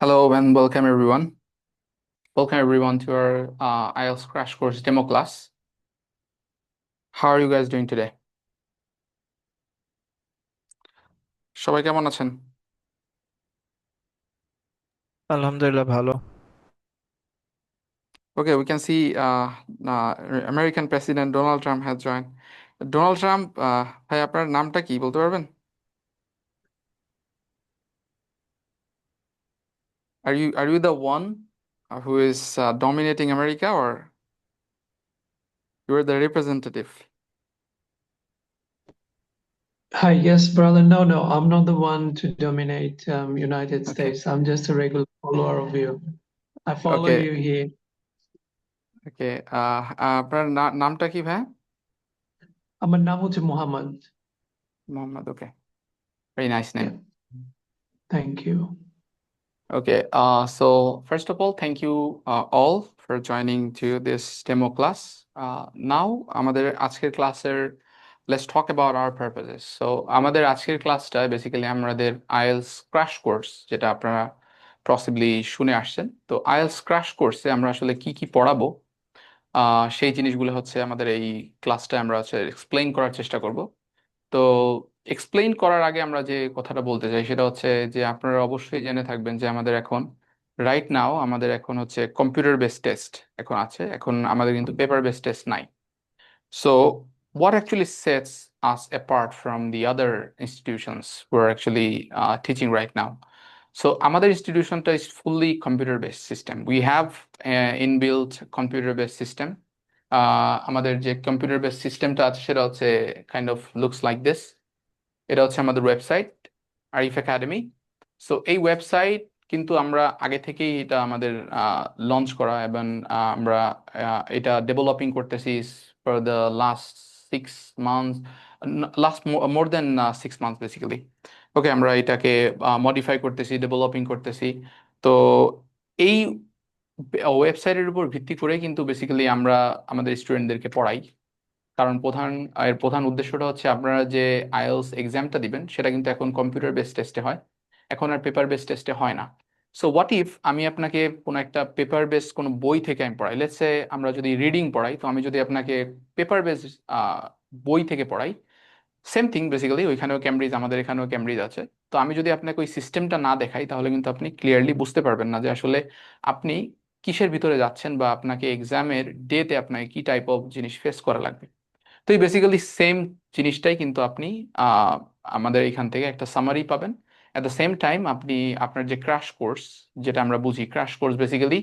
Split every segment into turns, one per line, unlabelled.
Hello and welcome everyone. Welcome everyone to our IELTS crash course demo class. How are you guys doing today? সবাই কেমন আছেন?
আলহামদুলিল্লাহ ভালো।
Okay, we can see American President Donald Trump has joined. Donald Trump, ভাই আপনার নামটা কি বলতে পারবেন? Are you the one who is dominating America, or you are the representative?
Hi, yes, brother. No, I'm not the one to dominate United
Okay,
States. I'm just a regular follower of you. I follow
okay,
you here.
okay. আপনার নামটা কি ভাই?
আমার নাম হচ্ছে Muhammad.
Mohammad. Okay, very nice name.
Yeah, thank you.
Okay, so first of all, thank you all for joining to this demo class. Now, আমাদের আজকের ক্লাসের let's talk about our purposes. So, আমাদের আজকের ক্লাসটা বেসিক্যালি আমাদের আইএলস ক্র্যাশ কোর্স, যেটা আপনারা possibly শুনে আসছেন। তো আইএলস ক্র্যাশ কোর্সে আমরা আসলে কি কি পড়াবো, সেই জিনিসগুলো হচ্ছে আমাদের এই ক্লাসটা আমরা হচ্ছে এক্সপ্লেইন করার চেষ্টা করব। তো এক্সপ্লেইন করার আগে আমরা যে কথাটা বলতে চাই সেটা হচ্ছে যে আপনারা অবশ্যই জেনে থাকবেন যে আমাদের এখন রাইট নাও আমাদের এখন হচ্ছে কম্পিউটার বেসড টেস্ট এখন আছে, এখন আমাদের কিন্তু পেপার বেসড টেস্ট নাই। So what actually sets us apart from the other institutions who are actually teaching right now? So আমাদের ইনস্টিটিউশনটা is fully computer based system. We have inbuilt computer based system. আমাদের যে computer based সিস্টেমটা আছে সেটা হচ্ছে kind of looks like this. এটা হচ্ছে আমাদের ওয়েবসাইট আরিফ একাডেমি। সো এই ওয়েবসাইট কিন্তু আমরা আগে থেকেই এটা আমাদের লঞ্চ করা, এবং আমরা এটা ডেভেলপিং করতেছি for the last 6 months, last more than 6 months basically. Okay, আমরা এটাকে মডিফাই করতেছি, ডেভেলপিং করতেছি। তো এই ওয়েবসাইটের উপর ভিত্তি করে কিন্তু বেসিক্যালি আমরা আমাদের স্টুডেন্টদেরকে পড়াই। কারণ এর প্রধান উদ্দেশ্যটা হচ্ছে আপনারা যে আইএলস এক্সামটা দিবেন সেটা কিন্তু এখন কম্পিউটার বেসড টেস্টে হয়, এখন আর পেপার বেসড টেস্টে হয় না। সো হোয়াট ইফ আমি আপনাকে কোনো একটা পেপার বেসড কোনো বই থেকে আমি পড়াই, লেটস সে আমরা যদি রিডিং পড়াই, তো আমি যদি আপনাকে পেপার বেসড বই থেকে পড়াই, সেম থিং বেসিক্যালি, ওইখানেও ক্যামব্রিজ, আমাদের এখানেও ক্যামব্রিজ আছে। তো আমি যদি আপনাকে ওই সিস্টেমটা না দেখাই তাহলে কিন্তু আপনি ক্লিয়ারলি বুঝতে পারবেন না যে আসলে আপনি কিসের ভিতরে যাচ্ছেন, বা আপনাকে এক্সামের ডেতে আপনাকে কি টাইপ অফ জিনিস ফেস করা লাগবে। তো এই বেসিক্যালি সেম জিনিসটাই কিন্তু আপনি আহ, আমাদের এখান থেকে একটা সামারি পাবেন। অ্যাট দ্য সেম টাইম আপনি আপনার যে ক্র্যাশ কোর্স, যেটা আমরা বুঝি crash course basically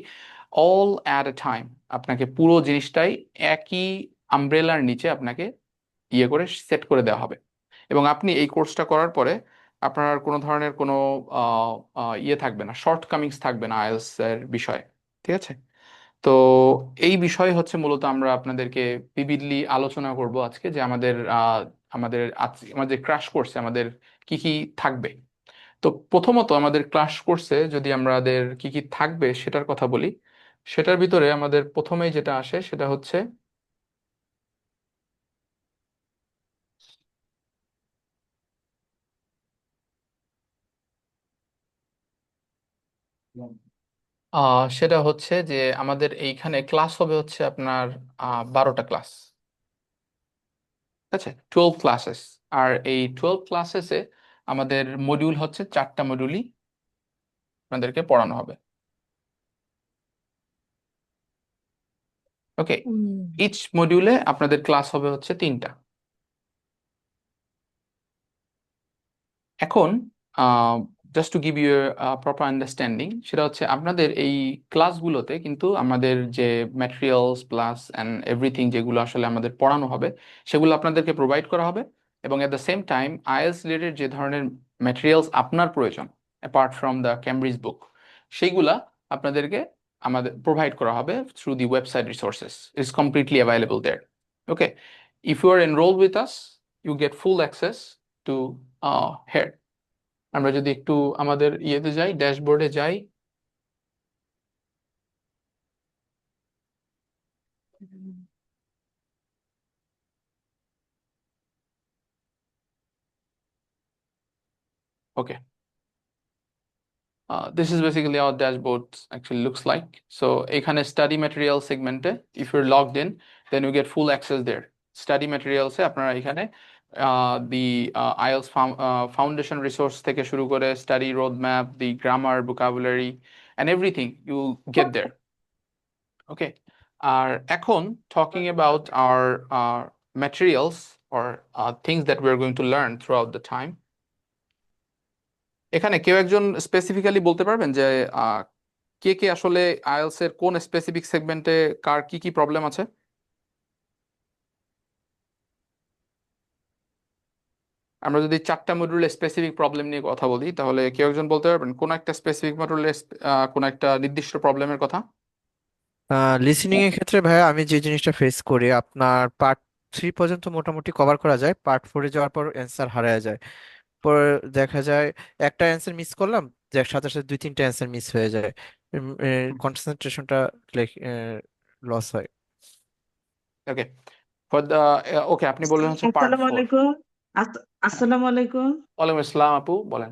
all at a time, আপনাকে পুরো জিনিসটাই একই আমব্রেলার নিচে আপনাকে ইয়ে করে সেট করে দেওয়া হবে। এবং আপনি এই কোর্সটা করার পরে আপনার কোনো ধরনের কোনো ইয়ে থাকবে না, শর্ট কামিংস থাকবে না আইএলটিএস এর বিষয়ে। ঠিক আছে? তো এই বিষয় হচ্ছে মূলত আমরা আপনাদেরকে বিবিধলি আলোচনা করব আজকে, যে আমাদের ক্র্যাশ কোর্সে আমাদের কি কি থাকবে। তো প্রথমত আমাদের ক্লাস কোর্সে যদি আমাদের কি কি থাকবে সেটার কথা বলি, সেটার ভিতরে আমাদের প্রথমেই যেটা আসে সেটা হচ্ছে সেটা হচ্ছে যে আমাদের এইখানে ক্লাস হবে হচ্ছে আপনার 12টা ক্লাস। ঠিক আছে, 12 ক্লাসেস। আর এই 12 ক্লাসেসে আমাদের মডিউল হচ্ছে 4টা মডিউলই আপনাদেরকে পড়ানো হবে। ওকে, ইচ মডিউলে আপনাদের ক্লাস হবে হচ্ছে 3টা। এখন just to give you proper understanding, সেটা হচ্ছে আপনাদের এই ক্লাসগুলোতে কিন্তু আমাদের যে ম্যাটেরিয়ালস প্লাস অ্যান্ড এভরিথিং যেগুলো আসলে আমাদের পড়ানো হবে সেগুলো আপনাদেরকে প্রোভাইড করা হবে। এবং at the same time IELTS related যে ধরনের ম্যাটেরিয়ালস আপনার প্রয়োজন apart from the Cambridge book, সেইগুলা আপনাদেরকে আমাদের প্রোভাইড করা হবে through the website resources. It's completely available there. Okay, if you are enroll with us, you get full access to head. আমরা যদি একটু আমাদের ইয়েতে যাই, ড্যাশবোর্ডে যাই, ওকে, This is basically how dashboard actually looks like. So এখানে study material segment-এ if you're logged in, then you get full access there. Study materials-এ আপনারা এখানে the IELTS foundation resource থেকে শুরু করে study roadmap, the grammar, vocabulary, and everything you get there. Okay. আর এখন talking about our materials or things that we're going to learn throughout the time. এখানে কেউ একজন specifically বলতে পারবেন যে আহ, কে কে আসলে আইএলটিএস এর কোন স্পেসিফিক সেগমেন্টে কার কি কি প্রবলেম আছে? আমরা যদি চারটা মডিউলের স্পেসিফিক প্রবলেম নিয়ে কথা বলি তাহলে কেউ একজন বলতে পারবেন কোন একটা স্পেসিফিক মডিউলের কোন একটা নির্দিষ্ট প্রবলেমের কথা?
লিসেনিং এর ক্ষেত্রে ভাইয়া আমি যে জিনিসটা ফেস করি, আপনার পার্ট 3 পর্যন্ত মোটামুটি কভার করা যায়, পার্ট 4 যাওয়ার পর অ্যান্সার হারায় যায়। পরে দেখা যায় একটা অ্যান্সার মিস করলাম, যে সাথে সাথে 2-3টা অ্যান্সার মিস হয়ে যায়, কনসেন্ট্রেশনটা লস হয়।
ওকে, ফর দ্য ওকে, আপনি বললেন হচ্ছে পার্ট
আসসালামু
4।
আলাইকুম। আসসালামু আলাইকুম।
ওয়ালাইকুম আসসালাম আপু, বলেন।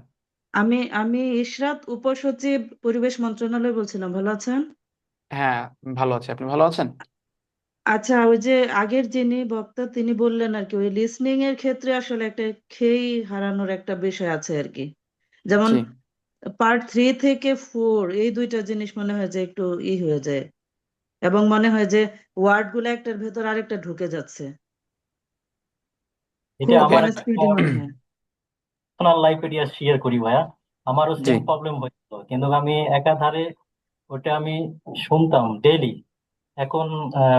আমি আমি ইশরাত, উপসচিব, পরিবেশ মন্ত্রণালয় বলছিলাম। ভালো আছেন?
হ্যাঁ, ভালো আছে, আপনি ভালো আছেন?
আচ্ছা, ওই যে আগের যিনি বক্তা তিনি বললেন আর কি, ওই লিসনিং এর ক্ষেত্রে আসলে একটা খেই হারানোর একটা বিষয় আছে আর কি। যেমন
জি
পার্ট 3 থেকে 4 এই দুইটা জিনিস মনে হয় যে একটু হয়ে যায়, এবং মনে হয় যে ওয়ার্ড গুলো একটার ভেতর আরেকটা ঢুকে যাচ্ছে,
এটা
খুব
ওকে,
আমার
মানে
একটা
স্পিডে মনে হয়।
পার্সোনাল লাইফ এরিয়া শেয়ার করি ভাইয়া। আমারও
জি
সেম প্রবলেম হয়েছিল, কিন্তু আমি একাধারে ওটা আমি শুনতাম ডেইলি। এখন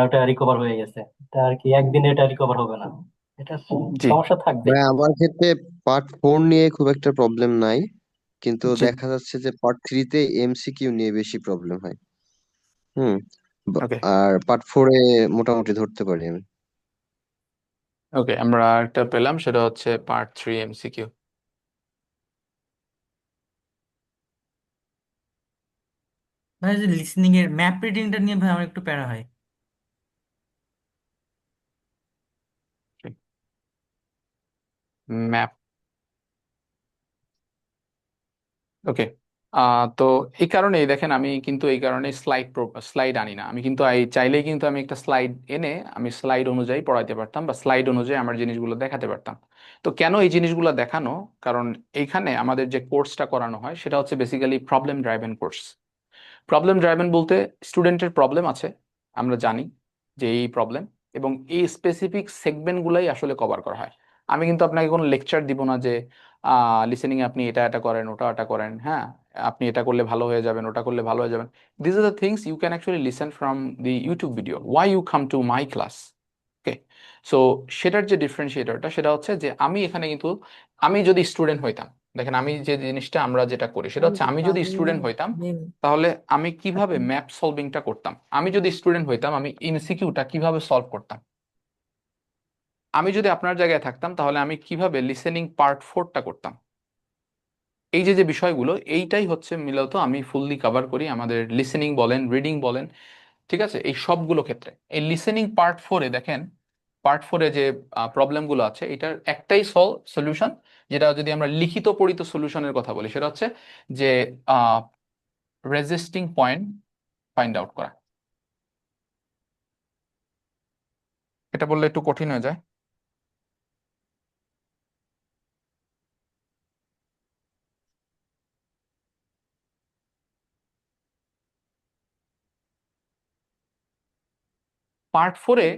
ওটা রিকভার হয়ে গেছে। এটা আর কি একদিনে এটা রিকভার হবে না, এটা
জি
সমস্যা থাকবে।
ভাই আমার ক্ষেত্রে পার্ট 4 নিয়ে খুব একটা প্রবলেম নাই, কিন্তু
জি
দেখা যাচ্ছে যে পার্ট 3-তে এমসিকিউ নিয়ে বেশি প্রবলেম হয়। হুম।
ওকে
আর পার্ট 4-এ মোটামুটি ধরতে পারি আমি।
ওকে, আমরা একটা পেলাম, সেটা হচ্ছে পার্ট 3 এমসিকিউ।
ভাই যে লিসনিং এর ম্যাপ রিডিংটা নিয়ে ভাই আমার একটু প্যারা হয়।
ম্যাপ, ওকে। তো এই কারণেই দেখেন, আমি কিন্তু এই কারণে স্লাইড আনি না। আমি কিন্তু চাইলেই কিন্তু আমি একটা স্লাইড এনে আমি স্লাইড অনুযায়ী পড়াইতে পারতাম, বা স্লাইড অনুযায়ী আমার জিনিসগুলো দেখাতে পারতাম। তো কেন এই জিনিসগুলো দেখানো? কারণ এইখানে আমাদের যে কোর্সটা করানো হয় সেটা হচ্ছে basically problem driven course. Problem driven বলতে স্টুডেন্টের প্রবলেম আছে, আমরা জানি যে এই প্রবলেম, এবং এই স্পেসিফিক সেগমেন্টগুলাই আসলে কভার করা হয়। আমি কিন্তু আপনাকে কোনো লেকচার দিব না যে লিসেনিং এ আপনি এটা এটা করেন, ওটা ওটা করেন, হ্যাঁ আপনি এটা করলে ভালো হয়ে যাবেন, ওটা করলে ভালো হয়ে যাবেন। This are the things you can actually listen from the YouTube video, why you come to my class. Okay, so সেটার যে ডিফারেন্সিয়েটরটা সেটা হচ্ছে যে আমি এখানে কিন্তু, আমি যদি স্টুডেন্ট হইতাম, দেখেন আমি যে জিনিসটা আমরা যেটা করি সেটা হচ্ছে আমি যদি স্টুডেন্ট হইতাম তাহলে আমি কিভাবে ম্যাপ সলভিংটা করতাম, আমি যদি স্টুডেন্ট হইতাম আমি এমসিকিউটা কিভাবে সলভ করতাম, আমি যদি আপনার জায়গায় থাকতাম তাহলে আমি কিভাবে লিসেনিং পার্ট 4টা করতাম। এই যে যে বিষয়গুলো, এইটাই হচ্ছে মূলত আমি ফুললি কভার করি আমাদের লিসেনিং বলেন, রিডিং বলেন, ঠিক আছে, এই সবগুলো ক্ষেত্রে। এই লিসেনিং পার্ট 4-এ দেখেন, পার্ট 4-এ যে প্রবলেমগুলো আছে এটার একটাই সলিউশন, যেটা যদি আমরা লিখিত পড়িত সলিউশনের কথা বলি সেটা হচ্ছে যে রেজিস্টিং পয়েন্ট ফাইন্ড আউট করা। এটা বললে একটু কঠিন হয়ে যায়। পার্ট 4-এ,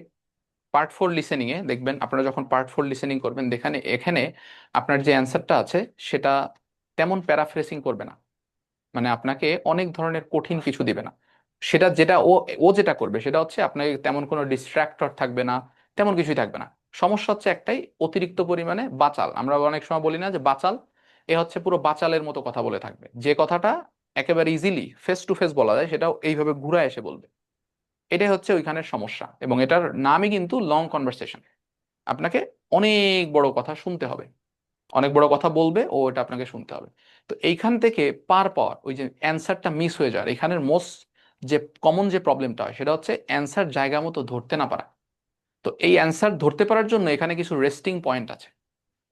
পার্ট 4 লিসেনিং এ দেখবেন, আপনারা যখন পার্ট 4 লিসেনিং করবেন দেখেন এখানে আপনার যে অ্যান্সারটা আছে সেটা তেমন প্যারাফ্রেসিং করবে না, মানে আপনাকে অনেক ধরনের কঠিন কিছু দিবে না। সেটা যেটা ও ও যেটা করবে সেটা হচ্ছে আপনাকে তেমন কোনো ডিস্ট্রাক্টর থাকবে না, তেমন কিছুই থাকবে না। সমস্যা হচ্ছে একটাই, অতিরিক্ত পরিমাণে বাচাল। আমরা অনেক সময় বলি না যে বাচাল, এ হচ্ছে পুরো বাচালের মতো কথা বলে থাকবে, যে কথাটা একেবারে ইজিলি ফেস টু ফেস বলা যায় সেটাও এইভাবে ঘুরে এসে বলবে। এটাই হচ্ছে ওইখানের সমস্যা, এবং এটার নামই কিন্তু লং কনভারসেশন। আপনাকে অনেক বড় কথা শুনতে হবে, অনেক বড় কথা বলবে ও, এটা আপনাকে শুনতে হবে। তো এইখান থেকে পার পাওয়ার, ওই যে অ্যান্সারটা মিস হয়ে যাওয়ার, এখানের মোস্ট যে কমন যে প্রবলেমটা হয় সেটা হচ্ছে অ্যান্সার জায়গা মতো ধরতে না পারা। তো এই অ্যান্সার ধরতে পারার জন্য এখানে কিছু রেস্টিং পয়েন্ট আছে।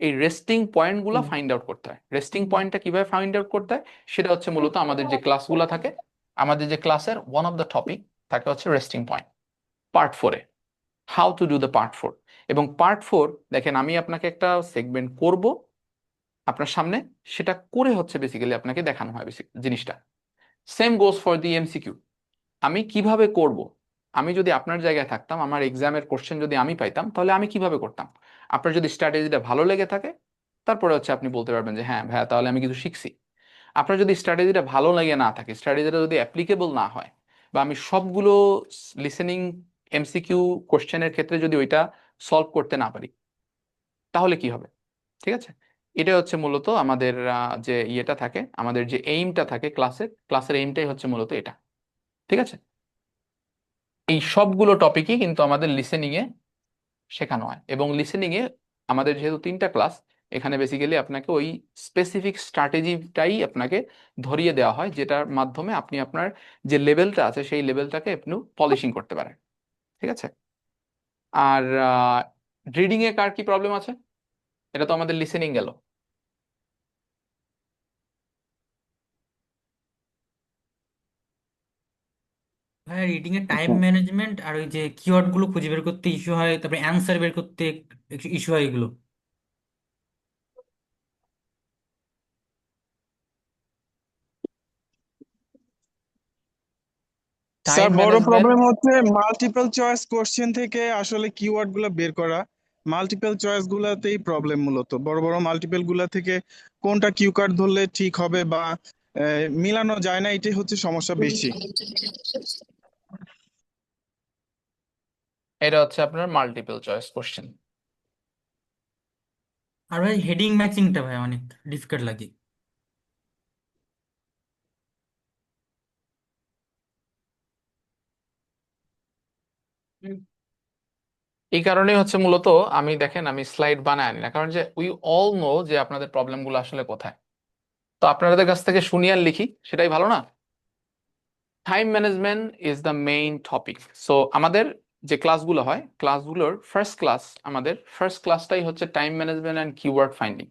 এই রেস্টিং পয়েন্টগুলো ফাইন্ড আউট করতে হয়। রেস্টিং পয়েন্টটা কিভাবে ফাইন্ড আউট করতে হয় সেটা হচ্ছে মূলত আমাদের যে ক্লাসগুলো থাকে, আমাদের যে ক্লাসের ওয়ান অফ দ্য টপিক থাকে হচ্ছে রেস্টিং পয়েন্ট পার্ট 4-এ, how to do the part 4। এবং পার্ট 4 দেখেন আমি আপনাকে একটা সেগমেন্ট করব আপনার সামনে, সেটা করে হচ্ছে বেসিক্যালি আপনাকে দেখানো হয় বেসিক জিনিসটা। Same goes for the MCQ. আমি কিভাবে করব, আমি যদি আপনার জায়গায় থাকতাম, আমার এক্সামের কোশ্চেন যদি আমি পাইতাম, তাহলে আমি কিভাবে করতাম। আপনার যদি স্ট্র্যাটেজিটা ভালো লেগে থাকে, তারপরে হচ্ছে আপনি বলতে পারবেন যে হ্যাঁ ভাইয়া তাহলে আমি কিছু শিখছি। আপনার যদি স্ট্র্যাটেজিটা ভালো লেগে না থাকে, স্ট্র্যাটেজিটা যদি অ্যাপ্লিকেবল না হয়, বা আমি সবগুলো লিসেনিং এমসিকিউ কোশ্চেনের ক্ষেত্রে যদি ওইটা সলভ করতে না পারি, তাহলে কি হবে? ঠিক আছে, এটা হচ্ছে মূলত আমাদের যে ইয়েটা থাকে, আমাদের যে এইমটা থাকে ক্লাসের এইমটাই হচ্ছে মূলত এটা। ঠিক আছে, এই সবগুলো টপিকই কিন্তু আমাদের লিসেনিং এ শেখানো হয়। এবং লিসেনিং এ আমাদের যেহেতু 3টা ক্লাস, এখানে বেসিক্যালি আপনাকে ওই স্পেসিফিক স্ট্র্যাটেজিটাই আপনাকে ধরিয়ে দেওয়া হয়, যেটার মাধ্যমে আপনি আপনার যে লেভেলটা আছে সেই লেভেলটাকে একটু পলিশিং করতে পারেন। ঠিক আছে, আর রিডিং এ কার কি প্রবলেম আছে? এটা তো আমাদের লিসেনিং গেল।
ভাইয়া রিডিং এর টাইম ম্যানেজমেন্ট আর ওই যে কিওয়ার্ড গুলো খুঁজে বের করতে ইস্যু হয়, তারপরে অ্যান্সার বের করতে ইস্যু হয় এগুলো।
টাইম
স্যার বড়
ম্যানেজমেন্ট,
প্রবলেম হচ্ছে মাল্টিপল চয়েস কোশ্চেন থেকে আসলে কিওয়ার্ড গুলো বের করা। মাল্টিপল চয়েস গুলাতেই প্রবলেম, মূলত বড় বড় মাল্টিপল গুলা থেকে কোনটা কিউ কার্ড ধরলে ঠিক হবে বা মিলানো যায় না, এটাই হচ্ছে সমস্যা বেশি।
এটা হচ্ছে আপনার মাল্টিপল চয়েস কোশ্চেন।
আর ভাই হেডিং ম্যাচিংটা ভাই অনেক ডিফিকাল্ট লাগে।
এই কারণেই হচ্ছে মূলত আমি দেখেন আমি স্লাইড বানায় আনি না, কারণ যে উই অল নো যে আপনাদের প্রবলেমগুলো আসলে কোথায়। তো আপনাদের কাছ থেকে শুনি আর লিখি, সেটাই ভালো না? Time management is the main topic. So আমাদের যে ক্লাসগুলো হয়, ক্লাসগুলোর আমাদের ফার্স্ট ক্লাসটাই হচ্ছে time management and keyword finding.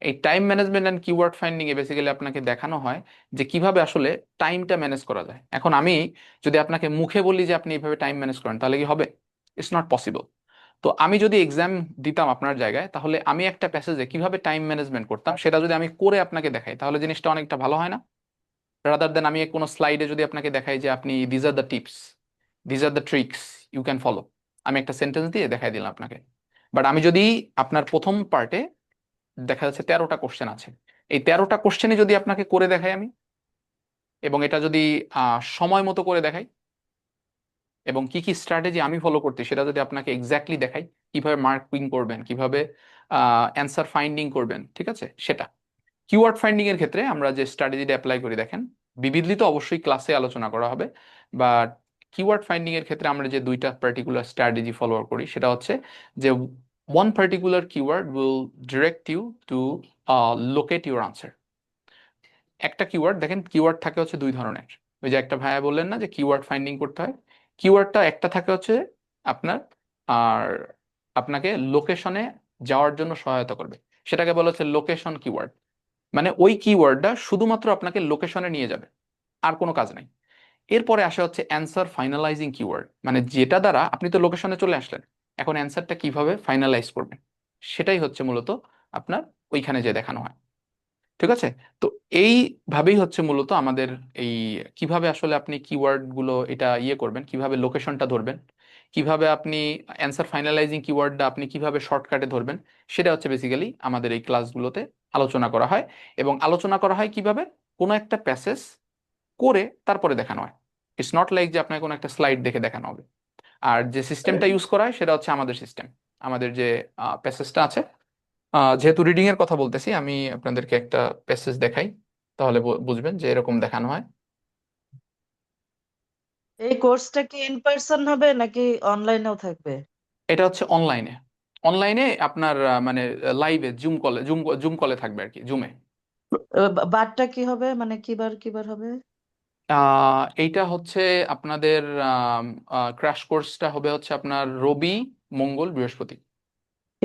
এই time management and keyword finding এ বেসিক্যালি আপনাকে দেখানো হয় যে কিভাবে আসলে টাইমটা ম্যানেজ করা যায়। এখন আমি যদি আপনাকে মুখে বলি যে আপনি এইভাবে টাইম ম্যানেজ করেন, তাহলে কি হবে? It's not possible. তো আমি যদি এক্সাম দিতাম আপনার জায়গায়, তাহলে আমি একটা প্যাসেজে কিভাবে টাইম ম্যানেজমেন্ট করতাম সেটা যদি আমি করে আপনাকে দেখাই, তাহলে জিনিসটা অনেকটা ভালো হয় না? রাদার দেন আমি কোনো স্লাইডে যদি আপনাকে দেখাই যে আপনি these are the tips, these are the tricks you can follow, আমি একটা সেন্টেন্স দিয়ে দেখাই দিলাম আপনাকে। বাট আমি যদি আপনার প্রথম পার্টে দেখা যাচ্ছে 13টা কোশ্চেন আছে, এই 13টা কোশ্চেনে যদি আপনাকে করে দেখাই আমি, এবং এটা যদি সময় মতো করে দেখাই, এবং কি কি স্ট্র্যাটেজি আমি ফলো করতে সেটা যদি আপনাকে এক্স্যাক্টলি দেখাই, কিভাবে মার্কিং করবেন, কিভাবে অ্যান্সার ফাইন্ডিং করবেন, ঠিক আছে সেটা। কিওয়ার্ড ফাইন্ডিং এর ক্ষেত্রে আমরা যে স্ট্র্যাটেজিটা অ্যাপ্লাই করি দেখেন, বিবিধলি তো অবশ্যই ক্লাসে আলোচনা করা হবে, বাট কিওয়ার্ড ফাইন্ডিং এর ক্ষেত্রে আমরা যে দুইটা পার্টিকুলার স্ট্র্যাটেজি ফলো করি সেটা হচ্ছে যে one particular keyword will direct you to locate your answer. একটা কিওয়ার্ড দেখেন, কিওয়ার্ড থাকে হচ্ছে দুই ধরনের। ওই যে একটা ভাইয়া বললেন না যে কিওয়ার্ড ফাইন্ডিং করতে হয়, কিওয়ার্ডটা একটা থাকে হচ্ছে আপনার আর আপনাকে লোকেশনে যাওয়ার জন্য সহায়তা করবে, সেটাকে বলা হচ্ছে লোকেশন কিওয়ার্ড। মানে ওই কিওয়ার্ডটা শুধুমাত্র আপনাকে লোকেশনে নিয়ে যাবে, আর কোনো কাজ নাই। এরপরে আসা হচ্ছে অ্যান্সার ফাইনালাইজিং কিওয়ার্ড, মানে যেটা দ্বারা আপনি তো লোকেশনে চলে আসলেন, এখন অ্যান্সারটা কিভাবে ফাইনালাইজ করবেন সেটাই হচ্ছে মূলত আপনার ওইখানে যে দেখানো হয়। ঠিক আছে, তো এইভাবেই হচ্ছে মূলত আমাদের এই কিভাবে আসলে আপনি কিওয়ার্ড গুলো এটা ইয়ে করবেন, কিভাবে লোকেশনটা ধরবেন, কিভাবে আপনি অ্যান্সার ফাইনালাইজিং কিওয়ার্ডটা আপনি কিভাবে শর্টকাটে ধরবেন, সেটা হচ্ছে বেসিক্যালি আমাদের এই ক্লাসগুলোতে আলোচনা করা হয়। এবং আলোচনা করা হয় কিভাবে, কোনো একটা প্যাসেজ করে তারপরে দেখানো হয়। ইটস নট লাইক যে আপনাকে কোনো একটা স্লাইড দেখে দেখানো হবে। আর যে সিস্টেমটা ইউজ করা হয় সেটা হচ্ছে আমাদের সিস্টেম, আমাদের যে প্যাসেজটা আছে, যেহেতু রিডিং এর কথা বলতেছি, আমি আপনাদেরকে একটা প্যাসেজ দেখাই, তাহলে বুঝবেন যে এরকম দেখানো হয়।
এই কোর্সটা কি ইন পার্সন হবে নাকি অনলাইনেও থাকবে?
এটা হচ্ছে অনলাইনে, অনলাইনে আপনার মানে লাইভে জুম কলে থাকবে আর কি, জুমে।
বারটা কি হবে, মানে কিবার হবে?
এইটা হচ্ছে আপনাদের ক্র্যাশ কোর্সটা হবে হচ্ছে আপনার রবি, মঙ্গল, বৃহস্পতি।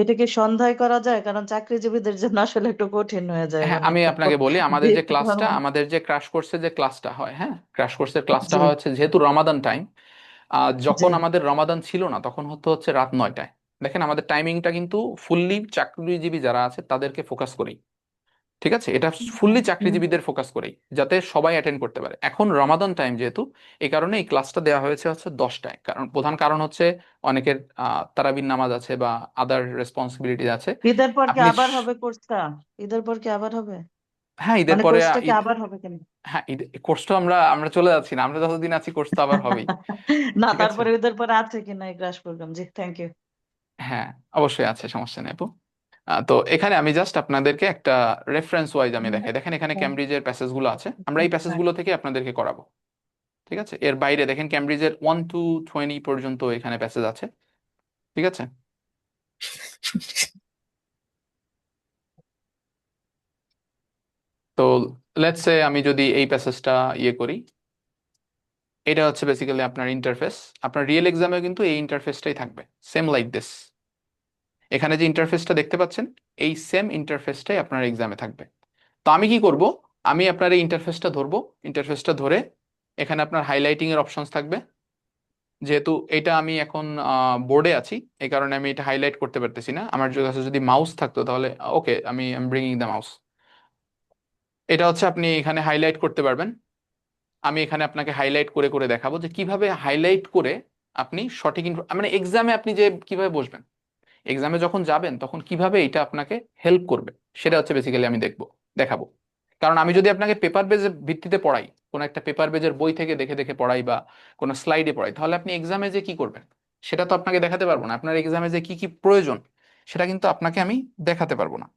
এটা কি সন্ধ্যায় করা যায়? কারণ চাকরিজীবীদের জন্য আসলে একটু কঠিন হয়ে যায়,
হ্যাঁ,
মানে
আমি
একটু
আপনাকে বলি, আমাদের যে
দেখতে
ক্লাসটা,
পারবো না।
আমাদের যে ক্র্যাশ কোর্সের যে ক্লাসটা হয়, হ্যাঁ, ক্র্যাশ কোর্সের ক্লাসটা
জি
হয় হচ্ছে যেহেতু রমাদান টাইম,
জি
যখন আমাদের রমাদান ছিল না তখন হচ্ছে রাত 9টায়। দেখেন আমাদের টাইমিংটা কিন্তু ফুললি চাকরিজীবী যারা আছে তাদেরকে ফোকাস করি, ঠিক আছে, এটা ফুললি
হুম।
চাকরিজীবীদের ফোকাস করেই, যাতে সবাই অ্যাটেন্ড করতে পারে। এখন রমাদান টাইম যেহেতু, এই কারণে এই ক্লাসটা দেওয়া হয়েছে হচ্ছে 10টায়। কারণ প্রধান কারণ হচ্ছে অনেকের তারাবির নামাজ আছে বা আদার রেসপন্সিবিলিটি আছে।
ঈদের পর কি
আপনি
আবার হবে কোর্সটা? ঈদের পর কি আবার হবে?
হ্যাঁ, ঈদের
মানে
পরে
কোর্সটা কি আবার হবে কেন?
হ্যাঁ, কোর্স তো আমরা আমরা চলে যাচ্ছি না, আমরা যতদিন আছি কোর্স তো আবার হবেই,
না,
ঠিক আছে।
তারপরে ঈদের পরে আছে কিনা এই ক্রাশ প্রোগ্রাম? জি, থ্যাংক ইউ।
হ্যাঁ, অবশ্যই আছে, সমস্যা নেই আপু। তো এখানে আমি জাস্ট আপনাদেরকে একটা রেফারেন্স ওয়াইজ আমি দেখাই। দেখেন এখানে ক্যামব্রিজের প্যাসেজ গুলো আছে, আমরা এই প্যাসেজ গুলো থেকে আপনাদেরকে করাবো, ঠিক আছে। এর বাইরে দেখেন ক্যামব্রিজের 1 to 20 পর্যন্ত এখানে প্যাসেজ আছে, ঠিক আছে। তো লেটস সে আমি যদি এই প্যাসেজটা ইয়ে করি, এটা হচ্ছে বেসিক্যালি আপনার ইন্টারফেস। আপনার রিয়েল এক্সামে কিন্তু এই ইন্টারফেসটাই থাকবে, সেম লাইক দিস। এখানে যে ইন্টারফেসটা দেখতে পাচ্ছেন, এই সেম ইন্টারফেসটাই আপনার এক্সামে থাকবে। তো আমি কি করব, আমি আপনার এই ইন্টারফেসটা ধরবো, ইন্টারফেসটা ধরে এখানে আপনার হাইলাইটিং এর অপশনস থাকবে। যেহেতু এটা আমি এখন বোর্ডে আছি, এই কারণে আমি এটা হাইলাইট করতে পারতেছি না। আমার কাছে যদি মাউস থাকতো তাহলে ওকে, আমি ব্রিঙ্গিং দ্য মাউস। এটা হচ্ছে আপনি এখানে হাইলাইট করতে পারবেন। আমি এখানে আপনাকে হাইলাইট করে করে দেখাবো যে কিভাবে হাইলাইট করে আপনি সঠিক মানে এক্সামে আপনি যে কিভাবে বসবেন, এক্সামে যখন যাবেন তখন কিভাবে এটা আপনাকে হেল্প করবে, সেটা হচ্ছে বেসিক্যালি আমি দেখাবো। কারণ আমি যদি আপনাকে পেপার বেজের ভিত্তিতে পড়াই, কোনো একটা পেপার বেজের বই থেকে দেখে দেখে পড়াই বা কোনো স্লাইডে পড়াই, তাহলে আপনি এক্সামে যে কি করবেন সেটা তো আপনাকে দেখাতে পারবো না। আপনার এক্সামে যে কি কি প্রয়োজন সেটা কিন্তু আপনাকে আমি দেখাতে পারবো না।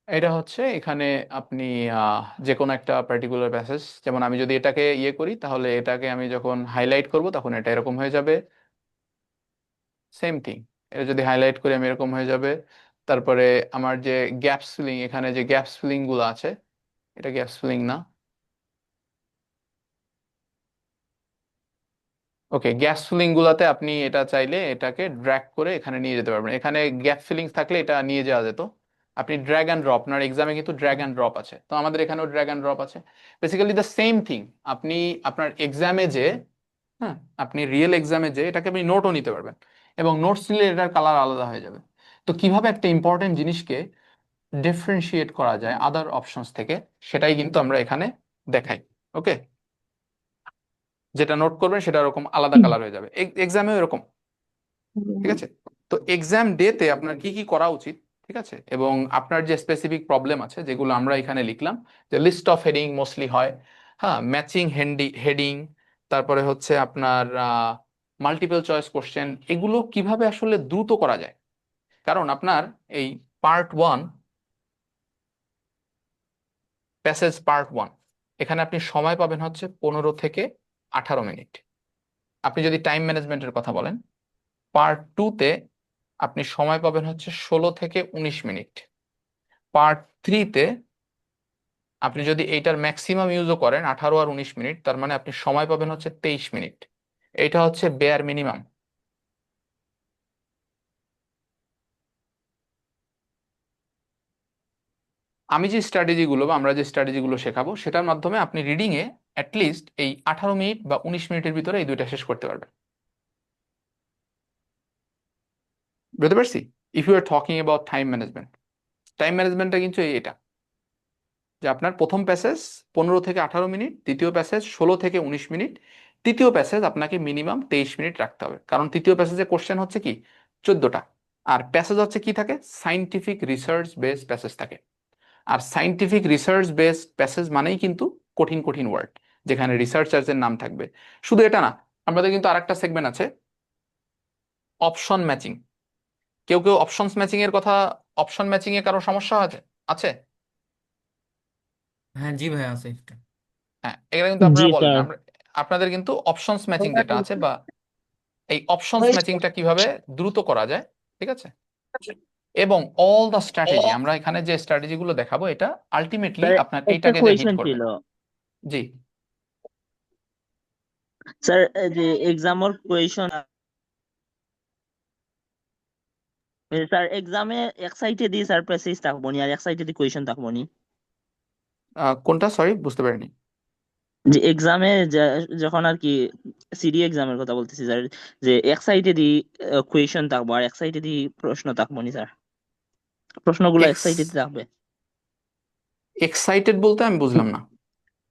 এটা হচ্ছে এখানে আপনি যে কোনো একটা পার্টিকুলার প্যাসেজ, যেমন আমি যদি এটাকে ইয়ে করি তাহলে এটাকে আমি যখন হাইলাইট করব তখন এটা এরকম হয়ে যাবে, সেম থিং। এটা যদি হাইলাইট করি আমি এরকম হয়ে যাবে। তারপরে আমার যে গ্যাপস ফিলিং, এখানে যে গ্যাপস ফিলিং গুলো আছে, এটা গ্যাপস ফিলিং না, ওকে, গ্যাপ ফিলিং গুলাতে আপনি এটা চাইলে এটাকে ড্র্যাগ করে এখানে নিয়ে যেতে পারবেন। এখানে গ্যাপ ফিলিংস থাকলে এটা নিয়ে যাওয়া যেত। আপনি ড্র্যাগ অ্যান্ড ড্রপ, আপনার এক্সামে কিন্তু ড্র্যাগ অ্যান্ড ড্রপ আছে, তো আমাদের এখানেও ড্র্যাগ অ্যান্ড ড্রপ আছে। Basically the same thing. আপনি আপনার এক্সামে যে, হ্যাঁ, আপনি রিয়েল এক্সামে যে এটাকে আপনি নোটও নিতে পারবেন, এবং নোটস নিলে এটার কালার আলাদা হয়ে যাবে। তো কিভাবে একটা ইম্পর্টেন্ট জিনিসকে ডিফারেন্সিয়েট করা যায় আদার অপশনস থেকে, সেটাই কিন্তু আমরা এখানে দেখাই। ওকে, যেটা নোট করবেন সেটা এরকম আলাদা কালার হয়ে যাবে, এক্সামেও এরকম, ঠিক আছে। তো এক্সাম ডেতে আপনার কি কি করা উচিত, ঠিক আছে, এবং আপনার যে স্পেসিফিক প্রবলেম আছে যেগুলো আমরা এখানে লিখলাম, যে লিস্ট অফ হেডিং মোস্টলি হয়, হ্যাঁ, ম্যাচিং হেডিং, তারপরে হচ্ছে আপনার মাল্টিপল চয়েস কোশ্চেন, এগুলো কিভাবে আসলে দ্রুত করা যায়। কারণ আপনার এই পার্ট 1, প্যাসেজ পার্ট 1, এখানে আপনি সময় পাবেন হচ্ছে 15 থেকে 18 মিনিট। আপনি যদি টাইম ম্যানেজমেন্টের কথা বলেন, পার্ট 2তে আপনি সময় পাবেন হচ্ছে 16 থেকে 19 মিনিট। পার্ট 3তে আপনি যদি এইটার ম্যাক্সিমাম ইউজও করেন 18 আর 19 মিনিট, তার মানে আপনি সময় পাবেন হচ্ছে 23 মিনিট। এটা হচ্ছে বেয়ার মিনিমাম। আমি যে স্ট্র্যাটেজিগুলো বা আমরা যে স্ট্র্যাটেজিগুলো শেখাবো সেটার মাধ্যমে আপনি রিডিং এ অ্যাটলিস্ট এই 18 মিনিট বা 19 মিনিটের ভিতরে এই দুইটা শেষ করতে পারবেন। বুঝতে পারছি? If you are talking about time management, time ম্যানেজমেন্টটা কিন্তু এটা, যে আপনার প্রথম প্যাসেজ 15 থেকে 18 মিনিট, দ্বিতীয় প্যাসেজ 16 থেকে 19 মিনিট, তৃতীয় প্যাসেজ আপনাকে মিনিমাম 23 মিনিট রাখতে হবে। কারণ তৃতীয় প্যাসেজে কোশ্চেন হচ্ছে কি 14টা, আর প্যাসেজ হচ্ছে কি থাকে, সাইন্টিফিক রিসার্চ বেসড প্যাসেজ থাকে। আর সাইন্টিফিক রিসার্চ বেসড প্যাসেজ মানেই কিন্তু কঠিন কঠিন ওয়ার্ড, যেখানে রিসার্চার্সের নাম থাকবে। শুধু এটা না, আমাদের কিন্তু আরেকটা সেগমেন্ট আছে, অপশন ম্যাচিং। কেউ কেউ অপশনস ম্যাচিং এর কথা, অপশন ম্যাচিং এ কারো সমস্যা আছে আছে?
হ্যাঁ জি ভাই, আছে একটা।
হ্যাঁ, এগুলো কিন্তু
জি
আপনারা বলেন না।
স্যার।
আপনাদের কিন্তু অপশনস ম্যাচিং যেটা আছে, বা এই অপশনস ম্যাচিংটা কিভাবে দ্রুত করা যায়, ঠিক আছে, এবং অল দ্য স্ট্র্যাটেজি, আমরা এখানে যে স্ট্র্যাটেজি গুলো দেখাবো, এটা আলটিমেটলি
স্যার
আপনার
একটা
এইটাকে যে হিট
কোয়েশ্চেন
করবে।
ছিল।
জি,
স্যার যে এক্সামৰ কুৱেশ্যন স্যার এক্সামে এক সাইডে দিয়ে স্যার প্যাসেজ থাকবো নি আর এক সাইডে দিয়ে কুয়েশন থাকবো নি
কোনটা সরি বুঝতে পারিনি।
যে এক্সামে যখন আর কি সিডি এক্সামের কথা বলতেছি স্যার, যে এক সাইডে দিয়ে কুয়েশন থাকবো আর এক সাইডে দিয়ে প্রশ্ন থাকবো নি স্যার, প্রশ্নগুলো এক
এক্স
সাইডে দিয়ে থাকবে।
এক্সাইটেড বলতে আমি বুঝলাম না।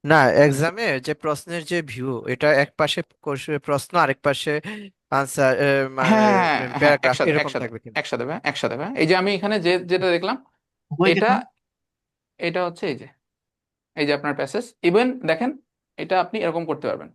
না, এক্সামে যে প্রশ্নের যে ভিউ, এটা এক পাশে প্রশ্ন, আরেক পাশে আনসার,
হ্যাঁ হ্যাঁ হ্যাঁ,
প্যারাগ্রাফ
একসাথে
এরকম
একসাথে
থাকবে কিন্তু।
একসাথে ভাই, একসাথে ভাই। এই যে আমি এখানে যেটা দেখলাম,
বই
এটা
দেখুন।
এটা হচ্ছে এই যে আপনার প্যাসেজ। ইভেন দেখেন, এটা আপনি এরকম করতে পারবেন,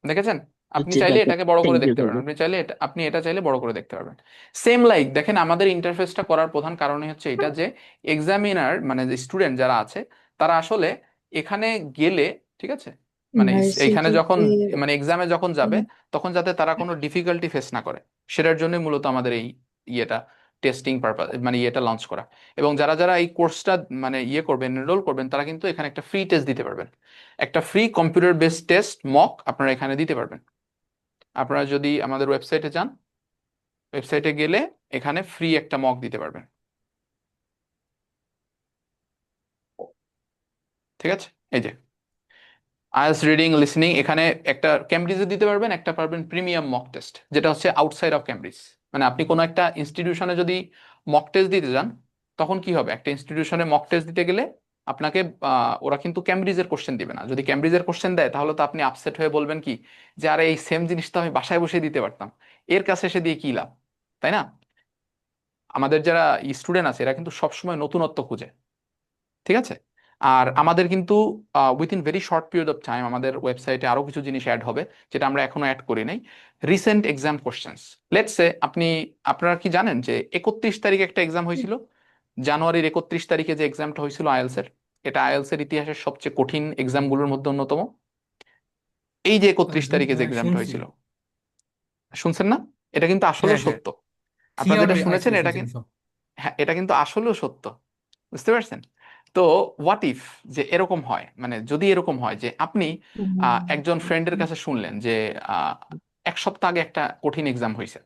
দেখেছেন? আপনি
ঠিক
চাইলে
আছে,
এটাকে বড় করে
থ্যাংক ইউ
দেখতে
থ্যাংক
পারেন,
ইউ।
আপনি এটা চাইলে বড় করে দেখতে পারবেন। সেম লাইক দেখেন, আমাদের ইন্টারফেসটা করার প্রধান কারণই হচ্ছে এটা যে এক্সামিনার মানে যে স্টুডেন্ট যারা আছে তারা আসলে এখানে গেলে, ঠিক আছে, মানে এইখানে যখন
ভার্সিটিতে
মানে এক্সামে যখন যাবে তখন যাতে তারা কোনো ডিফিকাল্টি ফেস না করে, সেটার জন্য মূলত আমাদের এই ইয়েটা টেস্টিং পারপাস মানে ইয়েটা লঞ্চ করা। এবং যারা যারা এই কোর্সটা মানে করবেন, এনরোল করবেন, তারা কিন্তু এখানে একটা ফ্রি টেস্ট দিতে পারবেন, একটা free computer based test mock আপনারা এখানে দিতে পারবেন। আপনারা যদি আমাদের ওয়েবসাইটে যান, ওয়েবসাইটে গেলে এখানে ফ্রি একটা মক দিতে পারবেন, ঠিক আছে? এই যে আইএলটিএস রিডিং লিসনিং, এখানে একটা ক্যামব্রিজে দিতে পারবেন, একটা পারবেন প্রিমিয়াম মক টেস্ট, যেটা হচ্ছে আউটসাইড অফ ক্যামব্রিজ। মানে আপনি কোনো একটা ইনস্টিটিউশনে যদি মক টেস্ট দিতে যান, তখন কি হবে, একটা ইনস্টিটিউশনে মক টেস্ট দিতে গেলে আপনাকে ওরা কিন্তু ক্যামব্রিজের কোশ্চেন দিবে না। যদি ক্যামব্রিজের কোশ্চেন দেয় তাহলে তো আপনি আপসেট হয়ে বলবেন কি, যে আরে এই সেম জিনিসটা আমি বাসায় বসে দিতে পারতাম, এর কাছে এসে দিয়ে কি লাভ, তাই না? আমাদের যারা স্টুডেন্ট আছে এরা কিন্তু সবসময় নতুনত্ব খুঁজে, ঠিক আছে? আর আমাদের কিন্তু within very short period of time আমাদের ওয়েবসাইটে আরো কিছু জিনিস অ্যাড হবে, যেটা আমরা এখনো অ্যাড করি নাই। Recent exam questions, let's say আপনারা কি জানেন যে 31 তারিখে একটা এক্সাম হয়েছিল, জানুয়ারির 31 তারিখে যে এক্সামটা হয়েছিল আইএলস এর, এটা আইএলস এর ইতিহাসের সবচেয়ে কঠিন এক্সামগুলোর মধ্যে অন্যতম। এই যে 31 তারিখে যে এক্সামটা
শুনছি।
হয়েছিল, শুনছেন না? এটা কিন্তু আসলেও
হ্যাঁ, হ্যাঁ।
সত্য। আপনারা
থিওরি
যেটা শুনেছেন
আসলে
এটা
শুনছেন
কিন্তু,
সব।
হ্যাঁ, এটা কিন্তু আসলেও সত্য, বুঝতে পারছেন? তো হোয়াট ইফ যে এরকম হয়, মানে যদি এরকম হয় যে আপনি একজন ফ্রেন্ডের কাছে শুনলেন যে আহ, 1 সপ্তাহ আগে একটা কঠিন এক্সাম হয়েছে,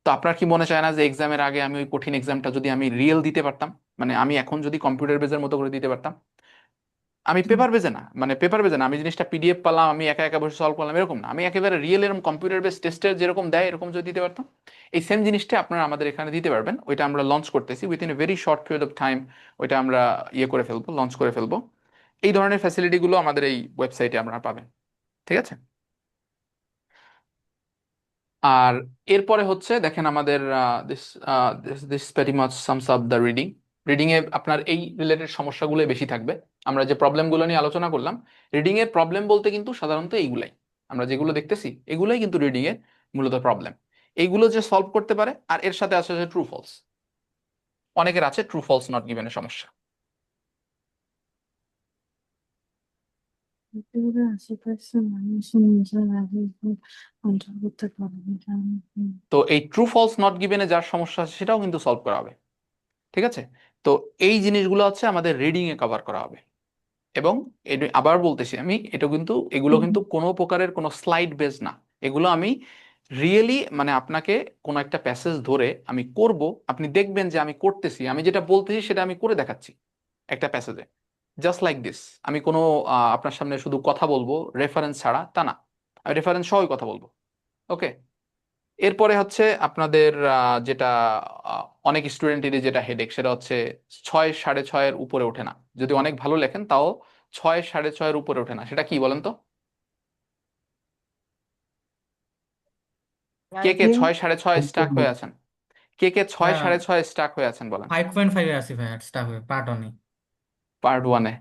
তো আপনার কি মনে চায় না যে এক্সামের আগে আমি ওই কঠিন এক্সামটা যদি আমি রিয়েল দিতে পারতাম, মানে আমি এখন যদি কম্পিউটার বেজের মতো করে দিতে পারতাম, আমি পেপার বেজে না, মানে পেপার বেজে না, আমি জিনিসটা পিডিএফ পেলাম, আমি একা একা বসে সলভ করলাম, এরকম না, আমি একেবারে রিয়েল এরকম কম্পিউটার বেস টেস্টের যেরকম দেয় এরকম যদি দিতে পারতাম, এই সেম জিনিসটা আপনারা আমাদের এখানে দিতে পারবেন। ওইটা আমরা লঞ্চ করতেছি within a very short period of time, ওইটা আমরা করে ফেলবো, লঞ্চ করে ফেলবো। এই ধরনের ফ্যাসিলিটিগুলো আমাদের এই ওয়েবসাইটে আপনারা পাবেন, ঠিক আছে? আর এরপরে হচ্ছে দেখেন আমাদের this this very much sums up the reading. Reading এ আপনার এই রিলেটেড সমস্যাগুলো বেশি থাকবে। আমরা যে প্রবলেমগুলো নিয়ে আলোচনা করলাম, রিডিং এর প্রবলেম বলতে কিন্তু সাধারণত এইগুলাই, আমরা যেগুলো দেখতেছি এগুলাই কিন্তু রিডিং এর মূলত প্রবলেম। এইগুলো যে সলভ করতে পারে, আর এর সাথে আছে ট্রু ফলস, অনেকের আছে ট্রু ফলস নট গিভেনের সমস্যা।
একেবারে 80% মানুষই নিজের আগে কন্ট্রোল করতে পারবে না।
তো এই ট্রু ফলস নট গিভেনে যার সমস্যা আছে সেটাও কিন্তু সলভ করা হবে, ঠিক আছে? তো এই জিনিসগুলো হচ্ছে আমাদের রিডিং এ কভার করা হবে। এবং আবার বলতেছি আমি, এগুলো কিন্তু কোনো প্রকারের কোনো স্লাইড বেস না, এগুলো আমি রিয়েলি মানে আপনাকে কোনো একটা প্যাসেজ ধরে আমি করব, আপনি দেখবেন যে আমি করতেছি, আমি যেটা বলতেছি সেটা আমি করে দেখাচ্ছি একটা প্যাসেজে, জাস্ট লাইক দিস। আমি কোনো আপনার সামনে শুধু কথা বলবো রেফারেন্স ছাড়া, তা না, আমি রেফারেন্স সহই কথা বলবো, ওকে? এরপরে হচ্ছে আপনাদের যেটা অনেক স্টুডেন্টেরই যেটা হেডেক, সেটা হচ্ছে 6 সাড়ে 6-এর উপরে ওঠে না, যদি অনেক ভালো লেখেন তাও 6 সাড়ে 6-এর উপরে ওঠে না, সেটা কি বলেন তো? কে কে
রাইটিং
6 সাড়ে 6 স্টাক হয়ে আছেন? কে কে ছয়
হ্যাঁ,
সাড়ে ছয় স্টাক হয়ে আছেন বলেন?
5.5 আসি ভাই, স্টাফ হয়ে পার্ট ওয়ানে।
পার্ট 1-এ।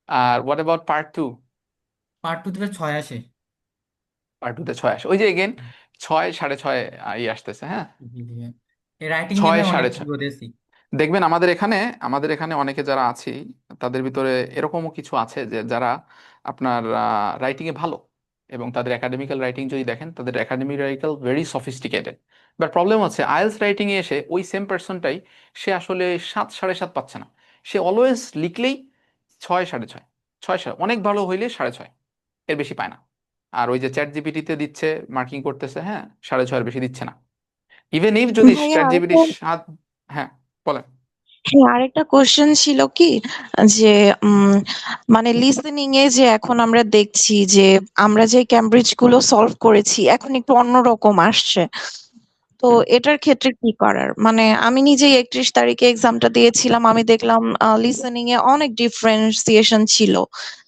আর what about part 2?
Part two থেকে 6 আসে।
পার্ট 2-তে 6 আসে, ওই যে এগেন 6 সাড়ে 6 আসতেছে, হ্যাঁ,
এই রাইটিং নিয়ে
ছয়
ভাই অনেক
সাড়ে ছয়
বিপদে আছি।
দেখবেন আমাদের এখানে অনেকে যারা আছি, তাদের ভিতরে এরকমও কিছু আছে যে যারা আপনার রাইটিং এ ভালো, এবং তাদের একাডেমিক্যাল রাইটিং যদি দেখেন, তাদের academical very sophisticated. But problem হচ্ছে আইএলস রাইটিং এ এসে ওই সেম পার্সনটাই সে আসলে 7 সাড়ে 7 পাচ্ছে না, সে অলওয়েজ লিখলেই 6 সাড়ে 6, 6 অনেক ভালো হইলে 6.5, এর বেশি পায় না। আর ওই যে চ্যাট জিপিটিতে দিচ্ছে, মার্কিং করতেছে, হ্যাঁ 6.5 বেশি দিচ্ছে না। ইভেন ইফ যদি
ভাইয়া
চ্যাট জিপিটি
আরেকটা,
7, হ্যাঁ বলেন।
হ্যাঁ আরেকটা কোশ্চেন ছিল কি যে মানে লিসেনিং এ যে এখন আমরা দেখছি যে আমরা যে ক্যামব্রিজ গুলো সলভ করেছি এখন একটু অন্যরকম আসছে, তো
হুম।
এটার ক্ষেত্রে কি করার? মানে আমি নিজেই 31 তারিখে এক্সামটা দিয়েছিলাম, আমি দেখলাম লিসেনিং এ অনেক ডিফারেন্সিয়েশন ছিল,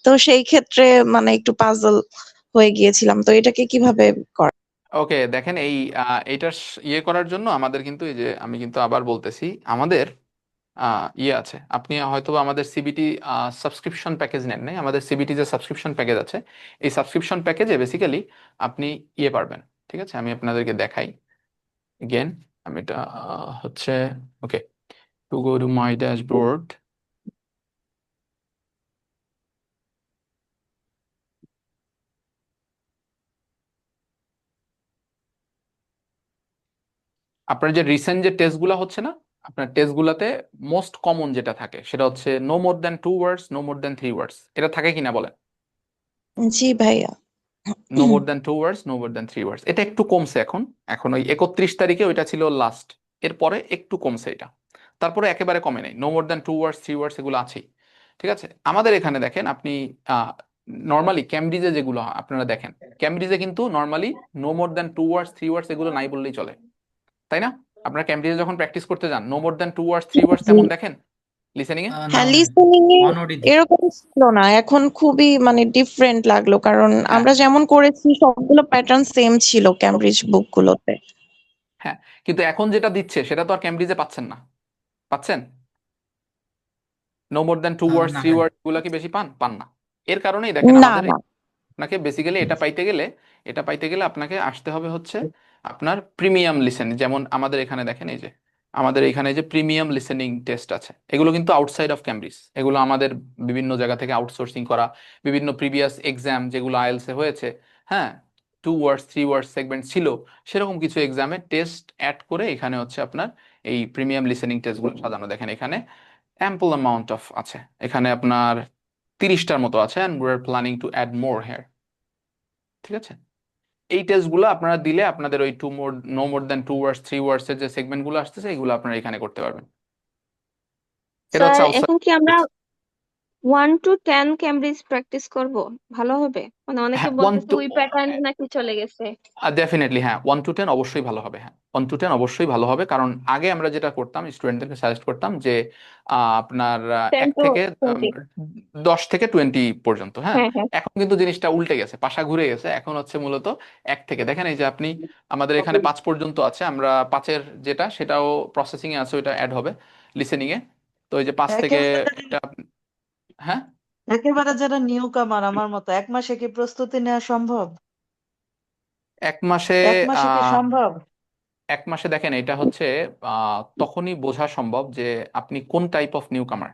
তো সেই ক্ষেত্রে মানে একটু পাজল হয়ে গিয়েছিলাম, তো এটাকে কিভাবে করা?
ওকে, দেখেন এইটার ইয়ে করার জন্য আমাদের কিন্তু এই যে আমি কিন্তু আবার বলতেছি, আমাদের ইয়ে আছে, আপনি হয়তো আমাদের সিবিটি সাবস্ক্রিপশন প্যাকেজ নেন নাই। আমাদের সিবিটি যে সাবস্ক্রিপশন প্যাকেজ আছে, এই সাবস্ক্রিপশন প্যাকেজে বেসিক্যালি আপনি ইয়ে পারবেন। ঠিক আছে, আমি আপনাদেরকে দেখাই এগেন। আমি এটা হচ্ছে, okay, to go to my dashboard. আপনার যে রিসেন্ট যে টেস্টগুলো হচ্ছে না, আপনার টেস্টগুলোতে মোস্ট কমন যেটা থাকে সেটা হচ্ছে নো মোর দ্যান 2 ওয়ার্ডস, নো মোর দ্যান 3 ওয়ার্ডস। এটা থাকে কিনা বলেন?
জি ভাইয়া।
নো মোর দ্যান 2 ওয়ার্ডস, নো মোর দ্যান 3 ওয়ার্ডস। এটা একটু কমছে এখন। এখন ওই 31 তারিখে ওইটা ছিল লাস্ট, এরপরে একটু কমছে এটা। তারপরে একেবারে কমে নাই, নো মোর দ্যান 2 ওয়ার্ডস, 3 ওয়ার্ডস এগুলো আছেই। ঠিক আছে, আমাদের এখানে দেখেন আপনি নর্মালি ক্যামব্রিজে যেগুলো আপনারা দেখেন, ক্যামব্রিজে কিন্তু নর্মালি নো মোর দ্যান 2 ওয়ার্ডস, 3 ওয়ার্ডস এগুলো নাই বললেই চলে, তাই না? আপনার ক্যামব্রিজে যখন প্র্যাকটিস করতে যান, নো মোর দ্যান 2 ওয়ার্ডস, 3 ওয়ার্ডস
জি।
তেমন দেখেন লিসেনিং এ?
না
হ্যাঁ,
ভাই,
লিসেনিং এ
ওয়ান ওয়ার্ডই দিছে।
এরকম ছিল না, এখন খুবই মানে ডিফারেন্ট লাগলো, কারণ
হ্যাঁ
আমরা যেমন করেছি সবগুলো প্যাটার্ন সেম ছিল ক্যামব্রিজ বুকগুলোতে।
হ্যাঁ, কিন্তু এখন যেটা দিচ্ছে সেটা তো আর ক্যামব্রিজে পাচ্ছেন না। পাচ্ছেন? নো মোর দ্যান 2 ওয়ার্ডস,
না
3
ভাই।
ওয়ার্ডস গুলো কি বেশি পান? পান না। এর কারণেই দেখেন
না
আমাদের
না
আপনাকে বেসিক্যালি এটা পাইতে গেলে আপনাকে আসতে হবে হচ্ছে আপনার প্রিমিয়াম লিসেনিং। যেমন আমাদের এখানে দেখেন, এই যে আমাদের এখানে যে প্রিমিয়াম লিসেনিং টেস্ট আছে, এগুলো কিন্তু আউটসাইড অফ ক্যামব্রিজ। এগুলো আমাদের বিভিন্ন জায়গা থেকে আউটসোর্সিং করা, বিভিন্ন প্রিভিয়াস এক্সাম যেগুলো আইএলস এ হয়েছে, হ্যাঁ 2 ওয়ার্ডস, 3 ওয়ার্ডস সেগমেন্ট ছিল, সেরকম কিছু এক্সামে টেস্ট অ্যাড করে এখানে হচ্ছে আপনার এই প্রিমিয়াম লিসেনিং টেস্টগুলো সাজানো। দেখেন এখানে অ্যাম্পল অ্যামাউন্ট অফ আছে, এখানে আপনার 30টার মতো আছে, and we are planning to add more here. ঠিক আছে, এই টেস্টগুলো আপনারা দিলে আপনাদের ওই নো মোর দ্যান 2 ওয়ার্ডস, 3 ওয়ার্ডস এর যে সেগমেন্ট গুলো আসতেছে, এগুলো আপনারা এখানে করতে পারবেন। এটা হচ্ছে
স্যার
আউটসাইড।
এখন কি আমরা 1 to 10 ক্যামব্রিজ প্র্যাকটিস করব? ভালো হবে? মানে অনেকে
হ্যাঁ,
বলতেছে ওই প্যাটার্ন নাকি চলে গেছে।
ডেফিনেটলি হ্যাঁ, 1 to 10 অবশ্যই ভালো হবে। হ্যাঁ, 1 to 10 অবশ্যই ভালো হবে, কারণ আগে আমরা যেটা করতাম, স্টুডেন্টদেরকে সাজেস্ট করতাম যে আপনার
10
এক
to
থেকে
20।
10 থেকে 20 পর্যন্ত। হ্যাঁ,
হ্যাঁ হ্যাঁ।
এখন কিন্তু জিনিসটা উল্টে গেছে, পাশা ঘুরে গেছে। এখন হচ্ছে মূলত 1 থেকে, দেখেন এই যে আপনি আমাদের এখানে 5 পর্যন্ত আছে, আমরা 5-এর যেটা সেটাও প্রসেসিং এ আছে, ওইটা অ্যাড হবে লিসেনিং এ। তো এই যে 5 থেকে
একেবারে
এটা, হ্যাঁ
একেবারে যারা নিউ কামার আমার মতো 1 মাসে কি প্রস্তুতি নেওয়া সম্ভব?
1 মাসে
1 মাসে কি সম্ভব?
1 মাসে দেখেন এটা হচ্ছে তখনই বোঝা সম্ভব যে আপনি কোন টাইপ অফ নিউ কামার।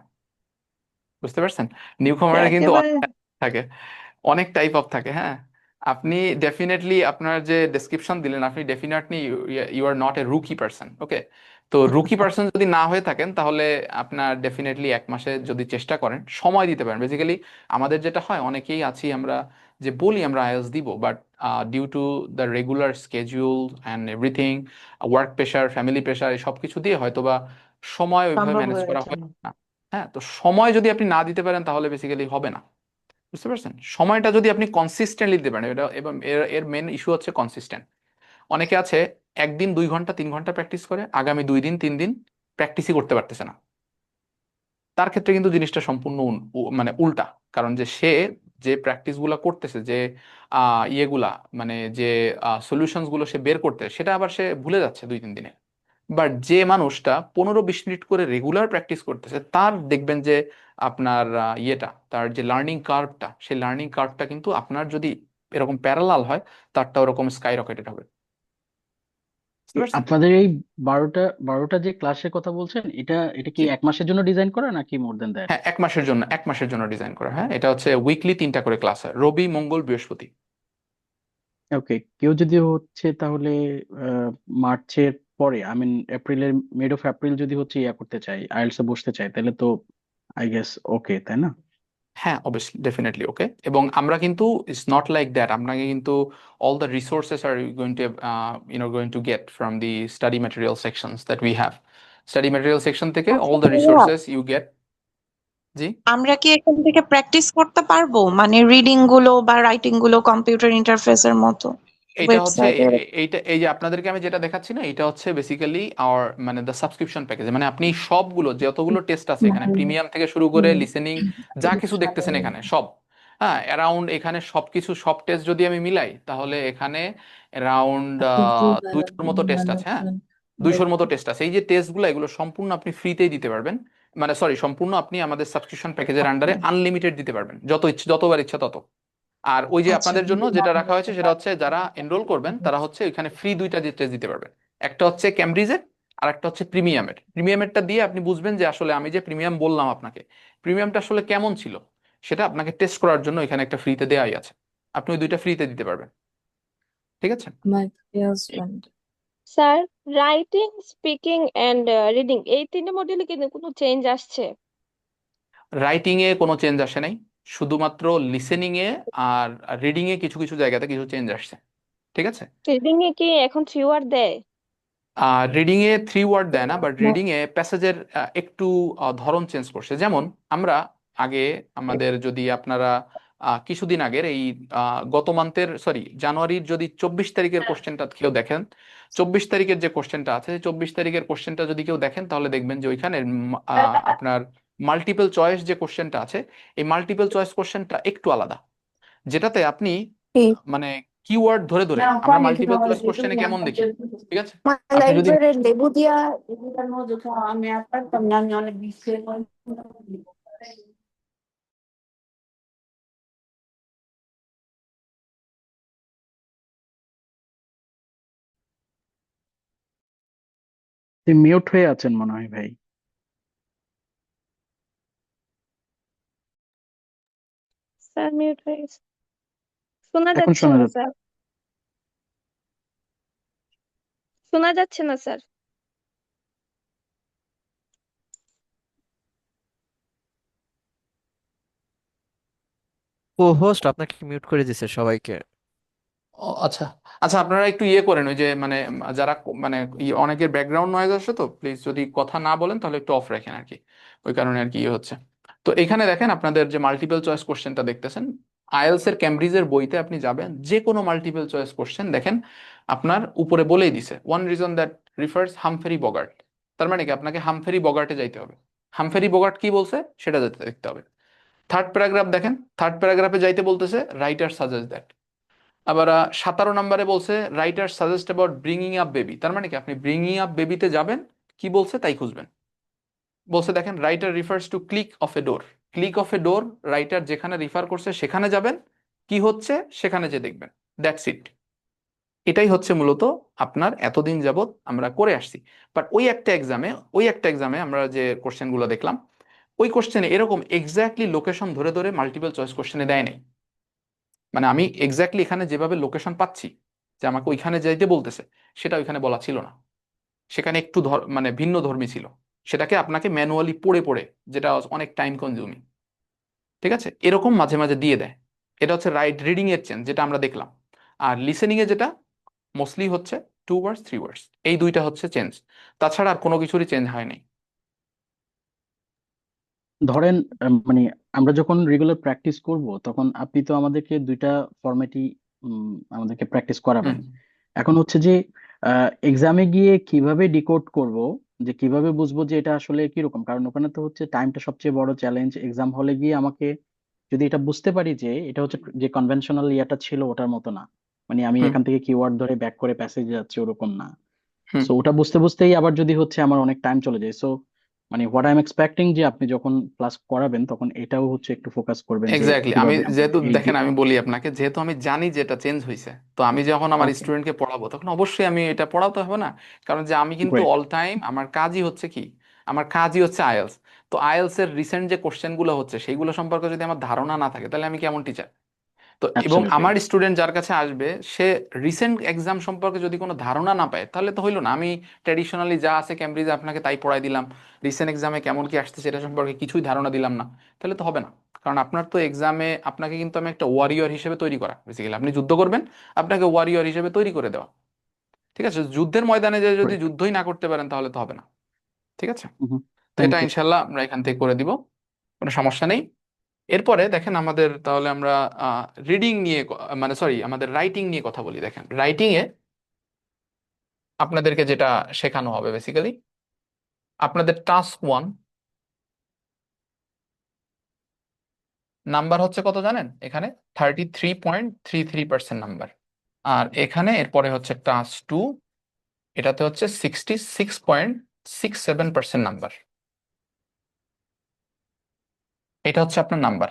বুঝতে পারছেন? নিউ কামারের কিন্তু
একেবারে
অনেক type থাকে, অনেক টাইপ অফ থাকে। হ্যাঁ, আপনি ডেফিনেটলি আপনার যে ডেসক্রিপশন দিলেন, আপনি definitely you are not a rookie person. Okay, তো রুকি পারসন যদি না হয়ে থাকেন, তাহলে আপনার ডেফিনেটলি 1 মাসে যদি চেষ্টা করেন, সময় দিতে পারেন। বেসিক্যালি আমাদের যেটা হয়, অনেকেই আছি আমরা যে বলি আমরা আইএলটিএস দিব, but due to the regular schedule and everything, work pressure, family pressure, এই সব কিছু দিয়ে হয়তোবা সময় ওইভাবে
সম্ভব
ম্যানেজ
হয়ে
করা
ওঠে
হয়
না।
না। হ্যাঁ, তো সময় যদি আপনি না দিতে পারেন, তাহলে বেসিক্যালি হবে না। বুঝতে পারছেন? সময়টা যদি আপনি কনসিস্টেন্টলি দিতে পারেন, এটা এবং এর এর মেন ইস্যু হচ্ছে কনসিস্টেন্ট। অনেকে আছে একদিন 2 ঘন্টা 3 ঘন্টা প্র্যাকটিস করে, আগামী 2 দিন 3 দিন প্র্যাকটিসই করতে পারতেছে না। তার ক্ষেত্রে কিন্তু জিনিসটা সম্পূর্ণ মানে উল্টা। কারণ যে সে যে প্র্যাকটিস গুলা করতেছে, যে ইয়েগুলা মানে যে সলিউশনস গুলো সে বের করতে, সেটা আবার সে ভুলে যাচ্ছে 2-3 দিনে। বাট যে মানুষটা 15-20 মিনিট করে রেগুলার প্র্যাকটিস করতেছে, তার দেখবেন যে আপনার তার যে লার্নিং কার্ভটা, সেই লার্নিং কার্ভটা কিন্তু আপনার যদি এরকম প্যারালাল হয়, তারটা ওরকম স্কাই রকেটেড হবে। বুঝতে পারছেন?
আপনাদের এই 12টা যে ক্লাসের কথা বলছেন, এটা এটা কি
জি,
1 মাসের জন্য ডিজাইন করা নাকি মোর দেন দ্যাট?
হ্যাঁ 1 মাসের জন্য ডিজাইন করা। হ্যাঁ, এটা হচ্ছে উইকলি 3টা করে ক্লাস হয়, রবি, মঙ্গল, বৃহস্পতি।
ওকে, কেউ যদি হচ্ছে তাহলে আহ, মার্চের পরে, আই মিন এপ্রিলের মিড অফ এপ্রিল যদি হচ্ছে ইয়া করতে চাই, আইএলটিএস এ বসতে চাই, তাহলে তো আই গেস ওকে, তাই না?
হ্যাঁ, অবভিয়াসলি, ডেফিনেটলি, ওকে। এবং আমরা কিন্তু ইটস নট লাইক দ্যাট, আপনাকে কিন্তু all the resources are going to going to get from the study material sections that we have. Study material section থেকে
আচ্ছা
অল দ্য
ভাইয়া,
রিসোর্সেস ইউ গেট। জি।
আমরা কি এখান থেকে প্র্যাকটিস করতে পারবো, মানে রিডিং গুলো বা রাইটিং গুলো কম্পিউটার ইন্টারফেসের মতো
এটা হচ্ছে
ওয়েবসাইটের?
এইটা, এই যে আপনাদেরকে আমি যেটা দেখাচ্ছি না, এটা হচ্ছে বেসিক্যালি আওয়ার মানে দ্য সাবস্ক্রিপশন প্যাকেজ। মানে আপনি সবগুলো যতগুলো টেস্ট আছে এখানে, প্রিমিয়াম থেকে শুরু করে লিসেনিং, যা কিছু দেখতেছেন এখানে সব, হ্যাঁ, অ্যারাউন্ড এখানে সবকিছু সব টেস্ট যদি আমি মিলাই তাহলে এখানে অ্যারাউন্ড 200 মতো টেস্ট আছে। হ্যাঁ, 200 মতো টেস্ট আছে। এই যে টেস্টগুলো, এগুলো সম্পূর্ণ আপনি ফ্রিতেই দিতে পারবেন। মানে সরি, সম্পূর্ণ আপনি আমাদের সাবস্ক্রিপশন প্যাকেজের আন্ডারে আনলিমিটেড দিতে পারবেন, যত ইচ্ছে, যতবার ইচ্ছা তত। আর ওই যে আপনাদের জন্য যেটা রাখা হয়েছে সেটা হচ্ছে যারা এনরোল করবেন তারা হচ্ছে ওইখানে ফ্রি দুইটা টেস্ট দিতে পারবেন। একটা হচ্ছে ক্যামব্রিজের, আর একটা হচ্ছে প্রিমিয়ামের। প্রিমিয়ামেরটা দিয়ে আপনি বুঝবেন যে আসলে আমি যে প্রিমিয়াম বললাম আপনাকে, প্রিমিয়ামটা আসলে কেমন ছিল, সেটা আপনাকে টেস্ট করার জন্য এখানে একটা ফ্রিতে দেওয়াই আছে। আপনি ওই দুইটা ফ্রিতে দিতে পারবেন, ঠিক আছে?
Sir, writing, speaking and reading এই তিনটে মডিউলে কিন্তু কোনো চেঞ্জ আসছে?
রাইটিং এ কোনো চেঞ্জ আসে নাই, শুধুমাত্র listening A are reading a কিছু কিছু জায়গাতে কিছু চেঞ্জ আসছে, ঠিক আছে?
রিডিং এ কি এখন 3 ওয়ার্ড দেয়?
রিডিং এ 3 ওয়ার্ড দেয় না, বাট রিডিং এ প্যাসেজের একটু ধরন চেঞ্জ করছে। যেমন আমরা আগে আমাদের, যদি আপনারা কিছুদিন আগের এই গত মান্থের সরি জানুয়ারির যদি 24 তারিখের কোশ্চেনটা কেউ দেখেন, 24 তারিখের যে কোশ্চেনটা আছে, 24 তারিখের কোশ্চেনটা যদি কেউ দেখেন তাহলে দেখবেন যে ওইখানে আপনার মাল্টিপল চয়েস যে কোশ্চেনটা আছে, এই মাল্টিপল চয়েস কোশ্চেনটা একটু আলাদা, যেটাতে আপনি মানে কিওয়ার্ড ধরে ধরে, আমরা মাল্টিপল চয়েস কোশ্চেনে কেমন দেখি, ঠিক আছে, আপনি যদি
মিউট হয়ে আছেন মনে হয় ভাই।
স্যার মিউট হয়ে গেছে, শোনা
এখন
যাচ্ছে
শোনা
না
যাচ্ছে।
স্যার, শোনা যাচ্ছে না স্যার।
কো হোস্ট আপনাকে মিউট করে দিছে সবাইকে।
ও আচ্ছা, আচ্ছা, আপনারা একটু ইয়ে করেন, ওই যে মানে যারা মানে অনেকের ব্যাকগ্রাউন্ড নয়েজ আসে, তো প্লিজ যদি কথা না বলেন তাহলে একটু অফ রাখেন আর কি, ওই কারণে আর কি ইয়ে হচ্ছে। তো এখানে দেখেন আপনাদের যে মাল্টিপল চয়েস কোশ্চেনটা দেখতেছেন, আইএলস এর ক্যামব্রিজের বইতে আপনি যাবেন, যে কোনো মাল্টিপল চয়েস কোশ্চেন দেখেন আপনার উপরে বলেই দিছে ওয়ান রিজন দ্যাট রিফার্স হামফেরি বগার্ট। তার মানে কি আপনাকে হামফেরি বগার্টে যাইতে হবে, হামফেরি বগার্ট কি বলছে সেটা যেতে দেখতে হবে। থার্ড প্যারাগ্রাফ দেখেন, থার্ড প্যারাগ্রাফে যাইতে বলতেছে রাইটার সাজেস্ট দ্যাট। আবার 17 নম্বরে বলছে writer suggest about bringing up baby. তার মানে কি আপনি ব্রিঙ্গিং আপ বেবিতে যাবেন, কি বলছে তাই খুঁজবেন। বলছে দেখেন writer refers to click of a door, click of a door, writer যেখানে রিফার করছে সেখানে যাবেন, কি হচ্ছে সেখানে যে দেখবেন, দ্যাটস ইট। এটাই হচ্ছে মূলত আপনার এতদিন যাবত আমরা করে আসছি। বাট ওই একটা এক্সামে আমরা যে কোশ্চেনগুলো দেখলাম, ওই কোশ্চেনে এরকম এক্স্যাক্টলি লোকেশন ধরে ধরে মাল্টিপল চয়েস কোশ্চেনে দেয় নাই। মানে আমি এক্স্যাক্টলি এখানে যেভাবে লোকেশন পাচ্ছি যে আমাকে ওইখানে যাইতে বলতেছে, সেটা ওইখানে বলা ছিল না, সেখানে একটু মানে ভিন্ন ধর্মী ছিল, সেটাকে আপনাকে ম্যানুয়ালি পড়ে পড়ে, যেটা অনেক টাইম কনজিউমিং, ঠিক আছে, এরকম মাঝে মাঝে দিয়ে দেয়। এটা হচ্ছে রাইট রিডিং এর চেঞ্জ যেটা আমরা দেখলাম। আর লিসেনিং এ যেটা মোস্টলি হচ্ছে 2 ওয়ার্ডস 3 ওয়ার্ডস, এই দুইটা হচ্ছে চেঞ্জ, তাছাড়া আর কোনো কিছুরই চেঞ্জ হয় নাই।
ধরেন মানে আমরা যখন রেগুলার প্র্যাকটিস করব তখন আপনি তো আমাদেরকে দুইটা ফরম্যাটই আমাদেরকে প্র্যাকটিস করাবেন।
হুম।
এখন হচ্ছে যে এক্সামে গিয়ে কিভাবে ডিকোড করব, যে কিভাবে বুঝবো যে এটা আসলে কিরকম, কারণ ওখানে তো হচ্ছে টাইমটা সবচেয়ে বড় চ্যালেঞ্জ। এক্সাম হলে গিয়ে আমাকে যদি এটা বুঝতে পারি যে এটা হচ্ছে যে কনভেনশনাল ইয়াটা ছিল ওটার মতো না, মানে আমি
হুম।
এখান থেকে কিওয়ার্ড ধরে ব্যাক করে প্যাসেজে যাচ্ছি ওরকম না।
হুম।
সো ওটা বুঝতে বুঝতেই আবার যদি হচ্ছে আমার অনেক টাইম চলে যায়। সো মানে হোয়াট আই এম এক্সপেক্টিং যে আপনি যখন ক্লাস করাবেন তখন এটাও হচ্ছে একটু ফোকাস করবেন যে
এক্স্যাক্টলি, আমি
কিভাবে
যেহেতু
এই
দেখেন আমি বলি আপনাকে, যেহেতু আমি জানি যে এটা চেঞ্জ হয়েছে, তো আমি যখন আমার
ওকে,
স্টুডেন্টকে পড়াবো তখন অবশ্যই আমি এটা পড়াতে হবে না। কারণ যে আমি কিন্তু
গ্রেট।
অল টাইম আমার কাজই হচ্ছে কি, আমার কাজই হচ্ছে আইএলস। তো আইএলস এর রিসেন্ট যে কোশ্চেন গুলো হচ্ছে সেইগুলো সম্পর্কে যদি আমার ধারণা না থাকে তাহলে আমি কেমন টিচার? তো এবং
অ্যাবসলিউটলি।
আমার স্টুডেন্ট যার কাছে আসবে সে রিসেন্ট এক্সাম সম্পর্কে যদি কোনো ধারণা না পায় তাহলে তো হইলো না। আমি ট্র্যাডিশনালি যা আছে ক্যামব্রিজে আপনাকে তাই পড়াই দিলাম, রিসেন্ট এক্সামে কেমন কি আসছে সেটা সম্পর্কে কিছুই ধারণা দিলাম না, তাহলে তো হবে না। কারণ আপনার তো এক্সামে আপনাকে কিন্তু আমি একটা ওয়ারিয়র হিসেবে তৈরি করা, বেসিক্যালি আপনি যুদ্ধ করবেন, আপনাকে ওয়ারিয়র হিসেবে তৈরি করে দেওয়া। ঠিক আছে, যুদ্ধের ময়দানে যে যদি যুদ্ধই না করতে পারেন তাহলে তো হবে না। ঠিক আছে, তো
থ্যাংক
এটা
ইউ।
ইনশাল্লাহ আমরা এখান থেকে করে দিব, কোনো সমস্যা নেই। এরপরে দেখেন আমাদের তাহলে আমরা রিডিং নিয়ে মানে সরি আমাদের রাইটিং নিয়ে কথা বলি। দেখেন রাইটিং এ আপনাদেরকে যেটা শেখানো হবে বেসিক্যালি, আপনাদের টাস্ক 1 নাম্বার হচ্ছে কত জানেন? এখানে 33.33% নাম্বার। আর এখানে এরপরে হচ্ছে টাস্ক 2, এটাতে হচ্ছে 66.67% নাম্বার। এটা হচ্ছে আপনার নাম্বার।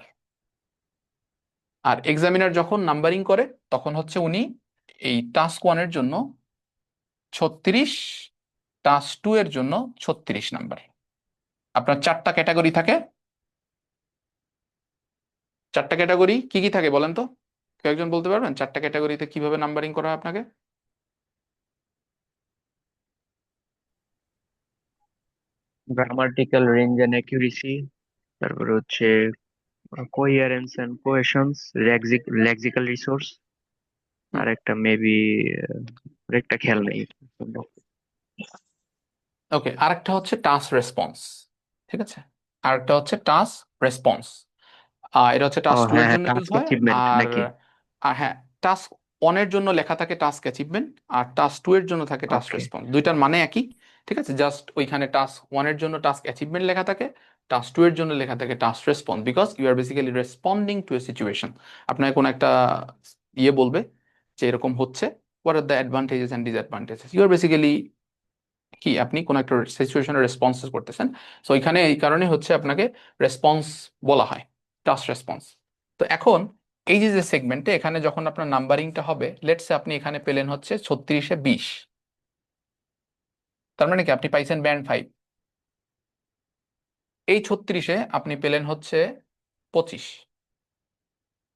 আর এক্সামিনার যখন নাম্বারিং করে তখন হচ্ছে উনি এই টাস্ক 1 এর জন্য 36, টাস্ক 2 এর জন্য 36 নাম্বার। আপনার 4টা ক্যাটাগরি থাকে। 4টা ক্যাটাগরি কি কি থাকে বলেন তো, কেউ একজন বলতে পারবেন 4টা ক্যাটাগরিতে কিভাবে নাম্বারিং করা হয় আপনাকে?
গ্রামাটিক্যাল রেঞ্জ এন্ড অ্যাকিউরেসি, তারপরে হচ্ছে কোহিয়ারেন্স এন্ড কোহেশনস, লেক্সিক্যাল রিসোর্স, আর একটা মেবি একটা খেয়াল নেই।
ওকে, আরেকটা হচ্ছে টাস্ক রেসপন্স। ঠিক আছে, আরেকটা হচ্ছে টাস্ক রেসপন্স। এটা হচ্ছে
ও
টাস্ক 2 এর
হ্যাঁ,
জন্য ইউজ
টাস্ক
হয়।
অ্যাচিভমেন্ট
আর
নাকি?
আর হ্যাঁ, টাস্ক 1 এর জন্য লেখা থাকে টাস্ক অ্যাচিভমেন্ট, আর টাস্ক 2 এর জন্য থাকে টাস্ক
ওকে।
রেসপন্স। দুইটার মানে একই। ঠিক আছে, জাস্ট ওইখানে টাস্ক 1 এর জন্য টাস্ক অ্যাচিভমেন্ট লেখা থাকে, টাস্ক 2 এর জন্য লেখা থাকে task response, because you are basically responding to a situation. আপনাকে কোনো একটা ইয়ে বলবে যে এরকম হচ্ছে, what are the advantages and disadvantages, you are basically কি আপনি কোন একটা সিচুয়েশনের রেসপন্স করতেছেন। সো এখানে এই কারণে হচ্ছে আপনাকে রেসপন্স বলা হয়, টাস্ক রেসপন্স। তো এখন এই যে যে সেগমেন্টে এখানে যখন আপনার নাম্বারিংটা হবে, লেটসে আপনি এখানে পেলেন হচ্ছে 36-এ 20, তার মানে কি আপনি পাইছেন ব্যান্ড 5। এই 36-এ আপনি পেলেন হচ্ছে 25,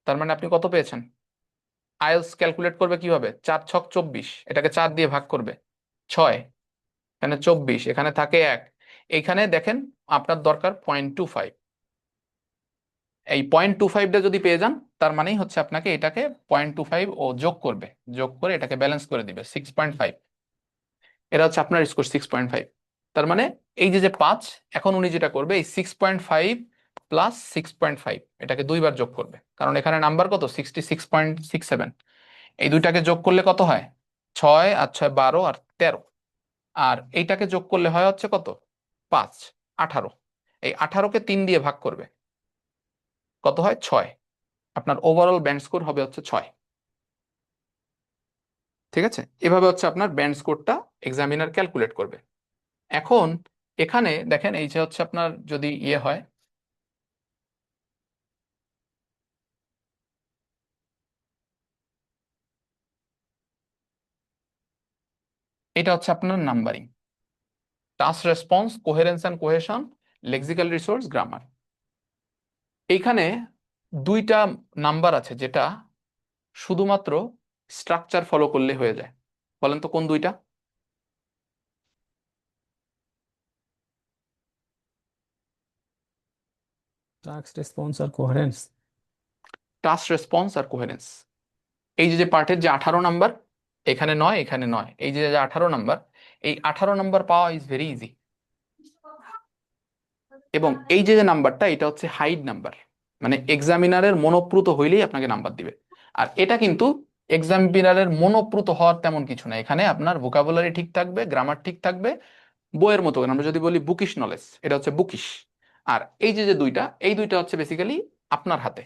তার মানে আপনি কত পেয়েছেন? আইএলস ক্যালকুলেট করবে কিভাবে? 4 × 6 = 24, এটাকে 4 দিয়ে ভাগ করবে 6, এখানে 24, এখানে থাকে 1, এইখানে দেখেন আপনার দরকার 0.25। এই 0.25টা যদি পেয়ে যান তার মানেই হচ্ছে আপনাকে এটাকে 0.25 ও যোগ করবে, যোগ করে এটাকে ব্যালেন্স করে দিবে 6.5। এটা হচ্ছে আপনার স্কোর 6.5। তার মানে এই যে যে 5, এখন উনি যেটা করবে এই 6.5 প্লাস 6.5 এটাকে দুইবার যোগ করবে, কারণ এখানে নাম্বার কত 66.67। এই দুইটাকে যোগ করলে কত হয়? 6 আর 6 12 আর 13, আর এইটাকে যোগ করলে হয় হচ্ছে কত 5 18। এই 18কে 3 দিয়ে ভাগ করবে, কত হয় 6। আপনার ওভারঅল ব্যান্ড স্কোর হবে হচ্ছে 6। ঠিক আছে, এভাবে হচ্ছে আপনার ব্যান্ড স্কোরটা এক্সামিনার ক্যালকুলেট করবে। এখন এখানে দেখেন এই যে হচ্ছে আপনার যদি ইয়ে হয়, এটা হচ্ছে আপনার numbering, task response, coherence and cohesion, lexical resource, grammar. এইখানে দুইটা নাম্বার আছে যেটা শুধুমাত্র স্ট্রাকচার ফলো করলে হয়ে যায়। বলেন তো কোন দুইটা?
টাস্ক রেসপন্স আর কোহেরেন্স।
টাস্ক রেসপন্স আর কোহেরেন্স। এই যে যে পার্টের যে 18 নাম্বার, এখানে 9 এখানে 9, এই যে যে 18 নাম্বার, এই 18 নাম্বার পাওয়া ইজ ভেরি ইজি। এবং এই যে যে নাম্বারটা এটা হচ্ছে হাইড নাম্বার, মানে এক্সামিনারের মনোপ্রুত হইলেই আপনাকে নাম্বার দিবে। আর এটা কিন্তু এক্সামিনারের মনোপ্রুত হওয়ার তেমন কিছু না, এখানে আপনার ভোকাবুলারি ঠিক থাকবে, গ্রামার ঠিক থাকবে, বইয়ের মতো। আমরা যদি বলি বুকিশ নলেজ, এটা হচ্ছে বুকিশ। আর এই যে যে দুইটা, এই দুইটা হচ্ছে বেসিক্যালি আপনার হাতে।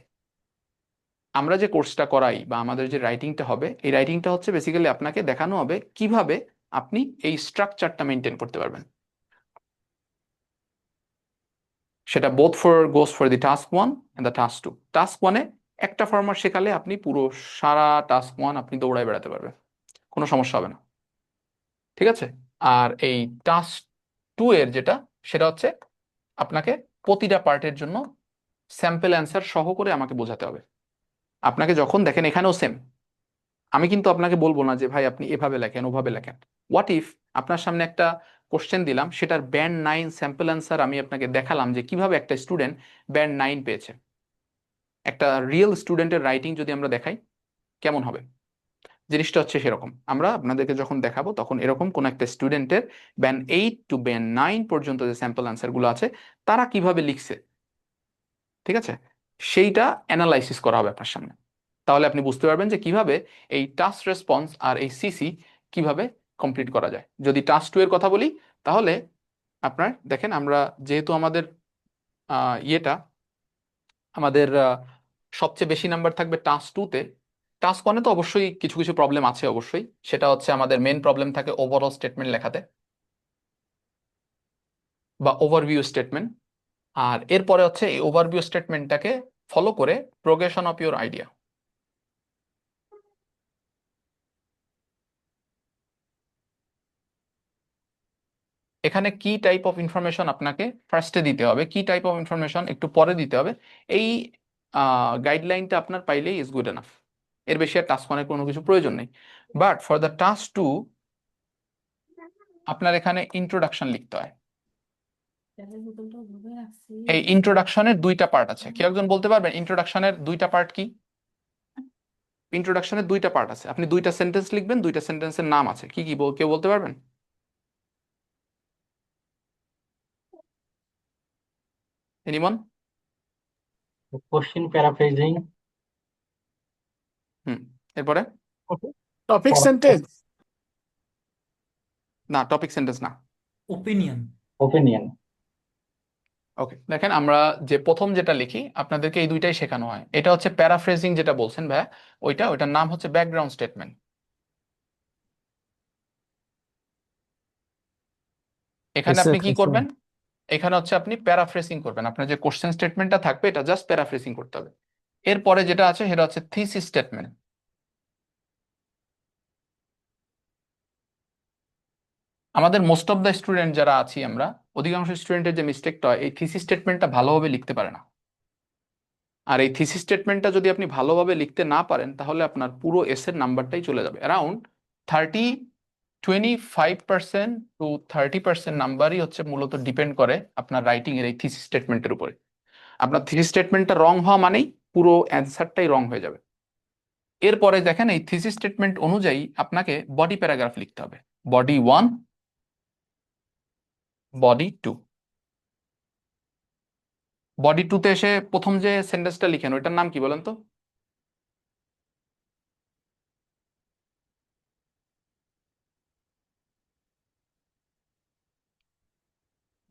আমরা যে কোর্সটা করাই বা আমাদের যে রাইটিংটা হবে, এই রাইটিংটা হচ্ছে বেসিক্যালি আপনাকে দেখানো হবে কিভাবে আপনি এই স্ট্রাকচারটা মেনটেন করতে পারবেন। সেটা both goes for the task 1 and the task 2। Task 1-এ একটা ফরম্যাট শেখালে আপনি পুরো সারা টাস্ক 1 আপনি দৌড়ায় বেড়াতে পারবেন, কোনো সমস্যা হবে না। ঠিক আছে, আর এই টাস্ক 2 এর যেটা, সেটা হচ্ছে আপনাকে প্রতিটা পার্টের জন্য স্যাম্পল অ্যান্সার সহ করে আমাকে বোঝাতে হবে। আপনাকে যখন দেখেন এখানেও সেম, আমি কিন্তু আপনাকে বলবো না যে ভাই আপনি এভাবে লেখেন ওভাবে লেখেন। হোয়াট ইফ আপনার সামনে একটা কোশ্চেন দিলাম, সেটার ব্যান্ড 9 স্যাম্পল অ্যান্সার আমি আপনাকে দেখালাম যে কিভাবে একটা স্টুডেন্ট ব্যান্ড 9 পেয়েছে। একটা রিয়েল স্টুডেন্টের রাইটিং যদি আমরা দেখাই কেমন হবে, জিনিসটা হচ্ছে সেরকম। আমরা আপনাদেরকে যখন দেখাবো তখন এরকম কোন একটা স্টুডেন্টের ব্যান্ড 8 টু ব্যান্ড 9 পর্যন্ত যে স্যাম্পল অ্যান্সারগুলো আছে তারা কিভাবে লিখছে, ঠিক আছে, সেইটা অ্যানালাইসিস করা হবে আপনার সামনে। তাহলে আপনি বুঝতে পারবেন যে কিভাবে এই টাস্ক রেসপন্স আর এই সিসি কিভাবে কমপ্লিট করা যায়। যদি টাস্ক 2 এর কথা বলি, তাহলে আপনার দেখেন আমরা যেহেতু আমাদের ইয়েটা আমাদের সবচেয়ে বেশি নাম্বার থাকবে টাস্ক 2-তে, টাস্ক 1-এ তো অবশ্যই কিছু কিছু প্রবলেম আছে অবশ্যই, সেটা হচ্ছে আমাদের মেন প্রবলেম থাকে ওভারঅল স্টেটমেন্ট লেখাতে বা ওভারভিউ স্টেটমেন্ট। আর এরপরে হচ্ছে এই ওভারভিউ স্টেটমেন্টটাকে ফলো করে প্রোগ্রেশন অফ ইউর আইডিয়া। এখানে কি টাইপ অফ ইনফরমেশন আপনাকে ফার্স্টে দিতে হবে, কি টাইপ অফ ইনফরমেশন একটু পরে দিতে হবে, এই গাইডলাইনটা আপনার পাইলেই ইজ গুড এনাফ। এর বেশি আর টাস্ক 1-এর কোনো কিছু প্রয়োজন নেই। বাট ফর দ্য টাস্ক 2 আপনার এখানে ইন্ট্রোডাকশন লিখতে হয়। এই ইন্ট্রোডাকশনের 2টা পার্ট আছে, কেউ একজন বলতে পারবেন ইন্ট্রোডাকশনের 2টা পার্ট কি? ইন্ট্রোডাকশনের 2টা পার্ট আছে, আপনি 2টা সেন্টেন্স লিখবেন, 2টা সেন্টেন্সের নাম আছে কি কি কেউ বলতে পারবেন? এনিমন?
কোশ্চিন প্যারাফ্রেজিং,
এরপরে
টপিক সেন্টেন্স,
না, টপিক সেন্টেন্স না,
ওপিনিয়ন।
ওপিনিয়ন।
ওকে, দেখেন আমরা যে প্রথম যেটা লিখি আপনাদেরকে এই 2টাই শেখানো হয়। এটা হচ্ছে প্যারাফ্রেজিং যেটা বলছেন ভাইয়া, ওইটার নাম হচ্ছে ব্যাকগ্রাউন্ড স্টেটমেন্ট। এখানে আপনি কি করবেন, এখানে হচ্ছে আপনি প্যারাফ্রেজিং করবেন, আপনার যে কোশ্চেন স্টেটমেন্টটা থাকবে এটা জাস্ট প্যারাফ্রেজিং করতে হবে। এরপরে যেটা আছে সেটা হচ্ছে থিসিস স্টেটমেন্ট। আমাদের মোস্ট অফ দ্য স্টুডেন্ট যারা আছি আমরা, অধিকাংশ স্টুডেন্টের যে মিস্টেকটা হয় এই থিসিস স্টেটমেন্টটা ভালোভাবে লিখতে পারে না। আর এই থিসিস স্টেটমেন্টটা যদি আপনি ভালোভাবে লিখতে না পারেন তাহলে আপনার পুরো এসের নাম্বারটাই চলে যাবে। অ্যারাউন্ড 25% টু 30% নাম্বারই হচ্ছে মূলত ডিপেন্ড করে আপনার রাইটিং এর এই থিসিস স্টেটমেন্টের উপরে। আপনার থিসিস স্টেটমেন্টটা রং হওয়া মানেই পুরো অ্যান্সারটাই রং হয়ে যাবে। এরপরে দেখেন এই থিসিস স্টেটমেন্ট অনুযায়ী আপনাকে বডি প্যারাগ্রাফ লিখতে হবে, বডি 1, বডি 2। বডি 2-তে এসে প্রথম যে সেন্টেন্সটা লিখেন ওইটার নাম কি বলেন তো?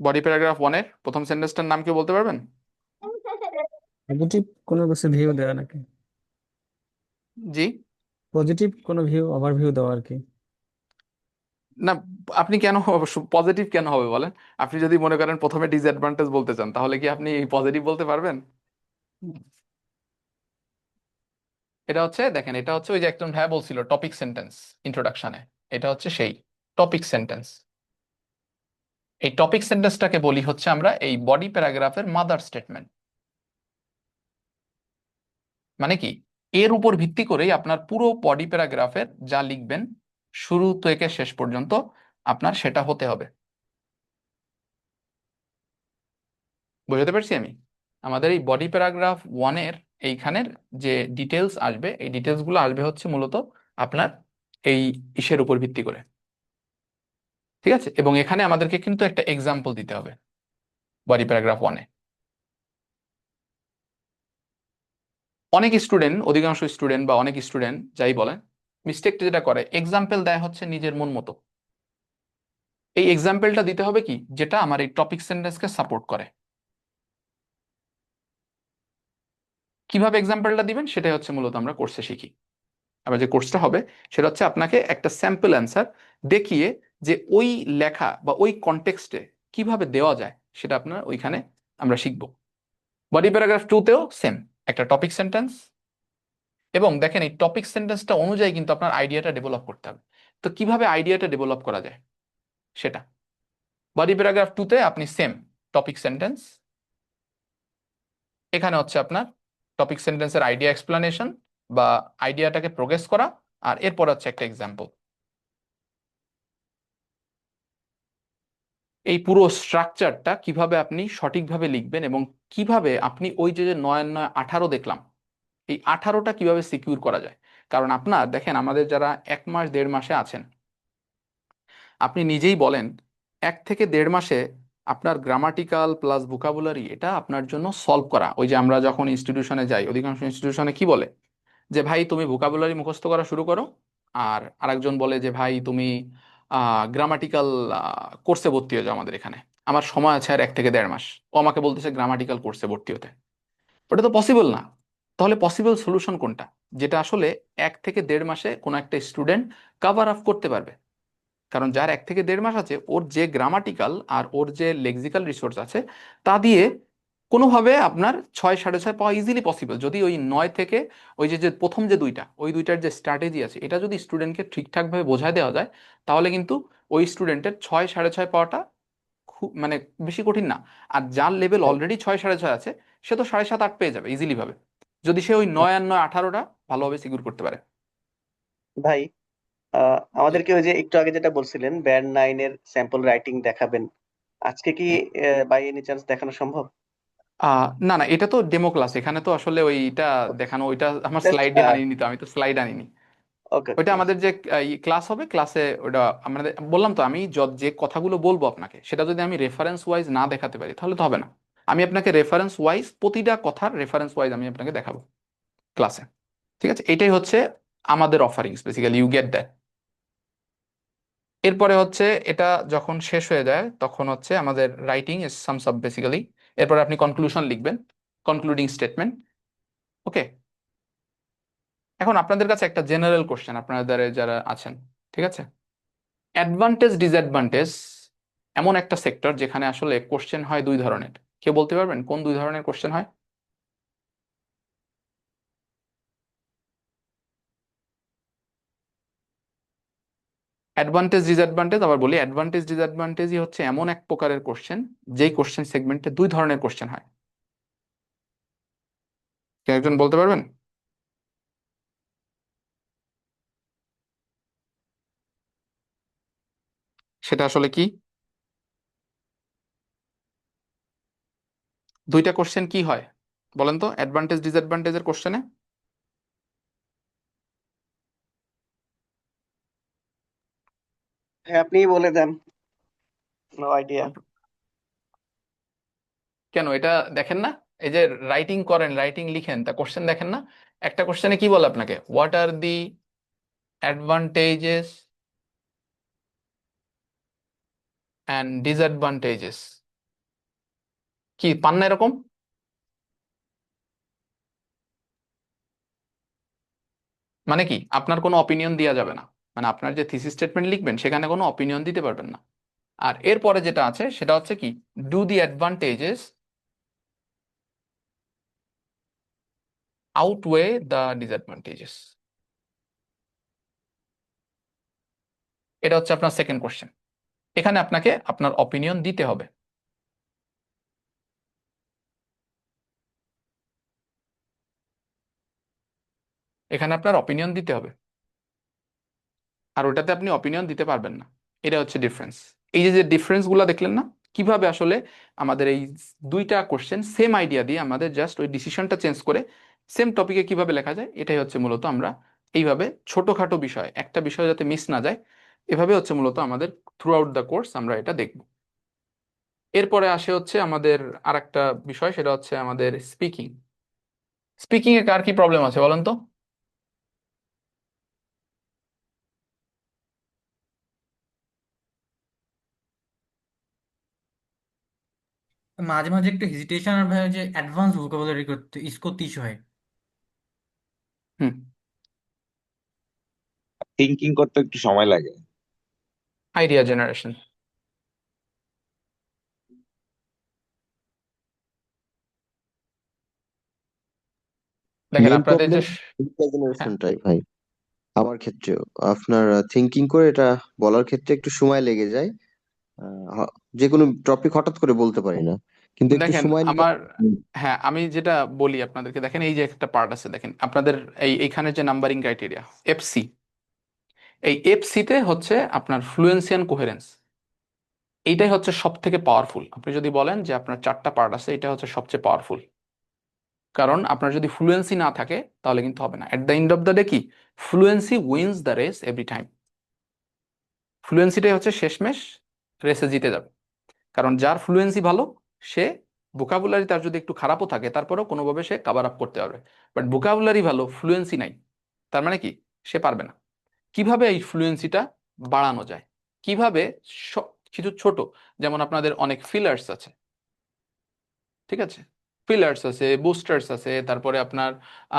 বডি প্যারাগ্রাফ 1-এর প্রথম সেন্টেন্সটার নাম কি বলতে পারবেন?
পজিটিভ কোনো কিছু ভিউ দেওয়া নাকি?
জি
পজিটিভ কোনো ভিউ, ওভারভিউ দেওয়া আর কি।
না, আপনি কেন পজিটিভ কেন হবে বলেন? আপনি যদি মনে করেন প্রথমে ডিসঅ্যাডভান্টেজ বলতে চান তাহলে কি আপনি পজিটিভ বলতে পারবেন? এটা হচ্ছে দেখেন, এটা হচ্ছে ওই যে একজন ভাইয়া বলছিল টপিক সেন্টেন্স ইন্ট্রোডাকশনে, এটা হচ্ছে সেই টপিক সেন্টেন্স। এই টপিক সেন্টেন্সটাকে বলি হচ্ছে আমরা এই বডি প্যারাগ্রাফের মাদার স্টেটমেন্ট। মানে কি, এর উপর ভিত্তি করেই আপনার পুরো বডি প্যারাগ্রাফের যা লিখবেন শুরু থেকে শেষ পর্যন্ত আপনার সেটা হতে হবে। বুঝতে পারছি আমি? আমাদের এই বডি প্যারাগ্রাফ 1-এর এইখানের যে ডিটেলস আসবে, এই ডিটেলসগুলো আসবে হচ্ছে মূলত আপনার এই ইসের উপর ভিত্তি করে, ঠিক আছে? এবং এখানে আমাদেরকে কিন্তু একটা এক্সাম্পল দিতে হবে বডি প্যারাগ্রাফ 1-এ। অনেক স্টুডেন্ট, অধিকাংশ স্টুডেন্ট বা অনেক স্টুডেন্ট যাই বলেন, মিস্টেকটা যেটা করে এক্সাম্পল দেয় হচ্ছে নিজের মন মতো। এই এক্সাম্পলটা দিতে হবে কি, যেটা আমার এই টপিক সেন্টেন্সকে সাপোর্ট করে। কিভাবে এক্সাম্পলটা দিবেন সেটাই হচ্ছে মূলত আমরা কোর্সে শিখি। আবার যে কোর্সটা হবে সেটা হচ্ছে আপনাকে একটা স্যাম্পল অ্যান্সার দেখিয়ে যে ওই লেখা বা ওই কনটেক্সটে কিভাবে দেওয়া যায় সেটা আপনার ওইখানে আমরা শিখব। বডি প্যারাগ্রাফ 2-তেও সেম একটা টপিক সেন্টেন্স, এবং দেখেন এই টপিক সেন্টেন্সটা অনুযায়ী কিন্তু আপনার আইডিয়াটা ডেভেলপ করতে হবে। তো কিভাবে আইডিয়াটা ডেভেলপ করা যায় সেটা বডি প্যারাগ্রাফ 2-তে আপনি সেম টপিক সেন্টেন্স, এখানে হচ্ছে আপনার টপিক সেন্টেন্সের আইডিয়া এক্সপ্লানেশন বা আইডিয়াটাকে প্রোগ্রেস করা, আর এরপর হচ্ছে একটা এক্সাম্পল। এই পুরো স্ট্রাকচারটা কিভাবে আপনি সঠিকভাবে লিখবেন এবং কিভাবে আপনি ওই যে যে 9 আর 9 18 দেখলাম, এই 18টা কিভাবে সিকিউর করা যায়। কারণ আপনার দেখেন, আমাদের যারা 1 মাস 1.5 মাসে আছেন, আপনি নিজেই বলেন 1 থেকে 1.5 মাসে আপনার গ্রামাটিক্যাল প্লাস ভোকাবুলারি এটা আপনার জন্য সলভ করা। ওই যে আমরা যখন ইনস্টিটিউশনে যাই, অধিকাংশ ইনস্টিটিউশনে কি বলে যে ভাই তুমি ভোকাবুলারি মুখস্থ করা শুরু করো, আর আরেকজন বলে যে ভাই তুমি গ্রামাটিক্যাল কোর্সে ভর্তি হয়ে যাও আমাদের এখানে, আমার সময় আছে আর 1 থেকে 1.5 মাস। ও আমাকে বলতেছে গ্রামাটিক্যাল কোর্সে ভর্তি হতে। ওটা তো পসিবল না। তাহলে পসিবল সলিউশন কোনটা, যেটা আসলে 1 থেকে 1.5 মাসে কোনো একটা স্টুডেন্ট কভার আপ করতে পারবে? কারণ যার 1 থেকে 1.5 মাস আছে, ওর যে গ্রামাটিক্যাল আর ওর যে লেক্সিক্যাল রিসোর্স আছে, তা দিয়ে কোনোভাবে আপনার 6 6.5 পাওয়া ইজিলি পসিবল, যদি ওই 9 থেকে ওই যে যে প্রথম যে দুইটা, ওই দুইটার যে স্ট্র্যাটেজি আছে, এটা যদি স্টুডেন্টকে ঠিকঠাকভাবে বোঝায় দেওয়া যায়, তাহলে কিন্তু ওই স্টুডেন্টের 6 6.5 পাওয়াটা খুব মানে বেশি কঠিন না। আর যার লেভেল অলরেডি 6 6.5 আছে, সে তো 7.5 8 পেয়ে যাবে ইজিলি ভাবে, যদি সে ওই 9 আর 9 18টা ভালোভাবে সিকিউর করতে পারে।
ভাই আমাদেরকে ওই যে একটু আগে যেটা বলছিলেন ব্যান্ড 9 এর স্যাম্পল রাইটিং দেখাবেন, আজকে কি বাই এনি চান্স দেখানো সম্ভব?
না না, এটা তো ডেমো ক্লাস, এখানে তো আসলে ওইটা দেখানো, ওইটা আমার
জাস্ট
স্লাইডে আনিনি, তো আমি তো স্লাইড আনিনি।
ওকে
ওইটা
ঠিক আছে।
আমাদের যে ক্লাস হবে, ক্লাসে ওটা আমাদের বললাম তো, আমি যে কথাগুলো বলবো আপনাকে, সেটা যদি আমি রেফারেন্স ওয়াইজ না দেখাতে পারি তাহলে তো হবে না। আমি আপনাকে রেফারেন্স ওয়াইজ, প্রতিটা কথার রেফারেন্স ওয়াইজ আমি আপনাকে দেখাবো ক্লাসে। ঠিক আছে, এটাই হচ্ছে আমাদের offerings basically, you get that. এরপরে হচ্ছে এটা যখন শেষ হয়ে যায়, তখন হচ্ছে আমাদের writing is sums up basically. এরপরে আপনি কনক্লুশন লিখবেন, কনক্লুডিং স্টেটমেন্ট। ওকে, এখন আপনাদের কাছে একটা জেনারেল কোশ্চেন, আপনাদের যারা আছেন, ঠিক আছে, অ্যাডভান্টেজ ডিসঅ্যাডভান্টেজ এমন একটা সেক্টর যেখানে আসলে কোশ্চেন হয় 2 ধরনের। কেউ বলতে পারবেন কোন 2 ধরনের কোশ্চেন হয়? অ্যাডভান্টেজ ডিসঅ্যাডভান্টেজ, আবার বলি অ্যাডভান্টেজ ডিসঅ্যাডভান্টেজই হচ্ছে এমন এক প্রকারের কোশ্চেন যেই কোশ্চেন সেগমেন্টে 2 ধরনের কোশ্চেন হয়। কেউ একজন বলতে পারবেন? সেটা আসলে কি? 2টা কোশ্চেন কি হয় বলেন তো অ্যাডভান্টেজ ডিসঅ্যাডভান্টেজের কোশ্চেনে?
হ্যাঁ আপনিই বলে দেন, নো আইডিয়া।
কেন এটা দেখেন না? এই যে রাইটিং করেন, রাইটিং লিখেন, তা কোশ্চেন দেখেন না? একটা কোশ্চেনে কি বলে আপনাকে, what are the advantages and disadvantages, কি পান না এরকম? মানে কি, আপনার কোনো অপিনিয়ন দেওয়া যাবে না, মানে আপনার যে থিসিস স্টেটমেন্ট লিখবেন সেখানে কোনো অপিনিয়ন দিতে পারবেন না। আর এরপরে যেটা আছে সেটা হচ্ছে কি, do the advantages outweigh the disadvantages. এটা হচ্ছে আপনার সেকেন্ড কোশ্চেন। এখানে আপনাকে আপনার অপিনিয়ন দিতে হবে। এখানে আপনার অপিনিয়ন দিতে হবে, আর ওটাতে আপনি অপিনিয়ন দিতে পারবেন না। এটা হচ্ছে ডিফারেন্স। এই যে যে ডিফারেন্স গুলো দেখলেন না, কিভাবে আসলে আমাদের এই 2টা কোশ্চেন সেম আইডিয়া দিয়ে আমাদের জাস্ট ওই ডিসিশনটা চেঞ্জ করে সেম টপিকে কিভাবে লেখা যায়, এটাই হচ্ছে মূলত আমরা এইভাবে ছোটখাটো বিষয়, একটা বিষয় যাতে মিস না যায়, এভাবে হচ্ছে মূলত আমাদের থ্রু আউট দ্য কোর্স আমরা এটা দেখব। এরপরে আসে হচ্ছে আমাদের আরেকটা বিষয়, সেটা হচ্ছে আমাদের স্পিকিং। স্পিকিং এ কার কি প্রবলেম আছে বলেন তো?
মাঝে মাঝে একটু হেজিটেশন আর ভাই ওই যে অ্যাডভান্স ভোকাবুলারি করতে ইস্যু হয়।
হুম,
থিঙ্কিং করতে একটু সময় লাগে।
Idea generation. দেখেন
মেন
আপনাদের যে
প্রবলেম
হ্যাঁ,
জেনারেশনটাই ভাই। আমার ক্ষেত্রেও আপনার থিঙ্কিং করে এটা বলার ক্ষেত্রে একটু সময় লেগে যায়। যে কোনো টপিক হঠাৎ করে বলতে পারি না। কিন্তু একটু
দেখেন
সময় নিলে
আমার, হ্যাঁ আমি যেটা বলি আপনাদেরকে, দেখেন এই যে একটা পার্ট আছে, দেখেন আপনাদের এইখানে যে নাম্বারিং ক্রাইটেরিয়া এফসি, এই এফসিতে হচ্ছে আপনার ফ্লুয়েন্সি অ্যান্ড কোহেরেন্স, এইটাই হচ্ছে সব থেকে পাওয়ারফুল। আপনি যদি বলেন যে আপনার 4টা পার্ট আছে, এটা হচ্ছে সবচেয়ে পাওয়ারফুল। কারণ আপনার যদি ফ্লুয়েন্সি না থাকে তাহলে কিন্তু হবে না। At the end of the day কি, fluency wins the race every time. ফ্লুয়েন্সিটাই হচ্ছে শেষমেশ রেসে জিতে যাবে। কারণ যার ফ্লুয়েন্সি ভালো, সে ভোকাবুলারি তার যদি একটু খারাপও থাকে তারপরেও কোনোভাবে সে কাভার আপ করতে পারবে। বাট ভোকাবুলারি ভালো, ফ্লুয়েন্সি নাই, তার মানে কি সে পারবে না। কিভাবে এই ফ্লুয়েন্সিটা বাড়ানো যায়, কিভাবে কিছু ছোট, যেমন আপনাদের অনেক ফিলার্স আছে, ঠিক আছে, ফিলার্স আছে, বুস্টার্স আছে, তারপরে আপনার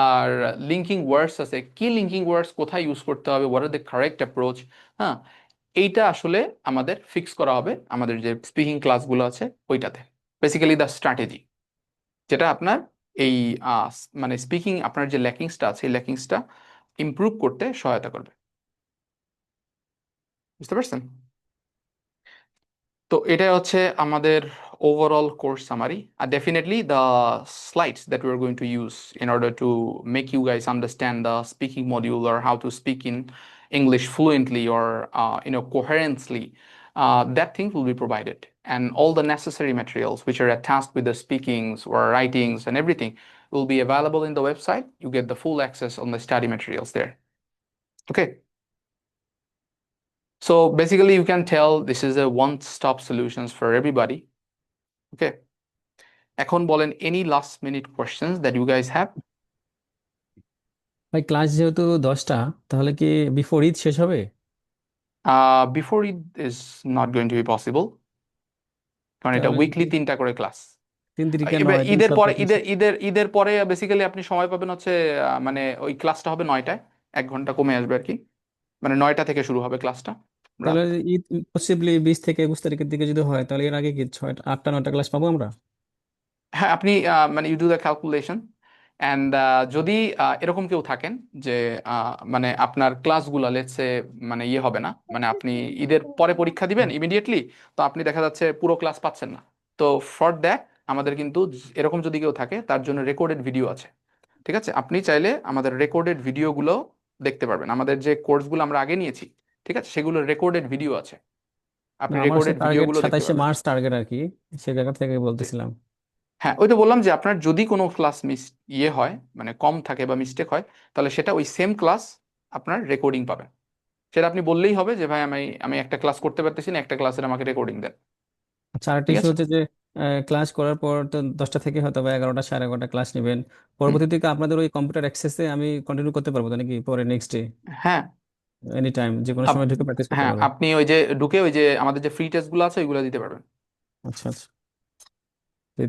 আর লিঙ্কিং ওয়ার্ডস আছে। কি লিঙ্কিং ওয়ার্ডস কোথায় ইউজ করতে হবে, what are the correct approach, হ্যাঁ, এইটা আসলে আমাদের ফিক্স করা হবে আমাদের যে স্পিকিং ক্লাসগুলো আছে ওইটাতে। বেসিক্যালি দ্য স্ট্র্যাটেজি, যেটা আপনার এই মানে স্পিকিং আপনার যে ল্যাকিংসটা আছে, এই ল্যাকিংসটা ইমপ্রুভ করতে সহায়তা করবে। বুঝতে পারছেন? তো এটাই হচ্ছে আমাদের overall course summary. Definitely the slides that we're going to use in order to make you guys understand the speaking module or how to speak in English fluently or coherently, that thing will be provided, and all the necessary materials which are attached with the speakings or writings and everything will be available in the website. You get the full access on the study materials there. Okay. So basically you can tell this is a one-stop solutions for everybody. Okay. এখন বলেন any last minute questions that you guys have?
ভাই class যেহেতু 10টা, তাহলে কি before Eid শেষ হবে?
Before it is not going to be possible, কারণ এটা
তাহলে
উইকলি 3টা করে ক্লাস।
3 তারিখে
এবার
9 দিন
ঈদের পরে
17
ঈদের পরে বেসিক্যালি আপনি সময় পাবেন হচ্ছে মানে ওই ক্লাসটা হবে 9টায়, 1 ঘন্টা কমে আসবে আর কি, মানে 9টা থেকে শুরু হবে ক্লাসটা
তাহলে
রাত।
ঈদ পসিবলি 20 থেকে 21 তারিখের দিকে যদি হয়, তাহলে এর আগে কি 6 8টা 9টা ক্লাস পাবো আমরা?
হ্যাঁ আপনি মানে you do the calculation and যদি এরকম কেউ থাকেন যে মানে আপনার ক্লাসগুলো লেটসে মানে ইয়ে হবে না, মানে আপনি ঈদের পরে পরীক্ষা দিবেন ইমিডিয়েটলি, তো আপনি দেখা যাচ্ছে পুরো ক্লাস পাচ্ছেন না, তো ফর দ্যাট আমাদের কিন্তু এরকম যদি কেউ থাকে তার জন্য রেকর্ডেড ভিডিও আছে। ঠিক আছে, আপনি চাইলে আমাদের রেকর্ডেড ভিডিওগুলো দেখতে পারবেন, আমাদের যে কোর্সগুলো আমরা আগে নিয়েছি, ঠিক আছে, সেগুলোর রেকর্ডেড ভিডিও আছে, আপনি
না, আমার হচ্ছে
রেকর্ডেড
টার্গেট
ভিডিওগুলো দেখতে
27শে
পারবেন।
মার্চ টার্গেট আর কি, সে জায়গা থেকে বলতেছিলাম।
হ্যাঁ ওই তো বললাম যে আপনার যদি কোনো ক্লাস ইয়ে হয়, মানে কম থাকে বা মিস্টেক হয়, তাহলে সেটা ওই সেম ক্লাস আপনার রেকর্ডিং পাবেন। সেটা আপনি বললেই হবে যে ভাই আমি আমি একটা ক্লাস করতে পারতেছি না, একটা ক্লাসের আমাকে রেকর্ডিং দেন।
আচ্ছা, আরেকটা
ঠিক
ইস্যু
আছে।
হচ্ছে যে ক্লাস করার পর তো 10টা থেকে হয়তো বা 11টা 11:30 ক্লাস নেবেন,
হুম,
পরবর্তীতে কি আপনাদের ওই কম্পিউটার অ্যাক্সেসে আমি কন্টিনিউ করতে পারবো তো নাকি পরে নেক্সট ডে
হ্যাঁ
এনি টাইম যে কোনো সময় ঢুকে প্র্যাকটিস করতে
হ্যাঁ
পারবো?
আপনি ওই যে ঢুকে ওই যে আমাদের যে ফ্রি টেস্ট গুলো আছে ওইগুলো দিতে পারবেন।
আচ্ছা আচ্ছা,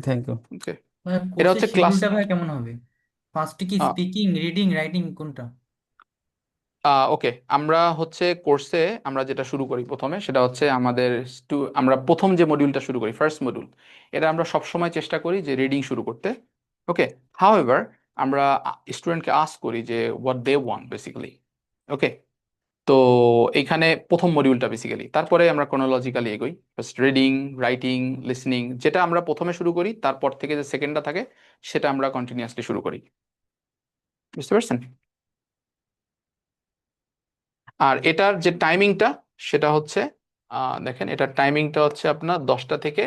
থ্যাংক ইউ।
ওকে,
ভাই
এটা
কোর্সের
হচ্ছে ক্লাস।
শিডিউলটা ভাই কেমন হবে? ফার্স্টে কি স্পিকিং, রিডিং, রাইটিং কোনটা?
ওকে, আমরা হচ্ছে কোর্সে আমরা যেটা শুরু করি প্রথমে সেটা হচ্ছে আমাদের আমরা প্রথম যে মডিউলটা শুরু করি, ফার্স্ট মডিউল, এটা আমরা সবসময় চেষ্টা করি যে রিডিং শুরু করতে। ওকে, হাউএভার আমরা স্টুডেন্টকে আস্ক করি যে হোয়াট দে ওয়ান্ট বেসিক্যালি। ওকে, তো এইখানে প্রথম মডিউলটা বেসিক্যালি, তারপরে আমরা ক্রোনোলজিক্যালি এগোই, ফার্স্ট রিডিং, রাইটিং, লিসনিং, যেটা আমরা প্রথমে শুরু করি তারপর থেকে যে সেকেন্ডটা থাকে সেটা আমরা কন্টিনিউয়াসলি শুরু করি। বুঝতে পারছেন? আর এটার যে টাইমিংটা সেটা হচ্ছে দেখেন এটার টাইমিংটা হচ্ছে আপনার 10টা থেকে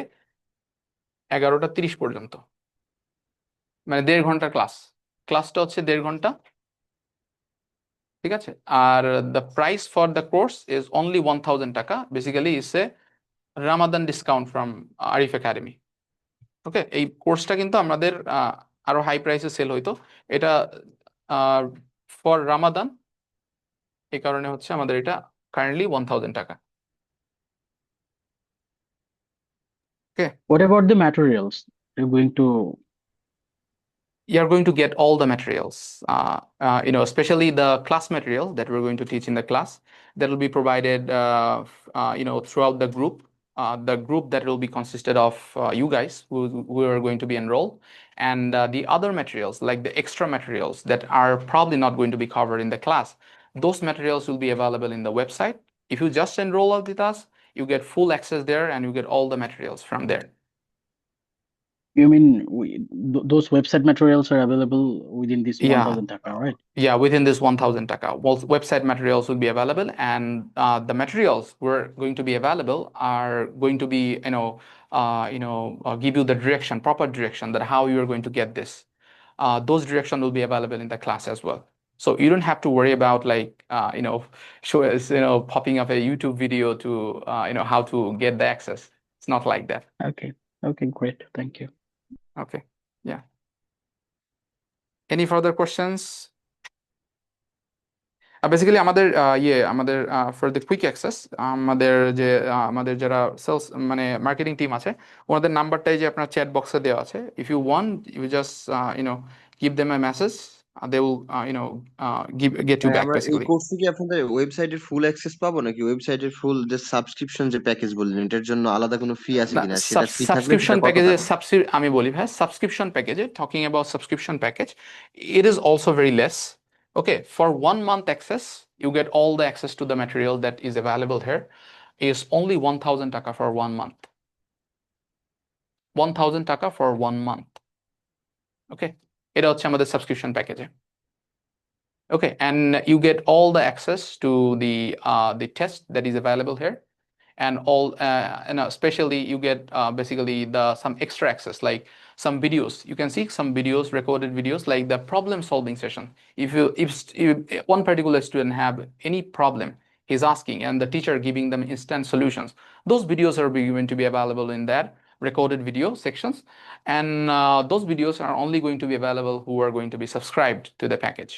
11:30 পর্যন্ত, মানে 1.5 ঘন্টার ক্লাস। ক্লাসটা হচ্ছে 1.5 ঘন্টা। ঠিক আছে, আর the price for the course is only 1000 টাকা, basically it's a Ramadan discount from Arif academy. Okay, এই কোর্সটা কিন্তু আমাদের আরো হাই প্রাইসে সেল হইতো, এটা ফর রামাদান, এই কারণে হচ্ছে আমাদের এটা কারেন্টলি 1000 টাকা। ওকে,
What about the materials? You're going to
you're going to get all the materials, especially the class material that we're going to teach in the class, that will be provided, throughout the group that will be consisted of you guys who are going to be enrolled, and the other materials like the extra materials that are probably not going to be covered in the class. Those materials will be available in the website. If you just enroll with us, you get full access there and you get all the materials from there.
You mean those website materials are available within this
Yeah.
1,000 taka, right?
Yeah, within this 1,000 taka, website materials will be available, and the materials we're going to be available are going to be, give you the direction, proper direction that how you are going to get this. Those direction will be available in the class as well. So you don't have to worry about like, show us, popping up a YouTube video to, how to get the access. It's not like that.
Okay. Okay, great. Thank you.
Okay. Yeah. Any further questions? Basically আমাদের for the quick access আমাদের যারা sales মানে marketing team আছে, ওনাদের নাম্বারটাই যে আপনার chat বক্সে দেওয়া আছে। If you want you just give them a message, they will get you
ভাই
ব্যাক
আমরা এই
বেসিক্যালি।
কোর্সে কি আপনাদের ওয়েবসাইটের ফুল অ্যাক্সেস পাবো, নাকি ওয়েবসাইটের ফুল যে সাবস্ক্রিপশন যে প্যাকেজ বললেন এটার জন্য আলাদা কোনো ফি আছে
না,
কিনা, সেটা ফি থাকলে
সাবস্ক্রিপশন
সেটা কত
প্যাকেজে
টাকা?
আমি বলি ভাই, সাবস্ক্রিপশন প্যাকেজে, talking about subscription package, it is also very less. Okay, for 1 month access, you get all the access to the material that is available here. Is only 1,000 taka for 1 month. 1,000 taka for 1 month. Okay, এটা হচ্ছে আমাদের subscription প্যাকেজে। Okay, and you get all the access to the test that is available here, and all especially you get basically some extra access like some videos. You can see some videos, recorded videos, like the problem solving session. If one particular student have any problem he's asking, and the teacher giving them instant solutions, those videos are going to be available in that recorded video sections, and those videos are only going to be available who are going to be subscribed to the package.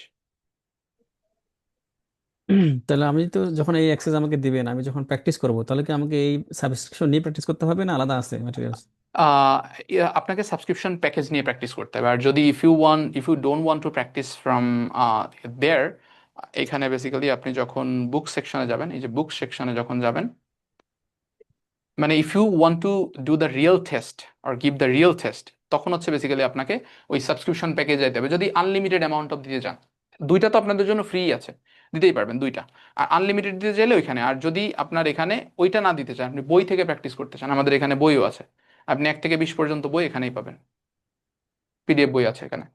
তাহলে আমি তো যখন এই access আমাকে দিবেন, আমি যখন practice করব, তাহলে কি আমাকে এই সাবস্ক্রিপশন নিয়ে প্র্যাকটিস করতে হবে না আলাদা আছে ম্যাটেরিয়ালস?
আপনাকে সাবস্ক্রিপশন প্যাকেজ নিয়ে প্র্যাকটিস করতে হবে। আর যদি if you don't want to practice from there, এখানে বেসিক্যালি আপনি যখন বুক সেকশনে যাবেন, এই যে বুক সেকশনে যখন যাবেন, মানে if you want to do the real test or give the real test, তখন হচ্ছে বেসিক্যালি আপনাকে ওই সাবস্ক্রিপশন প্যাকেজ যেতে হবে। যদি আনলিমিটেড অ্যামাউন্ট অফ দিতে চান, দুইটা তো আপনাদের জন্য ফ্রি আছে, দিতেই পারবেন দুইটা। আর আনলিমিটেড দিতে চাইলে ওইখানে, আর যদি আপনার এখানে ওইটা না দিতে চান, আপনি বই থেকে প্র্যাকটিস করতে চান, আমাদের এখানে বইও আছে। আপনি 1 থেকে 20 পর্যন্ত বই এখানেই পাবেন, পিডিএফ বই আছে এখানে,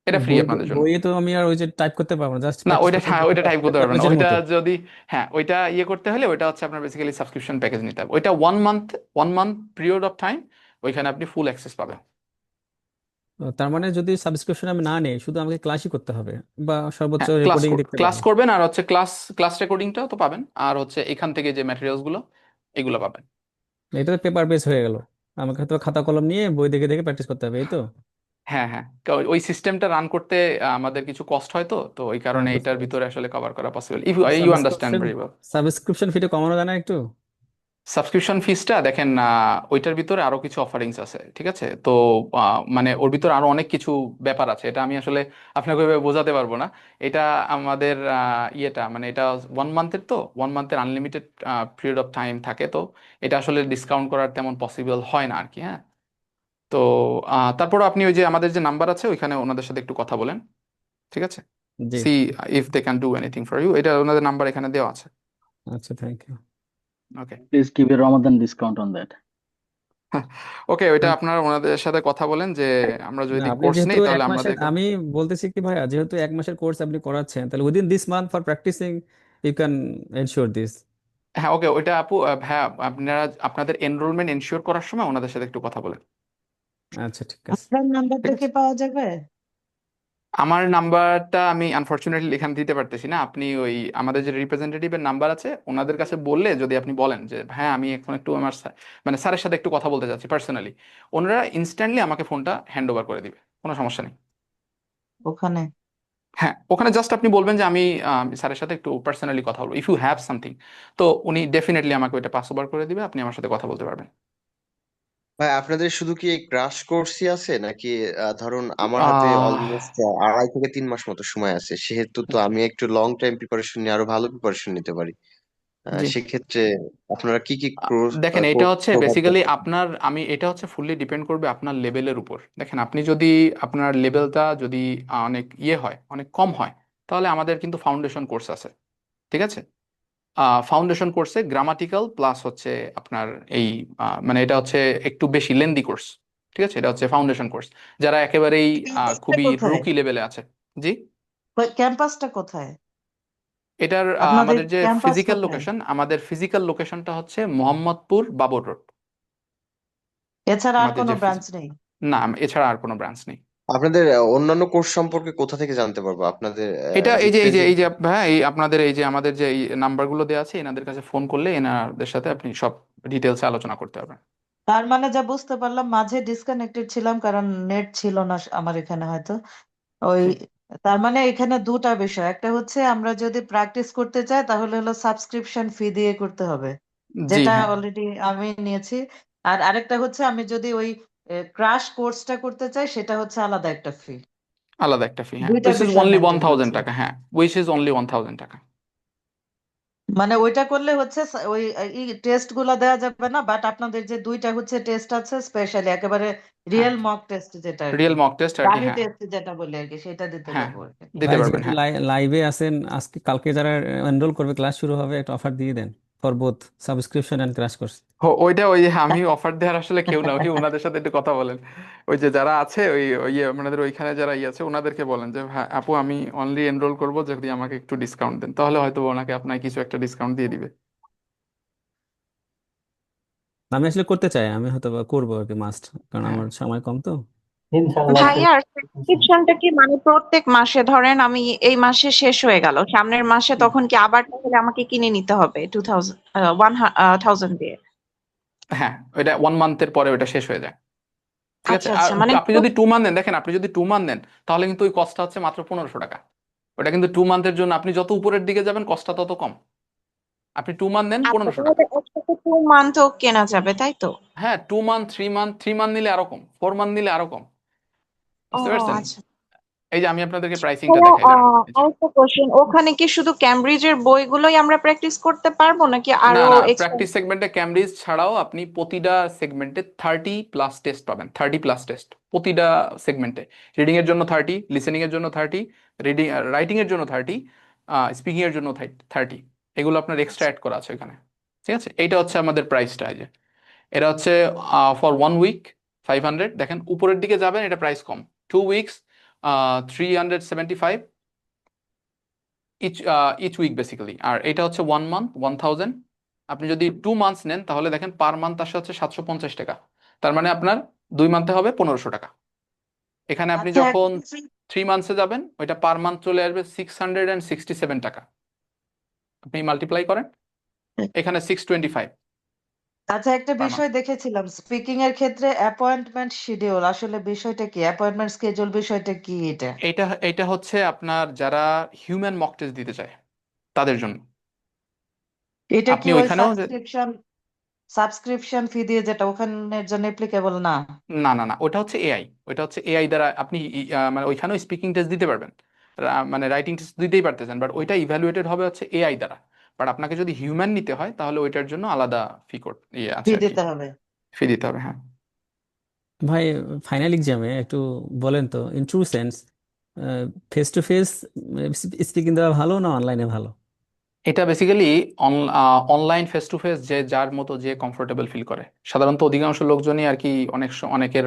এটা ফ্রি আপনাদের জন্য।
বইয়ে তো আমি আর ওই যে টাইপ করতে পারবো না, জাস্ট
না,
প্র্যাকটিস করতে
ওইটা টাইপ করতে পারবেন না।
কাগজের
ওইটা
মতো।
যদি ওইটা করতে হলে ওইটা হচ্ছে আপনার বেসিক্যালি সাবস্ক্রিপশন প্যাকেজ নিতে হবে। ওইটা 1 month পিরিয়ড অফ টাইম, ওইখানে আপনি ফুল অ্যাক্সেস পাবেন।
তার মানে যদি সাবস্ক্রিপশন আমি না নেই, শুধু আমাকে ক্লাসই করতে হবে বা সর্বোচ্চ
হ্যাঁ,
রেকর্ডিং দেখতে
ক্লাস
পারবো?
করবেন, আর হচ্ছে ক্লাস রেকর্ডিংটাও তো পাবেন, আর হচ্ছে এখান থেকে যে ম্যাটেরিয়ালস গুলো এগুলো পাবেন।
এটা তো পেপার বেস হয়ে গেল, আমাকে হয়তো খাতা কলম নিয়ে বই দেখে দেখে প্র্যাকটিস করতে হবে, এই তো?
হ্যাঁ, ওই সিস্টেমটা রান করতে আমাদের কিছু কষ্ট হয়, তো ওই কারণে
বুঝতে
এটার
পারছি।
ভিতরে আসলে কভার করা possible, if you understand very well.
Subscription ফিটা কমানো যায় না একটু?
সাবস্ক্রিপশন ফিসটা দেখেন, ওইটার ভিতরে আরো কিছু অফারিংস আছে, ঠিক আছে? তো মানে ওর ভিতরে আরো অনেক কিছু ব্যাপার আছে, এটা আমি আসলে আপনাকে ওইভাবে বোঝাতে পারবো না। এটা আমাদের মানে এটা 1 মান্থের, তো 1 মান্থের আনলিমিটেড পিরিয়ড অফ টাইম থাকে, তো এটা আসলে ডিসকাউন্ট করার তেমন পসিবল হয় না আর কি। হ্যাঁ, তো তারপর আপনি ওই যে আমাদের যে নাম্বার আছে ওইখানে ওনাদের সাথে একটু কথা বলেন, ঠিক আছে?
জি,
see if they can do anything for you, এটা ওনাদের নাম্বার এখানে দেওয়া আছে।
আচ্ছা, thank you.
Okay,
Please give a Ramadan discount on that.
Okay, ওইটা আপনারা ওনাদের সাথে কথা বলেন যে আমরা
না,
যদি
আপনি
কোর্স
যেহেতু
নেই
এক
তাহলে
মাসের,
আমাদেরকে।
আমি বলতেছি কি ভাইয়া, যেহেতু 1 মাসের কোর্স আপনি করাচ্ছেন, তাহলে within this month for practising you can ensure this.
হ্যাঁ, ওকে, ওইটা আপু, হ্যাঁ, আপনারা আপনাদের এনরোলমেন্ট এনশিওর করার সময় ওনাদের সাথে একটু কথা বলেন,
আচ্ছা, ঠিক আছে।
আপনার নাম্বারটা
ঠিক
কি
আছে?
পাওয়া যাবে?
আমার নাম্বারটা আমি আনফরচুনেটলি এখানে দিতে পারতেছি না। আপনি ওই আমাদের যে রিপ্রেজেন্টেটিভের নাম্বার আছে ওনাদের কাছে বললে, যদি আপনি বলেন যে হ্যাঁ আমি এখন একটু আমার মানে স্যারের সাথে একটু কথা বলতে চাচ্ছি পার্সোনালি, ওনারা ইনস্ট্যান্টলি আমাকে ফোনটা হ্যান্ড ওভার করে দিবে, কোনো সমস্যা নেই।
ওখানে
হ্যাঁ, ওখানে জাস্ট আপনি বলবেন যে আমি স্যারের সাথে একটু পার্সোনালি কথা বলবো, ইফ ইউ হ্যাভ সামথিং, তো উনি ডেফিনেটলি আমাকে ওইটা পাস ওভার করে দিবে, আপনি আমার সাথে কথা বলতে পারবেন।
ভাই আপনাদের শুধু কি ক্রাশ কোর্সই আছে, নাকি ধরুন আমার হাতে অলমোস্ট 2.5 থেকে 3 মাস মতো সময় আছে, সেহেতু তো আমি একটু লং টাইম প্রিপারেশন নিয়ে আরো ভালো প্রিপারেশন নিতে পারি।
জি,
সেক্ষেত্রে আপনারা কি কি কোর্স
দেখেন, এটা হচ্ছে
প্রোভাইড
বেসিক্যালি
করতেছেন?
এটা হচ্ছে ফুললি ডিপেন্ড করবে আপনার লেভেলের উপর। দেখেন, আপনি যদি আপনার লেভেলটা যদি অনেক হয়, অনেক কম হয়, তাহলে আমাদের কিন্তু ফাউন্ডেশন কোর্স আছে, ঠিক আছে? ফাউন্ডেশন কোর্সে গ্রামাটিক্যাল প্লাস হচ্ছে আপনার এই মানে এটা হচ্ছে একটু বেশি লেন্দি কোর্স, ঠিক আছে, এটা হচ্ছে ফাউন্ডেশন কোর্স, যারা একেবারেই
ক্যাম্পাসটা
খুবই
কোথায়?
রুকি লেভেলে আছে। জি,
ক্যাম্পাসটা কোথায়?
এটার
আপনাদের
আমাদের যে
ক্যাম্পাস
ফিজিক্যাল
কোথায়?
লোকেশন, আমাদের ফিজিক্যাল লোকেশনটা হচ্ছে মোহাম্মদপুর বাবর রোড।
এছাড়া আর
আমাদের
কোনো
যে
ব্রাঞ্চ নেই?
না, এছাড়া আর কোনো ব্রাঞ্চ নেই।
আপনাদের অন্যান্য কোর্স সম্পর্কে কোথা থেকে জানতে পারবো? আপনাদের
এটা এই যে
রিপ্রেজেন্ট
হ্যাঁ, এই আপনাদের এই যে আমাদের যে এই নাম্বারগুলো দেওয়া আছে, এনাদের কাছে ফোন করলে এনাদের সাথে আপনি সব ডিটেলসে আলোচনা করতে পারবেন।
তার মানে যা বুঝতে পারলাম, মাঝে ডিসকানেক্টেড ছিলাম কারণ নেট ছিল না আমার এখানে হয়তো। ওই তার মানে এখানে দুটা বিষয়, একটা হচ্ছে আমরা যদি প্র্যাকটিস করতে চাই তাহলে হলো সাবস্ক্রিপশন ফি দিয়ে করতে হবে,
জি
যেটা
হ্যাঁ,
অলরেডি আমি নিয়েছি। আর আরেকটা হচ্ছে আমি যদি ওই ক্রাশ কোর্সটা করতে চাই, সেটা হচ্ছে আলাদা একটা ফি।
আলাদা একটা ফি, হ্যাঁ,
দুইটা
উইচ ইজ
বিষয়
অনলি
মেনটেন
1000
করছি।
টাকা, হ্যাঁ, উইচ ইজ অনলি 1000 টাকা।
মানে ওইটা করলে হচ্ছে ওই টেস্ট গুলা দেওয়া যাবে না, বাট আপনাদের যে দুইটা হচ্ছে টেস্ট আছে স্পেশালি একেবারে
হ্যাঁ,
রিয়েল মক টেস্ট, যেটা আর কি
রিয়েল মক টেস্ট আর কি,
ডামি
হ্যাঁ,
টেস্ট যেটা বলে আর কি, সেটা দিতে
হ্যাঁ,
পারবো আর কি।
দিতে
ভাই
পারবেন,
যেহেতু
হ্যাঁ।
লাইভে আছেন আজকে কালকে যারা এনরোল করবে, ক্লাস শুরু হবে, একটা অফার দিয়ে then for both subscription and crash course.
ওই যে আমি অফার দেওয়ার আসলে কেউ না, ওই ওনাদের সাথে একটু কথা বলেন। ওই যে যারা আছে ওই আপনাদের ওইখানে যারা আছে ওনাদেরকে বলেন যে হ্যাঁ আপু, আমি অনলি এনরোল করবো যদি আমাকে একটু ডিসকাউন্ট দেন, তাহলে হয়তো ওনাকে আপনাকে কিছু একটা ডিসকাউন্ট দিয়ে দিবে।
আমি আসলে করতে চাই, আমি হয়তো বা করবো আর কি, মাস্ট, কারণ
হ্যাঁ,
আমার সময় কম তো।
ইনশাল্লাহ
ভাইয়া সাবস্ক্রিপশনটা কি মানে প্রত্যেক মাসে, ধরেন আমি এই মাসে শেষ হয়ে গেল, সামনের মাসে তখন কি আবার তাহলে আমাকে কিনে নিতে হবে 1000 দিয়ে?
হ্যাঁ, ওইটা 1 মান্থের পরে ওটা শেষ হয়ে যায়। ঠিক আছে,
আচ্ছা
আর
আচ্ছা, মানে
আপনি যদি 2 মান্থ নেন, দেখেন আপনি যদি 2 মান্থ নেন তাহলে কিন্তু ওই কস্টটা হচ্ছে মাত্র 1500 টাকা। ওটা কিন্তু 2 মান্থের জন্য, আপনি যত উপরের দিকে যাবেন কস্টটা তত কম। আপনি 2 মান্থ নেন
আচ্ছা
1500 টাকা।
তাহলে একসাথে 2 মান্থও কেনা যাবে তাই তো?
হ্যাঁ, 2 মান্থ, 3 মান্থ, 3 মান্থ নিলে আরো কম, 4 মান্থ নিলে আরো কম।
ও
বুঝতে পারছেন?
আচ্ছা।
এই যে আমি আপনাদেরকে প্রাইসিংটা
ভাইয়া,
দেখাইলাম, এই যে।
আরেকটা কোশ্চেন, ওখানে কি শুধু ক্যামব্রিজের বইগুলোই আমরা প্র্যাকটিস করতে পারবো নাকি
না
আরো
না,
এক্সট্রা?
প্র্যাকটিস সেগমেন্টে ক্যামব্রিজ ছাড়াও আপনি প্রতিটা সেগমেন্টে 30+ টেস্ট পাবেন, 30+ টেস্ট প্রতিটা সেগমেন্টে। রিডিং এর জন্য 30, লিসেনিং এর জন্য 30, রিডিং রাইটিং এর জন্য 30, স্পিকিং এর জন্য 30। এগুলো আপনার এক্সট্রা অ্যাড করা আছে এখানে। ঠিক আছে, এইটা হচ্ছে আমাদের প্রাইসটা। এই যে এটা হচ্ছে ফর 1 উইক 500, দেখেন উপরের দিকে যাবেন এটা প্রাইস কম। 2 উইকস 375 ইচ উইক বেসিক্যালি। আর এটা হচ্ছে 1 মান্থ 1000। আপনি যদি 2 মান্থস নেন তাহলে দেখেন পার মান্থ আসে হচ্ছে 750 টাকা। তার মানে আপনার 2 মান্থে হবে 1500 টাকা। এখানে আপনি
আচ্ছা
যখন 3 মান্থসে যাবেন ওইটা পার মান্থ চলে আসবে 667 টাকা। আপনি মাল্টিপ্লাই করেন, এখানে 625।
আচ্ছা, একটা
পার মান্থ।
বিষয় দেখেছিলাম স্পিকিং এর ক্ষেত্রে অ্যাপয়েন্টমেন্ট শিডিউল, আসলে বিষয়টা কি? অ্যাপয়েন্টমেন্ট স্কেজুল বিষয়টা কি এটা?
এটা হচ্ছে আপনার যারা হিউম্যান মক টেস্ট দিতে চায় তাদের জন্য।
এটা কি
আপনি
ওই
ওইখানেও
সাবস্ক্রিপশন ফি দিয়ে, যেটা ওখানের জন্য অ্যাপ্লিকেবল না?
না না না, ওটা হচ্ছে এআই। ওটা হচ্ছে এআই দ্বারা আপনি মানে ওইখানেও স্পিকিং টেস্ট দিতে পারবেন, মানে রাইটিং টেস্ট দিতেই পারতেছেন, বাট ওইটা ইভ্যালুয়েটেড হবে হচ্ছে এআই দ্বারা। বাট আপনাকে যদি হিউম্যান নিতে হয় তাহলে ওইটার জন্য আলাদা ফি আছে
ফি
আর কি,
দিতে হবে।
ফি দিতে হবে, হ্যাঁ।
ভাই ফাইনাল এক্সামে একটু বলেন তো, in true sense, face to face speaking দেওয়া ভালো না অনলাইনে ভালো?
এটা basically online face to face যে যার মতো যে কমফোর্টেবল ফিল করে। সাধারণত অধিকাংশ লোকজনই আর কি অনেকের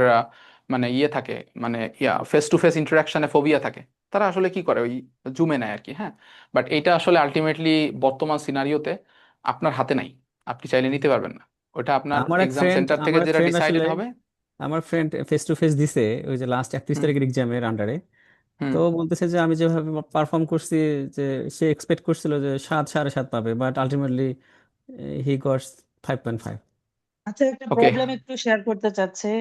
মানে থাকে, মানে ফেস টু ফেস ইন্টারাকশনে ফোবিয়া থাকে। তারা আসলে কি করে ওই জুমে নেয় আর কি, হ্যাঁ। বাট এটা আসলে আলটিমেটলি বর্তমান সিনারিওতে আপনার হাতে নাই, আপনি চাইলে নিতে পারবেন না। ওটা আপনার এক্সাম সেন্টার থেকে যেটা ডিসাইডেড হবে।
আমার ফ্রেন্ড ফেস টু ফেস দিছে ওই যে লাস্ট 31
হুম
তারিখের এক্সামের আন্ডারে।
হুম
তো বলতেছে যে আমি যেভাবে পারফর্ম করছি, যে সে এক্সপেক্ট করছিল যে 7 7.5 পাবে, বাট আলটিমেটলি হি গটস 5.5।
আচ্ছা, একটা
ওকে,
প্রবলেম একটু শেয়ার করতে চাচ্ছি।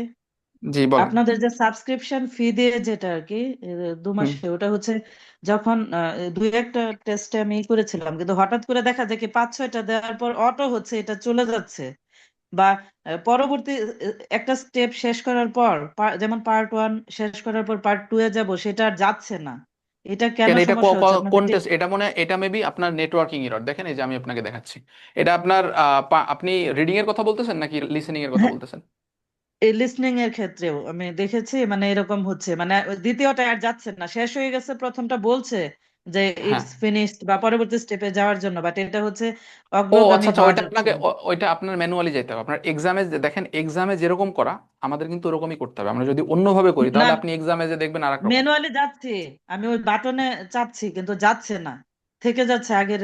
জি বলেন।
আপনাদের যে সাবস্ক্রিপশন ফি দিয়ে যেটা আর কি 2 মাসে, ওটা হচ্ছে যখন দুই একটা টেস্টে আমি করেছিলাম, কিন্তু হঠাৎ করে দেখা যায় কি 5 6টা দেওয়ার পর অটো হচ্ছে এটা চলে যাচ্ছে, বা পরবর্তী একটা স্টেপ শেষ করার পর যেমন পার্ট 1 শেষ করার পর পার্ট 2 এ যাব, সেটা আর যাচ্ছে না। এটা কেন
কেন, এটা
সমস্যা হচ্ছে
কোন
আপনাদের?
টেস্ট? এটা এটা মেবি আপনার নেটওয়ার্কিং এরর। দেখেন এই যে আমি আপনাকে দেখাচ্ছি, এটা আপনার আপনি রিডিং এর কথা বলতেছেন নাকি লিসেনিং এর কথা
হ্যাঁ,
বলতেছেন?
এই লিসনিং এর ক্ষেত্রেও আমি দেখেছি, মানে এরকম হচ্ছে, মানে ওই দ্বিতীয়টা আর যাচ্ছে না, শেষ হয়ে গেছে, প্রথমটা বলছে যে
হ্যাঁ
ইটস ফিনিশড বা পরবর্তী স্টেপে যাওয়ার জন্য, বাট এটা হচ্ছে
ও
অগ্রগামী
আচ্ছা আচ্ছা,
হওয়া
ওইটা
যাচ্ছে
আপনাকে
না।
ওইটা আপনার ম্যানুয়ালি যেতে হবে। আপনার এক্সামে দেখেন, এক্সামে যেরকম করা আমাদের কিন্তু ওরকমই করতে হবে। আমরা যদি অন্যভাবে করি
না,
তাহলে আপনি এক্সামে যে দেখবেন আর এক রকম।
ম্যানুয়ালি যাচ্ছি, আমি ওই বাটনে চাপছি কিন্তু যাচ্ছে না, থেকে যাচ্ছে, আগের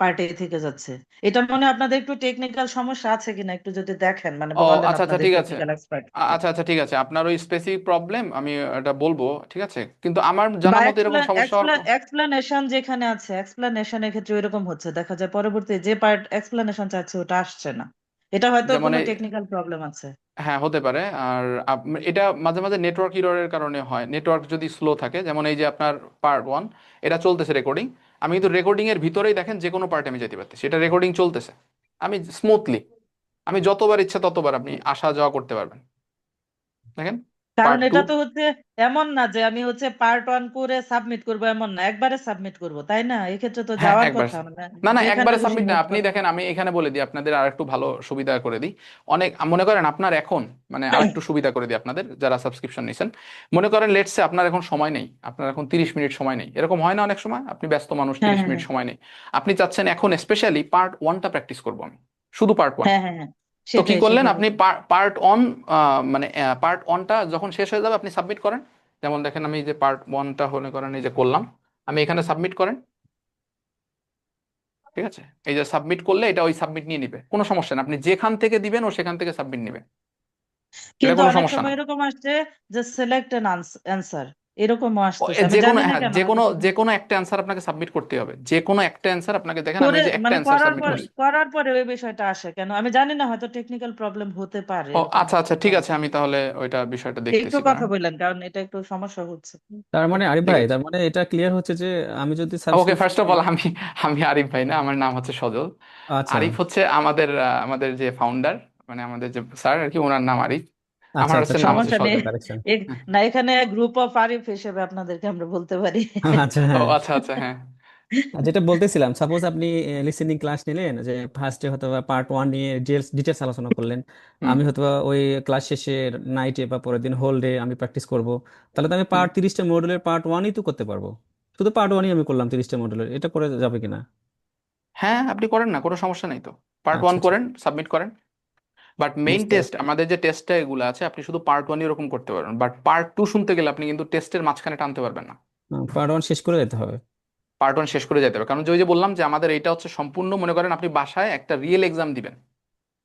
পার্টে থেকে যাচ্ছে। এটা মনে হয় আপনাদের একটু টেকনিক্যাল সমস্যা আছে কিনা একটু যদি দেখেন, মানে
ও
বলেন
আচ্ছা আচ্ছা,
আপনাদের
ঠিক আছে।
Technical expert.
আচ্ছা আচ্ছা, ঠিক আছে, আপনার ওই স্পেসিফিক প্রবলেম আমি এটা বলবো, ঠিক আছে, কিন্তু আমার জানা
বা
মতো এরকম সমস্যা হওয়ার
এক্সপ্লানেশন যেখানে আছে, এক্সপ্লানেশনের ক্ষেত্রে এরকম হচ্ছে, দেখা যায় পরবর্তী যে পার্ট এক্সপ্লানেশন চাচ্ছে ওটা আসছে না। এটা হয়তো
যেমন
কোনো টেকনিক্যাল প্রবলেম আছে।
হ্যাঁ হতে পারে। আর এটা মাঝে মাঝে নেটওয়ার্ক ইররের কারণে হয়। নেটওয়ার্ক যদি স্লো থাকে, যেমন এই যে আপনার পার্ট 1 এটা চলতেছে রেকর্ডিং, আমি কিন্তু রেকর্ডিং এর ভিতরেই দেখেন যে কোনো পার্টে আমি যেতে পারতেছি, এটা রেকর্ডিং চলতেছে, আমি স্মুথলি, আমি যতবার ইচ্ছা ততবার আপনি আসা যাওয়া করতে পারবেন। দেখেন
কারণ
পার্ট 2।
এটা তো হচ্ছে এমন না যে আমি হচ্ছে পার্ট 1 করে সাবমিট করব, এমন না একবারে সাবমিট করব, তাই না? এক্ষেত্রে তো
হ্যাঁ
যাওয়ার
একবার
কথা, মানে
না না,
যেখানে
একবারে
খুশি
সাবমিট না।
নোট
আপনি
করা।
দেখেন, আমি এখানে বলে দিই আপনাদের আর একটু ভালো সুবিধা করে দিই। অনেক মনে করেন আপনার এখন মানে আর একটু সুবিধা করে দিই আপনাদের যারা সাবস্ক্রিপশন নিছেন। মনে করেন লেটসে আপনার এখন সময় নেই, আপনার এখন 30 মিনিট সময় নেই, এরকম হয় না অনেক সময়, আপনি ব্যস্ত মানুষ,
হ্যাঁ
30
হ্যাঁ
মিনিট সময় নেই, আপনি চাচ্ছেন এখন স্পেশালি পার্ট 1টা প্র্যাকটিস করবো আমি, শুধু পার্ট 1।
হ্যাঁ হ্যাঁ হ্যাঁ,
তো কি
সেটাই
করলেন
সেটাই
আপনি,
বলছি।
পার্ট 1 মানে পার্ট 1টা যখন শেষ হয়ে যাবে আপনি সাবমিট করেন। যেমন দেখেন আমি যে পার্ট 1টা মনে করেন এই যে করলাম, আমি এখানে সাবমিট করেন, ঠিক আছে, এই যে সাবমিট করলে এটা ওই সাবমিট নিয়ে নিবে, কোনো সমস্যা না, আপনি যেখান থেকে দিবেন ও সেখান থেকে সাবমিট নিবে, এটা
কিন্তু
কোনো
অনেক
সমস্যা না।
সময় এরকম আসছে যে সিলেক্ট অ্যান অ্যান্সার, এরকমও আসতেছে, আমি
যে কোনো,
জানি না
হ্যাঁ
কেন
যে কোনো,
হয়তো।
যে কোনো একটা অ্যান্সার আপনাকে সাবমিট করতে হবে, যে কোনো একটা অ্যান্সার আপনাকে, দেখেন আমি
করে
এই যে একটা
মানে
অ্যান্সার সাবমিট করছি।
করার পরে ওই বিষয়টা আসে কেন আমি জানি না, হয়তো টেকনিক্যাল প্রবলেম হতে পারে,
ও
এরকম
আচ্ছা আচ্ছা,
হতে
ঠিক
পারে।
আছে, আমি তাহলে ওইটা বিষয়টা
একটু
দেখতেছি,
কথা
দাঁড়ান।
বললেন, কারণ এটা একটু সমস্যা হচ্ছে।
তার মানে আরিফ
ঠিক
ভাই,
আছে,
তার মানে এটা ক্লিয়ার হচ্ছে যে আমি যদি
ওকে,
সাবস্ক্রিপশন
ফার্স্ট অফ
নিই।
অল আমি আমি আরিফ ভাই না, আমার নাম হচ্ছে সজল।
আচ্ছা
আরিফ হচ্ছে আমাদের আমাদের যে ফাউন্ডার, মানে আমাদের যে স্যার আর কি, ওনার নাম আরিফ,
আচ্ছা
আমার
আচ্ছা,
হচ্ছে নাম হচ্ছে
সমস্যা নেই।
সজল।
কারেকশন।
হ্যাঁ।
না, এখানে গ্রুপ অফ আরিফ হিসেবে আপনাদেরকে আমরা বলতে পারি।
আচ্ছা
ও
হ্যাঁ।
আচ্ছা আচ্ছা, হ্যাঁ।
আর যেটা বলতেছিলাম, সাপোজ আপনি লিসেনিং ক্লাস নিলেন, যে ফার্স্টে হয়তো পার্ট 1 নিয়ে ডিটেলস আলোচনা করলেন,
হুম।
আমি হয়তো ওই ক্লাস শেষে নাইটে বা পরের দিন হোল ডে আমি প্র্যাকটিস করব, তাহলে তো আমি
হুম।
30টা মডুলের পার্ট 1ই তো করতে পারবো। শুধু পার্ট 1ই আমি করলাম 30টা মডুলের, এটা করে যাবে কিনা?
হ্যাঁ আপনি করেন না, কোনো সমস্যা নেই তো, পার্ট 1
আচ্ছা ঠিক,
করেন, সাবমিট করেন। বাট মেইন
বুঝতে
টেস্ট,
পারছি।
আমাদের যে টেস্টটা এগুলো আছে, আপনি শুধু পার্ট 1 এরকম করতে পারবেন, বাট পার্ট 2 শুনতে গেলে আপনি কিন্তু টেস্টের মাঝখানে টানতে পারবেন না।
পার্ট 1 শেষ করে যেতে হবে।
পার্ট 1 শেষ করে যেতে হবে, কারণ যে ওই যে বললাম যে আমাদের এটা হচ্ছে সম্পূর্ণ, মনে করেন আপনি বাসায় একটা রিয়েল এক্সাম দিবেন,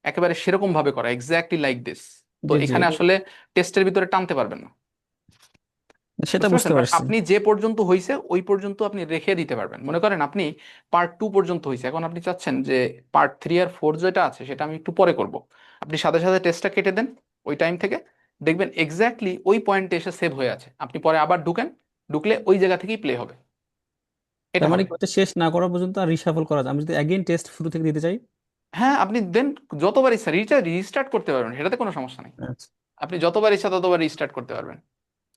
একেবারে সেরকম ভাবে করা, এক্স্যাক্টলি লাইক দিস। তো
জি জি,
এখানে আসলে টেস্টের ভিতরে টানতে পারবেন না,
সেটা
বুঝতে
বুঝতে
পারছেন, বাট
পারছি।
আপনি যে পর্যন্ত হয়েছে ওই পর্যন্ত আপনি রেখে দিতে পারবেন। মনে করেন আপনি পার্ট 2 পর্যন্ত হয়েছে, এখন আপনি চাচ্ছেন যে পার্ট 3 আর 4 যেটা আছে সেটা আমি একটু পরে করব, আপনি সাথে সাথে টেস্টটা কেটে দেন ওই টাইম থেকে, দেখবেন এক্স্যাক্টলি ওই পয়েন্টে এসে সেভ হয়ে আছে, আপনি পরে আবার ঢুকেন, ঢুকলে ওই জায়গা থেকেই প্লে হবে, এটা
তার মানে
হবে।
কি ওটা শেষ না করা পর্যন্ত আর রিশাফল করা যায়? আমি যদি অ্যাগেইন টেস্ট শুরু থেকে দিতে চাই?
হ্যাঁ আপনি দেন, যতবার ইচ্ছা রিস্টার্ট করতে পারবেন, সেটাতে কোনো সমস্যা নেই,
আচ্ছা
আপনি যতবার ইচ্ছা ততবার রিস্টার্ট করতে পারবেন।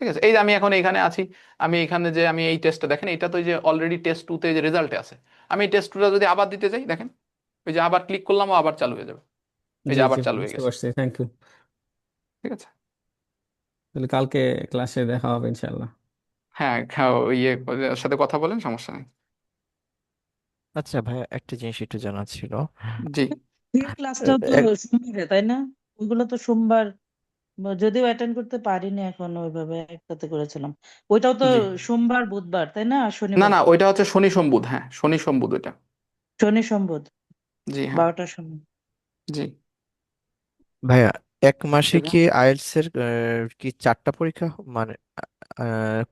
ঠিক আছে, এই যে আমি এখন এখানে আছি, আমি এখানে যে আমি এই টেস্টটা দেখেন, এটা তো এই যে অলরেডি টেস্ট 2 তে যে রেজাল্টে আছে, আমি এই টেস্ট 2টা যদি আবার দিতে চাই, দেখেন ওই যে আবার ক্লিক করলাম ও আবার চালু হয়ে যাবে, এই
জি
যে
জি,
আবার চালু হয়ে
বুঝতে
গেছে।
পারছি, থ্যাংক ইউ।
ঠিক আছে।
তাহলে কালকে ক্লাসে দেখা হবে ইনশাল্লাহ।
হ্যাঁ ইয়ে ওদের সাথে কথা বলেন, সমস্যা নেই।
আচ্ছা ভাইয়া, একটা জিনিস একটু জানার ছিল।
জি
এই ক্লাসটাও তো
এক
সোমবারে, তাই না? ওইগুলো তো সোমবার, যদিও অ্যাটেন্ড করতে পারিনি এখন, ওইভাবে একসাথে করেছিলাম। ওইটাও তো
জি,
সোমবার বুধবার, তাই না? আর
না
শনিবার,
না, ওইটা হচ্ছে শনি সোমবুধ, হ্যাঁ শনি সোমবুধ ওইটা।
শনি সম্বুধ,
জি হ্যাঁ।
12টার সময়।
জি
ভাইয়া, এক মাসে
ঠিক
কি
আছে।
আইএলটিএস এর কি 4টা পরীক্ষা মানে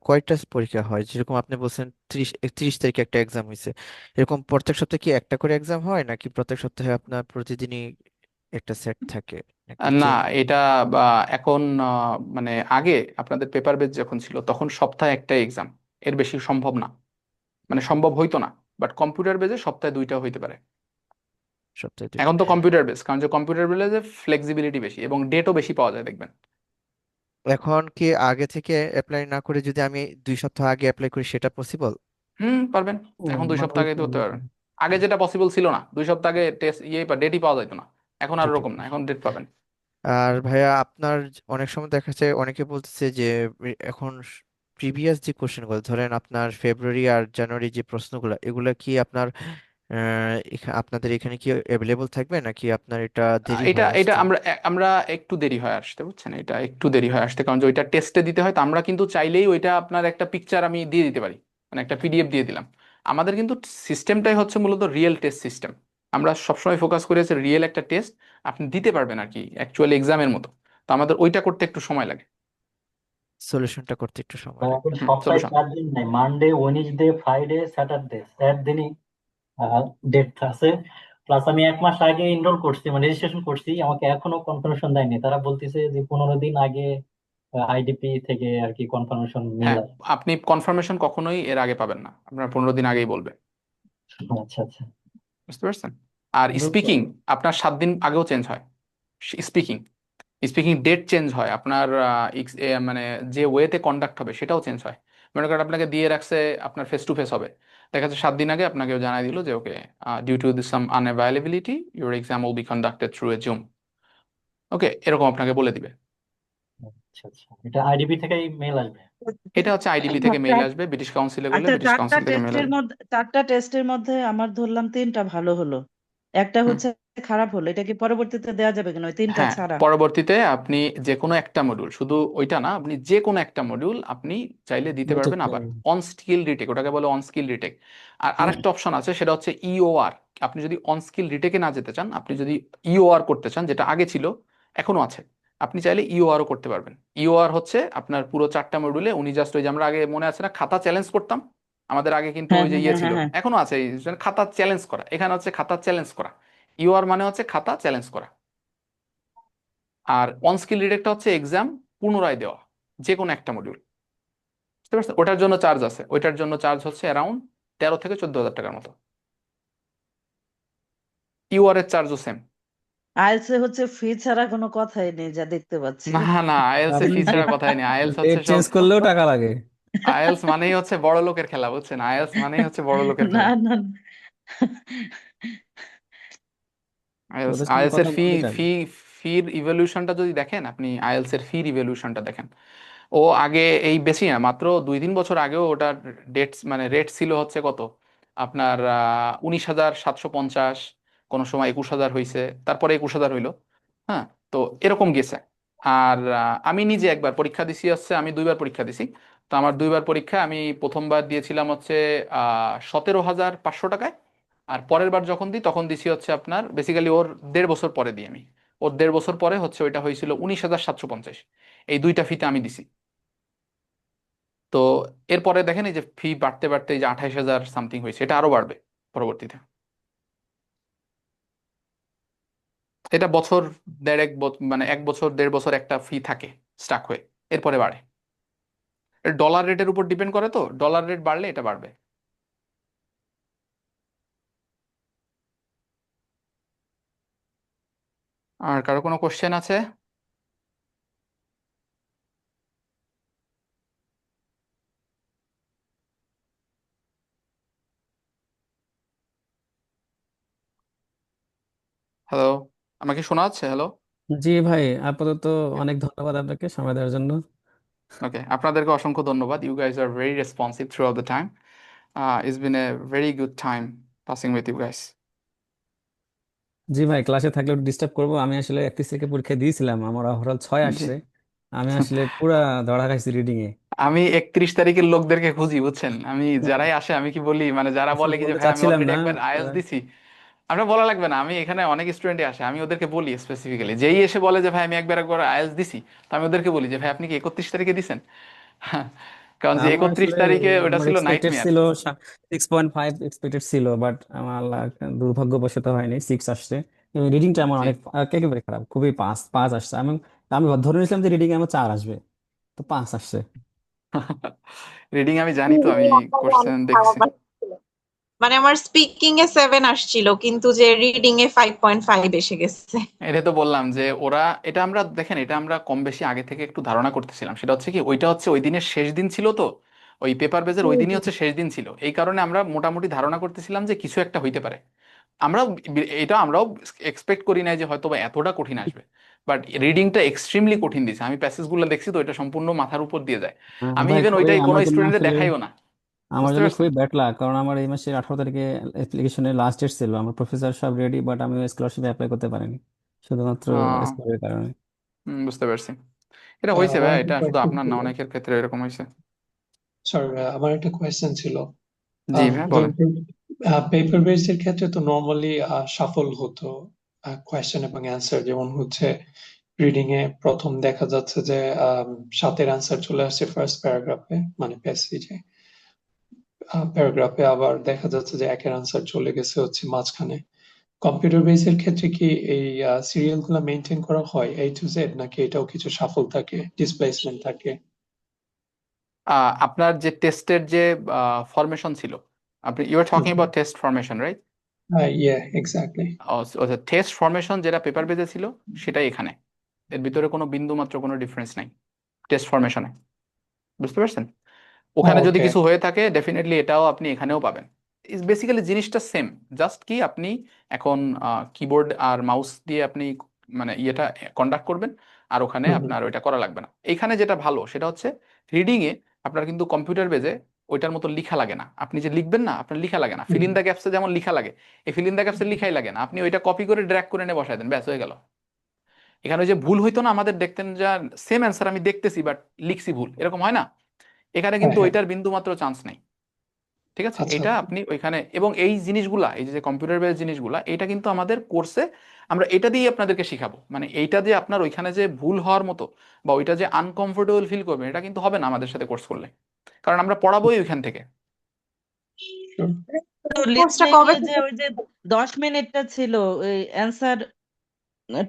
কয়টা পরীক্ষা হয়? যেরকম আপনি বলছেন 31 তারিখে একটা এক্সাম হয়েছে, এরকম প্রত্যেক সপ্তাহে কি একটা করে এক্সাম হয়, নাকি প্রত্যেক সপ্তাহে আপনার প্রতিদিনই একটা সেট থাকে, নাকি
না
চেঞ্জ?
এটা বা এখন মানে আগে আপনাদের পেপার বেস যখন ছিল তখন সপ্তাহে একটা এক্সাম, এর বেশি সম্ভব না, মানে সম্ভব হইতো না, বাট কম্পিউটার বেজে সপ্তাহে 2টা হইতে পারে।
সপ্তাহে 2টা?
এখন তো কম্পিউটার বেস, কারণ যে কম্পিউটার বেসে ফ্লেক্সিবিলিটি বেশি এবং ডেটও বেশি পাওয়া যায় দেখবেন।
এখন কি আগে থেকে অ্যাপ্লাই না করে যদি আমি 2 সপ্তাহ আগে অ্যাপ্লাই করি, সেটা পসিবল?
পারবেন,
ও
এখন 2 সপ্তাহ
ভালোই
আগে
তো।
তো করতে পারবেন। আগে যেটা পসিবল ছিল না, 2 সপ্তাহ আগে টেস্ট ডেটই পাওয়া যেত না, এখন আর
যেটাই।
ওরকম না, এখন ডেট পাবেন।
আর ভাইয়া, আপনার অনেক সময় দেখা যায় অনেকে বলতেছে যে এখন প্রিভিয়াস যে কোশ্চেনগুলো ধরেন আপনার ফেব্রুয়ারি আর জানুয়ারি যে প্রশ্নগুলো এগুলা কি আপনার আপনাদের এখানে কি অ্যাভেলেবল থাকবে নাকি আপনার এটা দেরি
এটা
হয়ে
এটা
আসতে?
আমরা একটু দেরি হয়ে আসতে, বুঝছেন, এটা একটু দেরি হয়ে আসতে, কারণ যে ওইটা টেস্টে দিতে হয়, তো আমরা কিন্তু চাইলেই ওইটা আপনার একটা পিকচার আমি দিয়ে দিতে পারি, মানে একটা পিডিএফ দিয়ে দিলাম। আমাদের কিন্তু সিস্টেমটাই হচ্ছে মূলত রিয়েল টেস্ট সিস্টেম। আমরা সবসময় ফোকাস করে আছে রিয়েল একটা টেস্ট আপনি দিতে পারবেন আর কি, অ্যাকচুয়ালি এক্সামের মতো। তো আমাদের ওইটা করতে একটু সময় লাগে।
সলিউশনটা করতে একটু সময়
ভাই
লাগে।
এখন সপ্তাহে
সলিউশন
4 দিন নাই, মানডে, ওয়েডনেসডে, ফ্রাইডে, স্যাটারডে, 4 দিনই ডেট আছে। প্লাস আমি 1 মাস আগে এনরোল করছি, মানে রেজিস্ট্রেশন করছি, আমাকে এখনো কনফার্মেশন দেয়নি। তারা বলতেছে যে 15 দিন আগে আইডিপি থেকে আর কি কনফার্মেশন মেল
হ্যাঁ,
আসবে।
আপনি কনফার্মেশন কখনোই এর আগে পাবেন না, আপনার 15 দিন আগেই বলবে।
আচ্ছা আচ্ছা।
বুঝতে পারছেন? আর
কিন্তু
স্পিকিং আপনার 7 দিন আগেও চেঞ্জ হয়। স্পিকিং স্পিকিং ডেট চেঞ্জ হয় আপনার, মানে যে ওয়েতে কন্ডাক্ট হবে সেটাও চেঞ্জ হয়। মনে করেন আপনাকে দিয়ে রাখছে আপনার ফেস টু ফেস হবে, দেখা যাচ্ছে 7 দিন আগে আপনাকে জানাই দিল যে okay, due to this some unavailability your exam will be conducted through a zoom. Okay, এরকম আপনাকে বলে দিবে।
আচ্ছা আচ্ছা, এটা আইডিপি থেকেই মেল আসবে?
এটা হচ্ছে আইডিপি থেকে মেইল আসবে, ব্রিটিশ কাউন্সিলে গেলে
আচ্ছা,
ব্রিটিশ কাউন্সিল থেকে মেইল আসবে।
চারটা টেস্টের মধ্যে আমার ধরলাম 3টা ভালো হলো, একটা
হুম।
হচ্ছে খারাপ হলো, এটা কি পরবর্তীতে দেওয়া যাবে কিনা ওই 3টা
হ্যাঁ,
ছাড়া?
পরবর্তীতে আপনি যে কোনো একটা মডিউল, শুধু ওইটা না, আপনি যে কোনো একটা মডিউল আপনি চাইলে দিতে
রিটেক
পারবেন। আবার
করবেন।
অন স্কিল রিটেক, ওটাকে বলে অন স্কিল রিটেক। আর আরেকটা অপশন আছে, সেটা হচ্ছে ইওআর। আপনি যদি অন স্কিল রিটেকে না যেতে চান, আপনি যদি ইওআর করতে চান, যেটা আগে ছিল এখনো আছে, আপনি চাইলে ইওআরও করতে পারবেন। ইওআর হচ্ছে আপনার পুরো 4টা মডিউলে উনি জাস্ট ওই যে আমরা আগে মনে আছে না খাতা চ্যালেঞ্জ করতাম, আমাদের আগে কিন্তু
হ্যাঁ
ওই যে
হ্যাঁ
ইয়ে
হ্যাঁ
ছিল,
হ্যাঁ হ্যাঁ।
এখনো আছে, এই যে খাতা চ্যালেঞ্জ করা, এখানে হচ্ছে খাতা চ্যালেঞ্জ করা। ইওআর মানে হচ্ছে খাতা চ্যালেঞ্জ করা। আর অন স্কিল রিডেক্টটা হচ্ছে এক্সাম পুনরায় দেওয়া, যে কোনো একটা মডিউল। বুঝতে পারছেন? ওটার জন্য চার্জ আছে, ওইটার জন্য চার্জ হচ্ছে অ্যারাউন্ড 13 থেকে 14 হাজার টাকার মতো। ইউআর এর চার্জও সেম।
আইএলটিএস এ হচ্ছে ফি ছাড়া কোনো কথাই নেই যা দেখতে পাচ্ছি।
না না, আইএলস এ
আপনি
ফি ছাড়া কথাই নেই। আইএলস
ডেট
হচ্ছে সব,
চেঞ্জ করলেও টাকা লাগে।
আইএলস মানেই হচ্ছে বড় লোকের খেলা, বুঝছেন? আইএলস মানেই হচ্ছে বড় লোকের
না
খেলা।
না।
আইএলস
ওদের সঙ্গে
আইএলস এর
কথা
ফি
বললেই টাকা।
ফি ফির ইভলিউশনটা যদি দেখেন আপনি, আইএলস এর ফির ইভলিউশনটা দেখেন, ও আগে এই বেশি না, মাত্র 2-3 বছর আগেও ওটার ডেট মানে রেট ছিল হচ্ছে কত আপনার 19,750, কোনো সময় 21,000 হয়েছে, তারপরে 21,000 হইলো। হ্যাঁ, তো এরকম গেছে। আর আমি নিজে একবার পরীক্ষা দিছি, হচ্ছে আমি 2বার পরীক্ষা দিছি। তো আমার 2বার পরীক্ষা আমি প্রথমবার দিয়েছিলাম হচ্ছে 17,500 টাকায়। আর পরের বার যখন দিই তখন দিছি হচ্ছে আপনার, বেসিক্যালি ওর 1.5 বছর পরে দিই আমি, ওর 1.5 বছর পরে হচ্ছে ওইটা হয়েছিল 19,750। এই দুইটা ফিতে আমি দিছি। তো এরপরে দেখেন এই যে ফি বাড়তে বাড়তে এই যে 28,000 সামথিং হয়েছে, এটা আরো বাড়বে পরবর্তীতে। এটা বছর দেড়েক মানে 1 বছর 1.5 বছর একটা ফি থাকে স্টাক হয়ে, এরপরে বাড়ে। ডলার রেটের উপর ডিপেন্ড করে, তো ডলার রেট বাড়লে এটা বাড়বে। আর কারো কোনো কোশ্চেন আছে? হ্যালো, আমাকে শোনা যাচ্ছে? হ্যালো।
জি ভাই, আপাতত অনেক ধন্যবাদ আপনাকে সময় দেওয়ার জন্য।
ওকে, আপনাদেরকে অসংখ্য ধন্যবাদ। You guys are very responsive throughout the time. It's been a very good time passing with you guys.
জি ভাই, ক্লাসে থাকলে ডিস্টার্ব করবো। আমি আসলে 31 থেকে পরীক্ষা দিয়েছিলাম, আমার ওভারঅল 6
জি।
আসছে। আমি আসলে পুরা ধরা খাইছি রিডিং এ।
আমি 31 তারিখের লোকদেরকে খুঁজি, বুঝছেন? আমি যারাই আসে আমি কি বলি, মানে যারা
আসলে
বলে কি যে
বলতে
ভাই আমি
চাচ্ছিলাম
অলরেডি
না।
একবার আইএলটিএস দিছি, আপনার বলা লাগবে না, আমি এখানে অনেক স্টুডেন্টই আসে, আমি ওদেরকে বলি স্পেসিফিক্যালি, যেই এসে বলে যে ভাই আমি একবার আইএলটিএস দিছি, তো আমি ওদেরকে বলি যে ভাই আপনি কি 31 তারিখে দিছেন? কারণ যে
আমার
31
আসলে
তারিখে ওটা
আমার
ছিল
এক্সপেক্টেড
নাইটমেয়ার।
ছিল 6.5 এক্সপেক্টেড ছিল, বাট আমার দুর্ভাগ্যবশত হয়নি, 6 আসছে। রিডিংটা আমার
জি।
অনেক একেবারে খারাপ, খুবই 5 5 আসছে। আমি আমি ধরে নিয়েছিলাম যে রিডিং এ আমার 4 আসবে, তো 5 আসছে।
রিডিং আমি জানি, তো আমি
আমার
কোশ্চেন
অনেক
দেখছি।
খারাপ আসছিল। মানে আমার স্পিকিং এ 7 আসছিল কিন্তু যে রিডিং এ 5.5 এসে গেছে।
এটা তো বললাম যে ওরা, এটা আমরা দেখেন, এটা আমরা কম বেশি আগে থেকে একটু ধারণা করতেছিলাম। সেটা হচ্ছে কি, ওইটা হচ্ছে ওই দিনের শেষ দিন ছিল, তো ওই পেপার বেজের ওই দিনই হচ্ছে শেষ দিন ছিল, এই কারণে আমরা মোটামুটি ধারণা করতেছিলাম যে কিছু একটা হইতে পারে। আমরাও এটা আমরাও এক্সপেক্ট করি নাই যে হয়তো বা এতটা কঠিন আসবে। বাট রিডিংটা এক্সট্রিমলি কঠিন দিছে। আমি প্যাসেজগুলো দেখছি তো এটা সম্পূর্ণ মাথার উপর দিয়ে যায়। আমি
ভাই
ইভেন
খুবই
ওইটাই কোনো
আমার জন্য
স্টুডেন্টে
আসলে
দেখাইও না,
আমার
বুঝতে
জন্য
পারছেন?
খুবই ব্যাড লাক, কারণ আমার এই মাসের 18 তারিখে অ্যাপ্লিকেশনের লাস্ট ডেট ছিল, আমার প্রফেসর সব রেডি, বাট আমি স্কলারশিপ অ্যাপ্লাই করতে পারিনি শুধুমাত্র
আহ
স্কোরের কারণে।
বুঝতে পারছি। এটা হয়েছে
আমার
ভাই,
একটা
এটা শুধু
কোয়েশ্চেন
আপনার না,
ছিল,
অনেকের ক্ষেত্রে এরকম হয়েছে।
সরি আমার একটা কোয়েশ্চেন ছিল।
জি ভাই বলেন।
পেপার বেসড এর ক্ষেত্রে তো নর্মালি শাফল হতো কোয়েশ্চেন এবং অ্যান্সার, যেমন হচ্ছে রিডিং এ প্রথম দেখা যাচ্ছে যে 7-এর অ্যান্সার চলে আসছে ফার্স্ট প্যারাগ্রাফে, মানে প্যাসেজে, প্যারাগ্রাফে আবার দেখা যাচ্ছে যে 1-এর অ্যান্সার চলে গেছে হচ্ছে মাঝখানে। কম্পিউটার বেস এর ক্ষেত্রে কি এই সিরিয়াল গুলা মেনটেন করা হয় A to Z, নাকি এটাও কিছু শাফল থাকে, ডিসপ্লেসমেন্ট থাকে?
আপনার যে টেস্টের যে ফরমেশন ছিল, আপনি you are talking about test formation, right?
Yeah, exactly.
Test formation যেটা পেপার বেজে ছিল সেটাই এখানে, এর ভিতরে কোনো বিন্দু মাত্র কোনো ডিফারেন্স নাই টেস্ট ফরমেশনে, বুঝতে পারছেন? ওখানে যদি
ওকে।
কিছু হয়ে থাকে ডেফিনেটলি এটাও আপনি এখানেও পাবেন। ইজ বেসিক্যালি জিনিসটা সেম, জাস্ট কি আপনি এখন কিবোর্ড আর মাউস দিয়ে আপনি মানে ইয়েটা কন্ডাক্ট করবেন, আর ওখানে আপনার ওইটা করা লাগবে না। এখানে যেটা ভালো সেটা হচ্ছে রিডিং এ আপনার কিন্তু কম্পিউটার বেজে ওইটার মতো লিখা লাগে না। আপনি যে লিখবেন না, আপনার লিখা লাগে না। ফিল ইন দ্য গ্যাপসে যেমন লিখা লাগে, এই ফিল ইন দ্য গ্যাপসে লিখাই লাগে না, আপনি ওইটা কপি করে ড্র্যাগ করে এনে বসায় দেন, ব্যাস হয়ে গেল। এখানে ওই যে ভুল হইতো না, আমাদের দেখতেন যে সেম অ্যান্সার আমি দেখতেছি বাট লিখছি ভুল, এরকম হয় না? এখানে
হ্যাঁ
কিন্তু
হ্যাঁ,
ওইটার বিন্দু মাত্র চান্স নেই, ঠিক আছে?
আচ্ছা
এটা আপনি ওইখানে, এবং এই জিনিসগুলা, এই যে কম্পিউটার বেস জিনিসগুলা, এটা কিন্তু আমাদের কোর্সে আমরা এটা দিয়ে আপনাদেরকে শিখাবো। মানে এইটা যে আপনার ওইখানে যে ভুল হওয়ার মতো বা ওইটা যে আনকমফোর্টেবল ফিল করবেন, এটা কিন্তু হবে না আমাদের সাথে কোর্স করলে, কারণ আমরা পড়াবোই ওইখান থেকে।
sure.
তো
কোর্সটা
লিসনিং
কবে
এ যে
থেকে?
ওই যে 10 মিনিটটা ছিল ওই অ্যান্সার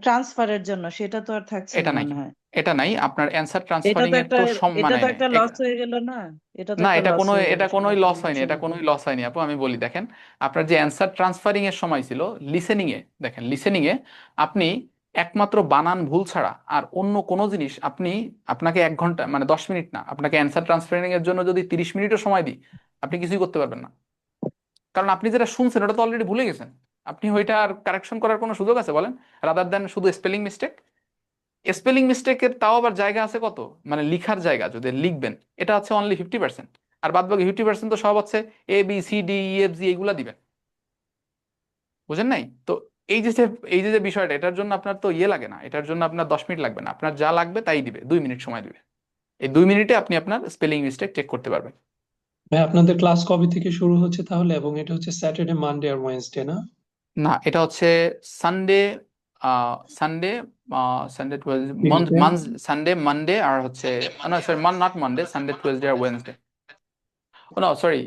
ট্রান্সফারের জন্য, সেটা তো আর থাকছে
এটা
না
নাই,
মনে হয়।
এটা নাই আপনার অ্যান্সার
এটা
ট্রান্সফারিং
তো
এর
একটা
তো
এটা
মানে
তো একটা লস হয়ে গেল না? এটা তো
না,
একটা
এটা
লস
কোনো,
হয়ে গেল
এটা কোনোই
সবাইকে
লস
জিজ্ঞেস
হয়নি, এটা
করে।
কোনোই লস হয়নি আপু। আমি বলি দেখেন, আপনার যে অ্যান্সার ট্রান্সফারিং এর সময় ছিল লিসেনিং এ, দেখেন লিসেনিং এ আপনি একমাত্র বানান ভুল ছাড়া আর অন্য কোনো জিনিস আপনি, আপনাকে 1 ঘন্টা মানে 10 মিনিট না, আপনাকে অ্যান্সার ট্রান্সফারিং এর জন্য যদি 30 মিনিটও সময় দিই, আপনি কিছুই করতে পারবেন না। কারণ আপনি যেটা শুনছেন ওটা তো অলরেডি ভুলে গেছেন, আপনি ওইটা আর কারেকশন করার কোনো সুযোগ আছে বলেন, রাদার দেন শুধু স্পেলিং মিস্টেক? স্পেলিং মিস্টেকের তাও আবার জায়গা আছে কত, মানে লিখার জায়গা যদি লিখবেন, এটা হচ্ছে অনলি 50%, আর বাদ বাকি 50% তো সব হচ্ছে ABCDEFG এইগুলা দিবেন, বুঝেন নাই তো? এই যে এই যে বিষয়টা, এটার জন্য আপনার তো ইয়ে লাগে না, এটার জন্য আপনার 10 মিনিট লাগবে না, আপনার যা লাগবে তাই দিবে, 2 মিনিট সময় দিবে। এই 2 মিনিটে আপনি আপনার স্পেলিং মিস্টেক চেক করতে পারবেন।
ভাই আপনাদের ক্লাস কবে থেকে শুরু হচ্ছে তাহলে, এবং এটা হচ্ছে স্যাটারডে, মানডে আর ওয়েডনেসডে না?
না, এটা হচ্ছে Sunday, Sunday, Sunday
Tuesday?
Sunday, Monday, আর হচ্ছে না sorry, not Monday, Sunday, Tuesday আর ওয়েডনেসডে। ও না সরি,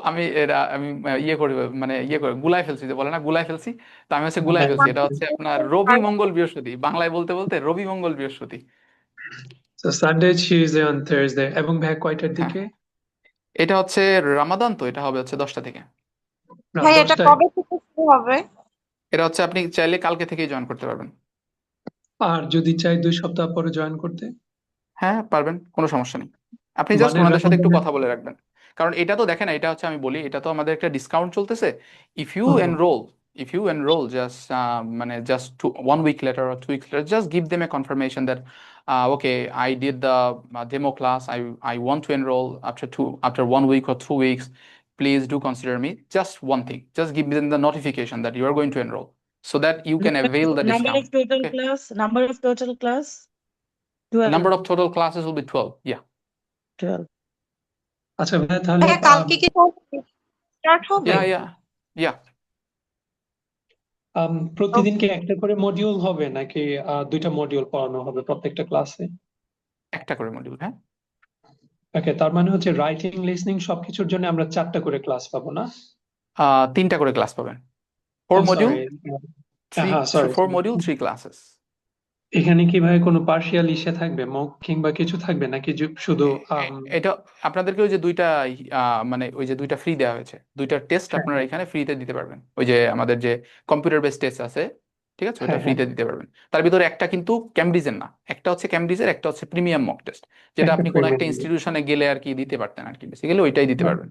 আমি এটা আমি ইয়ে করে মানে ইয়ে করে গুলাই ফেলছি, যে বলে না গুলাই ফেলছি, তো আমি হচ্ছে গুলাই
হ্যাঁ,
ফেলছি। এটা হচ্ছে আপনার রবি মঙ্গল বৃহস্পতি, বাংলায় বলতে বলতে রবি মঙ্গল বৃহস্পতি।
তো সানডে, টিউসডে অন থার্সডে। এবং ভাই কয়টার
হ্যাঁ,
দিকে?
এটা হচ্ছে রামাদান, তো এটা হবে হচ্ছে 10টা থেকে।
রাত
ভাই এটা
10টায়?
কবে থেকে শুরু হবে?
এটা হচ্ছে আপনি চাইলে কালকে থেকেই জয়েন করতে পারবেন।
আর যদি চাই 2 সপ্তাহ পরে জয়েন করতে?
হ্যাঁ পারবেন, কোনো সমস্যা নেই। আপনি জাস্ট
মানে
ওনাদের সাথে একটু
রামাদানের,
কথা বলে রাখবেন, কারণ এটা তো দেখেন, এটা হচ্ছে আমি বলি, এটা তো আমাদের একটা ডিসকাউন্ট চলতেছে। If you
hmm,
enroll, if you enroll just মানে just 1 week later or 2 weeks later, just give them a confirmation that okay, I did the demo class, I want to enroll after 1 week or 2 weeks, please do consider me. Just one thing, just give them the notification that you are going to enroll, so that you can avail the
Number
discount.
of total
Okay,
class, number of total class,
the number
12.
of total classes will be 12. Yeah.
12.
আচ্ছা ভাই তাহলে
ভাইয়া কালকে কি start হবে?
Yeah, yeah, yeah.
প্রতিদিন কি একটা করে মডিউল হবে, নাকি 2টা মডিউল পড়ানো হবে প্রত্যেকটা ক্লাসে?
একটা করে মডিউল, হ্যাঁ।
ওকে, তার মানে হচ্ছে রাইটিং, লিসনিং সবকিছুর জন্য আমরা 4টা করে ক্লাস পাবো না?
3টা করে ক্লাস পাবেন, 4 মডিউল,
সরি, হ্যাঁ সরি।
4 module, 3 classes.
এখানে কি ভাই কোনো পার্শিয়াল ইসে থাকবে, মক কিংবা কিছু থাকবে, নাকি শুধু
এটা আপনাদেরকে ওই যে 2টা মানে ওই যে 2টা ফ্রি দেওয়া হয়েছে, 2টা টেস্ট
হ্যাঁ
আপনারা এখানে ফ্রিতে দিতে পারবেন। ওই যে আমাদের যে কম্পিউটার বেস টেস্ট আছে, ঠিক আছে, ওইটা
হ্যাঁ হ্যাঁ,
ফ্রিতে দিতে পারবেন। তার ভিতরে একটা কিন্তু ক্যামব্রিজের না, একটা হচ্ছে ক্যামব্রিজের, একটা হচ্ছে প্রিমিয়াম মক টেস্ট, যেটা
একটা
আপনি কোনো একটা
প্রিমিয়াম।
ইনস্টিটিউশনে গেলে আর কি দিতে পারতেন আর কি, বেসিক্যালি ওইটাই দিতে পারবেন।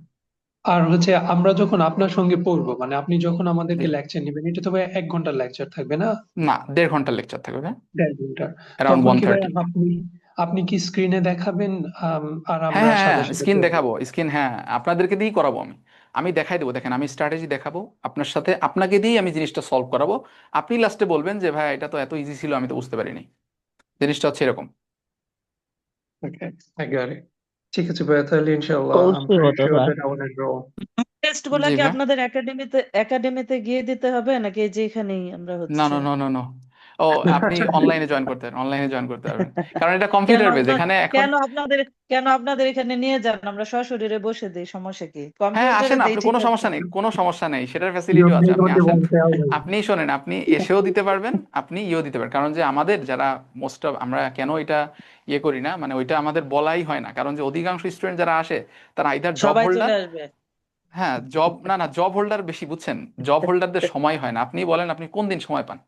আর হচ্ছে আমরা যখন আপনার সঙ্গে পড়বো, মানে আপনি যখন
জি
আমাদেরকে লেকচার নেবেন, এটা তো ভাই 1 ঘন্টার লেকচার থাকবে না?
না 1.5 ঘন্টার লেকচার থাকবে ভাই,
1.5 ঘন্টার।
অ্যারাউন্ড
তখন কি ভাই
1:30।
আপনি আপনি কি স্ক্রিনে দেখাবেন, আর
হ্যাঁ
আমরা
হ্যাঁ
সাথে
হ্যাঁ
সাথে
স্ক্রিন
পড়বো?
দেখাবো, স্ক্রিন, হ্যাঁ আপনাদেরকে দিয়েই করাবো আমি। আমি দেখাই দেবো, দেখেন আমি স্ট্র্যাটেজি দেখাবো আপনার সাথে, আপনাকে দিয়েই আমি জিনিসটা সলভ করাবো। আপনি লাস্টে বলবেন যে ভাই এটা তো এত ইজি ছিল, আমি তো বুঝতে পারিনি। জিনিসটা হচ্ছে এরকম।
ওকে, I got it. ঠিক আছে ভাই, তাহলে ইনশাআল্লাহ I'm
অবশ্যই
pretty
হতো
sure
sir.
that I will enroll.
Test গুলা
জি
কি
ভাই।
আপনাদের একাডেমিতে গিয়ে দিতে হবে নাকি এই যে এখানেই আমরা
না
হচ্ছে?
না না না না, ও আপনি অনলাইনে জয়েন করতে পারেন, অনলাইনে জয়েন করতে পারবেন, কারণ এটা
কেন
কম্পিউটার বেজ
আপনার
এখানে এখন।
কেন আপনাদের কেন আপনাদের এখানে নিয়ে যান, আমরা সশরীরে বসে দিই, সমস্যা কি?
হ্যাঁ
কম্পিউটারে
আসেন
দেই
আপনি,
ঠিক
কোনো
আছে।
সমস্যা নেই, কোনো সমস্যা নেই, সেটার
You
ফ্যাসিলিটিও আছে,
make
আপনি
only
আসেন।
one thousand.
আপনি শোনেন, আপনি এসেও দিতে পারবেন, আপনি ইয়েও দিতে পারবেন, কারণ যে আমাদের যারা মোস্ট অফ, আমরা কেন এটা ইয়ে করি না, মানে ওইটা আমাদের বলাই হয় না, কারণ যে অধিকাংশ স্টুডেন্ট যারা আসে তারা আইদার জব
সবাই
হোল্ডার।
চলে আসবে।
হ্যাঁ জব, না না জব হোল্ডার বেশি, বুঝছেন, জব হোল্ডারদের সময় হয় না। আপনি বলেন আপনি কোন দিন সময় পান?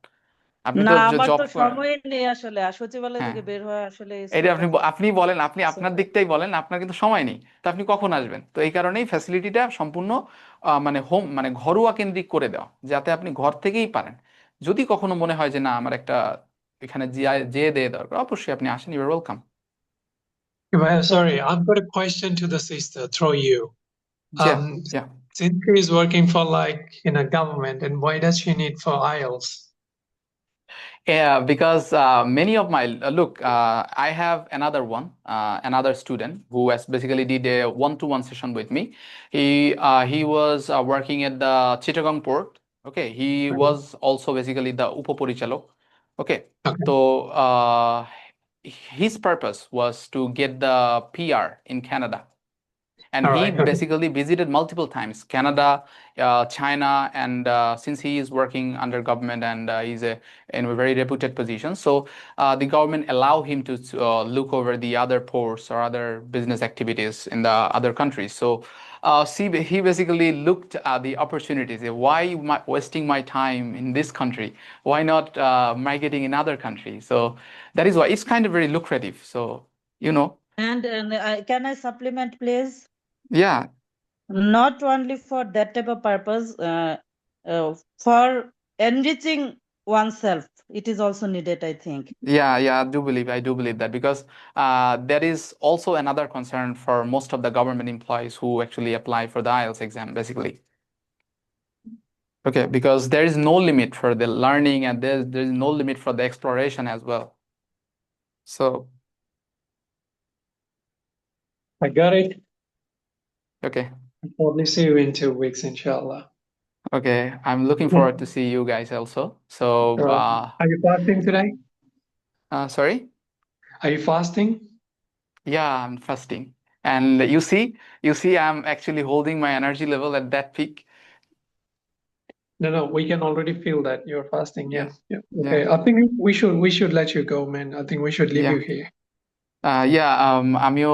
আপনি
না,
তো
আমার
জব,
তো সময় নেই আসলে, আর সচিবালয়
হ্যাঁ
থেকে বের হওয়া আসলে
এটা
সোটা
আপনি আপনি বলেন, আপনি আপনার দিকটাই বলেন, আপনার কিন্তু সময় নেই, তো আপনি কখন আসবেন? তো এই কারণেই ফ্যাসিলিটিটা সম্পূর্ণ মানে হোম, মানে ঘরোয়া কেন্দ্রিক করে দেওয়া, যাতে আপনি ঘর থেকেই পারেন। যদি কখনো মনে হয় যে না আমার একটা এখানে যেয়ে দিয়ে দরকার, অবশ্যই আপনি আসেন, you are welcome.
Sorry, I've got a question to the sister through you.
Yeah
Um,
yeah
since she is working for like in a government, and why does she need for IELTS?
Yeah, because many of my look, I have another one, another student who has basically did a one-to-one session with me. He was working at the Chittagong port. Okay, he was also basically the Upaporichalok. Okay,
Okay.
so his purpose was to get the PR in Canada. And
All
he
right. Okay.
basically visited multiple times Canada, China, and since he is working under government and he's in a very reputed position, so the government allow him to look over the other ports or other business activities in the other countries. So he basically looked at the opportunities. Why am I wasting my time in this country? Why not migrating in other countries? So that is why it's kind of very lucrative. So you know,
And can I supplement, please?
yeah.
Not only for that type of purpose, for enriching oneself, it is also needed, I think.
Yeah, I do believe that, because there is also another concern for most of the government employees who actually apply for the IELTS exam, basically. Okay, because there is no limit for the learning, and there is no limit for the exploration as well. So,
I got it.
okay,
I'll probably see you in 2 weeks, inshallah.
okay, I'm looking forward to see you guys also. So,
All right. Are you fasting today?
sorry?
Are you fasting?
Yeah, I'm fasting. And you see, I'm actually holding my energy level at that peak.
No, we can already feel that you're fasting. Yeah.
Yeah,
Okay.
yeah,
I think we should let you go, man. I think we should leave
yeah.
you here.
আমিও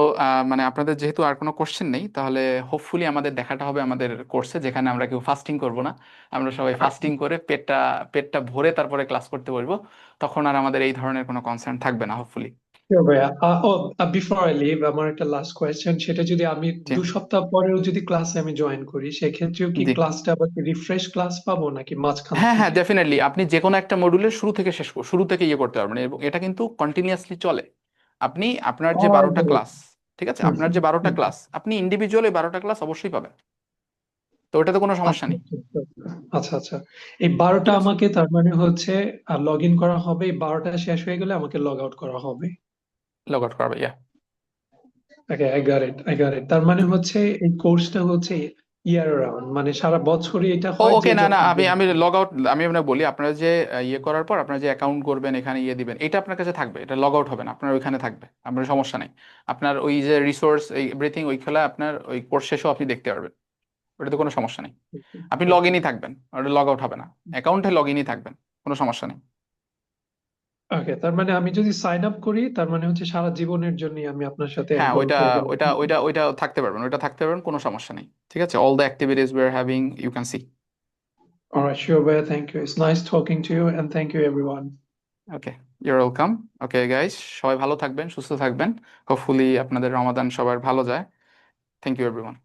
মানে আপনাদের যেহেতু আর কোনো question নেই, তাহলে hopefully আমাদের দেখাটা হবে আমাদের কোর্সে, যেখানে আমরা কেউ ফাস্টিং করব না। আমরা সবাই ফাস্টিং করে পেটটা ভরে তারপরে ক্লাস করতে বসবো। তখন আর আমাদের এই ধরনের কোনো কনসার্ন থাকবে না, হোপফুলি।
Sure, ভাইয়া। Before I leave, আমার একটা লাস্ট কোয়েশ্চেন, সেটা যদি আমি
জি
2 সপ্তাহ পরেও যদি ক্লাসে আমি জয়েন করি, সেক্ষেত্রেও কি
জি
ক্লাসটা আবার রিফ্রেশ ক্লাস পাবো নাকি মাঝখান
হ্যাঁ
থেকে?
ডেফিনেটলি, আপনি যে কোনো একটা মডিউলের শুরু থেকে ইয়ে করতে পারবেন, এবং এটা কিন্তু কন্টিনিউয়াসলি চলে। আপনি আপনার যে 12টা ক্লাস, ঠিক আছে, আপনার যে 12টা ক্লাস, আপনি ইন্ডিভিজুয়ালি 12টা ক্লাস অবশ্যই পাবেন, তো ওটাতে কোনো সমস্যা নেই।
আচ্ছা। এই 12টা
ঠিক আছে,
আমাকে তার মানে হচ্ছে লগ ইন করা হবে, এই 12টা শেষ হয়ে গেলে আমাকে লগ আউট করা হবে।
লগ আউট করবে, ইয়া।
Okay, I got it. তার মানে হচ্ছে এই কোর্সটা হচ্ছে ইয়ার রাউন্ড, মানে সারা বছরই এটা হয় যে
ওকে, না
যখন
আমি লগ আউট, আমি আপনাকে বলি, আপনারা যে ইয়ে করার পর আপনারা যে অ্যাকাউন্ট করবেন, এখানে ইয়ে দিবেন, এটা আপনার কাছে থাকবে, এটা লগ আউট হবে না, আপনার ওইখানে থাকবে, আপনার সমস্যা নেই। আপনার ওই যে রিসোর্স এভরিথিং ওই খেলা আপনার ওই কোর্স শেষেও আপনি দেখতে পারবেন, ওটাতে কোনো সমস্যা নেই। আপনি লগ ইনই থাকবেন, ওটা লগ আউট হবে না, অ্যাকাউন্টে লগ ইনই থাকবেন, কোনো সমস্যা নেই।
ওকে, তার মানে আমি যদি সাইন আপ করি, তার মানে হচ্ছে সারা জীবনের জন্য আমি আপনার সাথে
হ্যাঁ
এনরোল
ওইটা
করে গেলাম।
ওইটা ওইটা ওইটা থাকতে পারবেন, কোনো সমস্যা নেই। ঠিক আছে, all the activities we are having you can see.
Alright, sure, Baya, thank you. It's nice talking to you, and thank you, everyone.
Okay, your welcome. Okay guys, সবাই ভালো থাকবেন, সুস্থ থাকবেন, হোপফুলি আপনাদের রমাদান সবার ভালো যায়। Thank you everyone.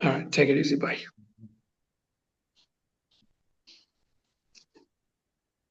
All right, take it easy. Bye.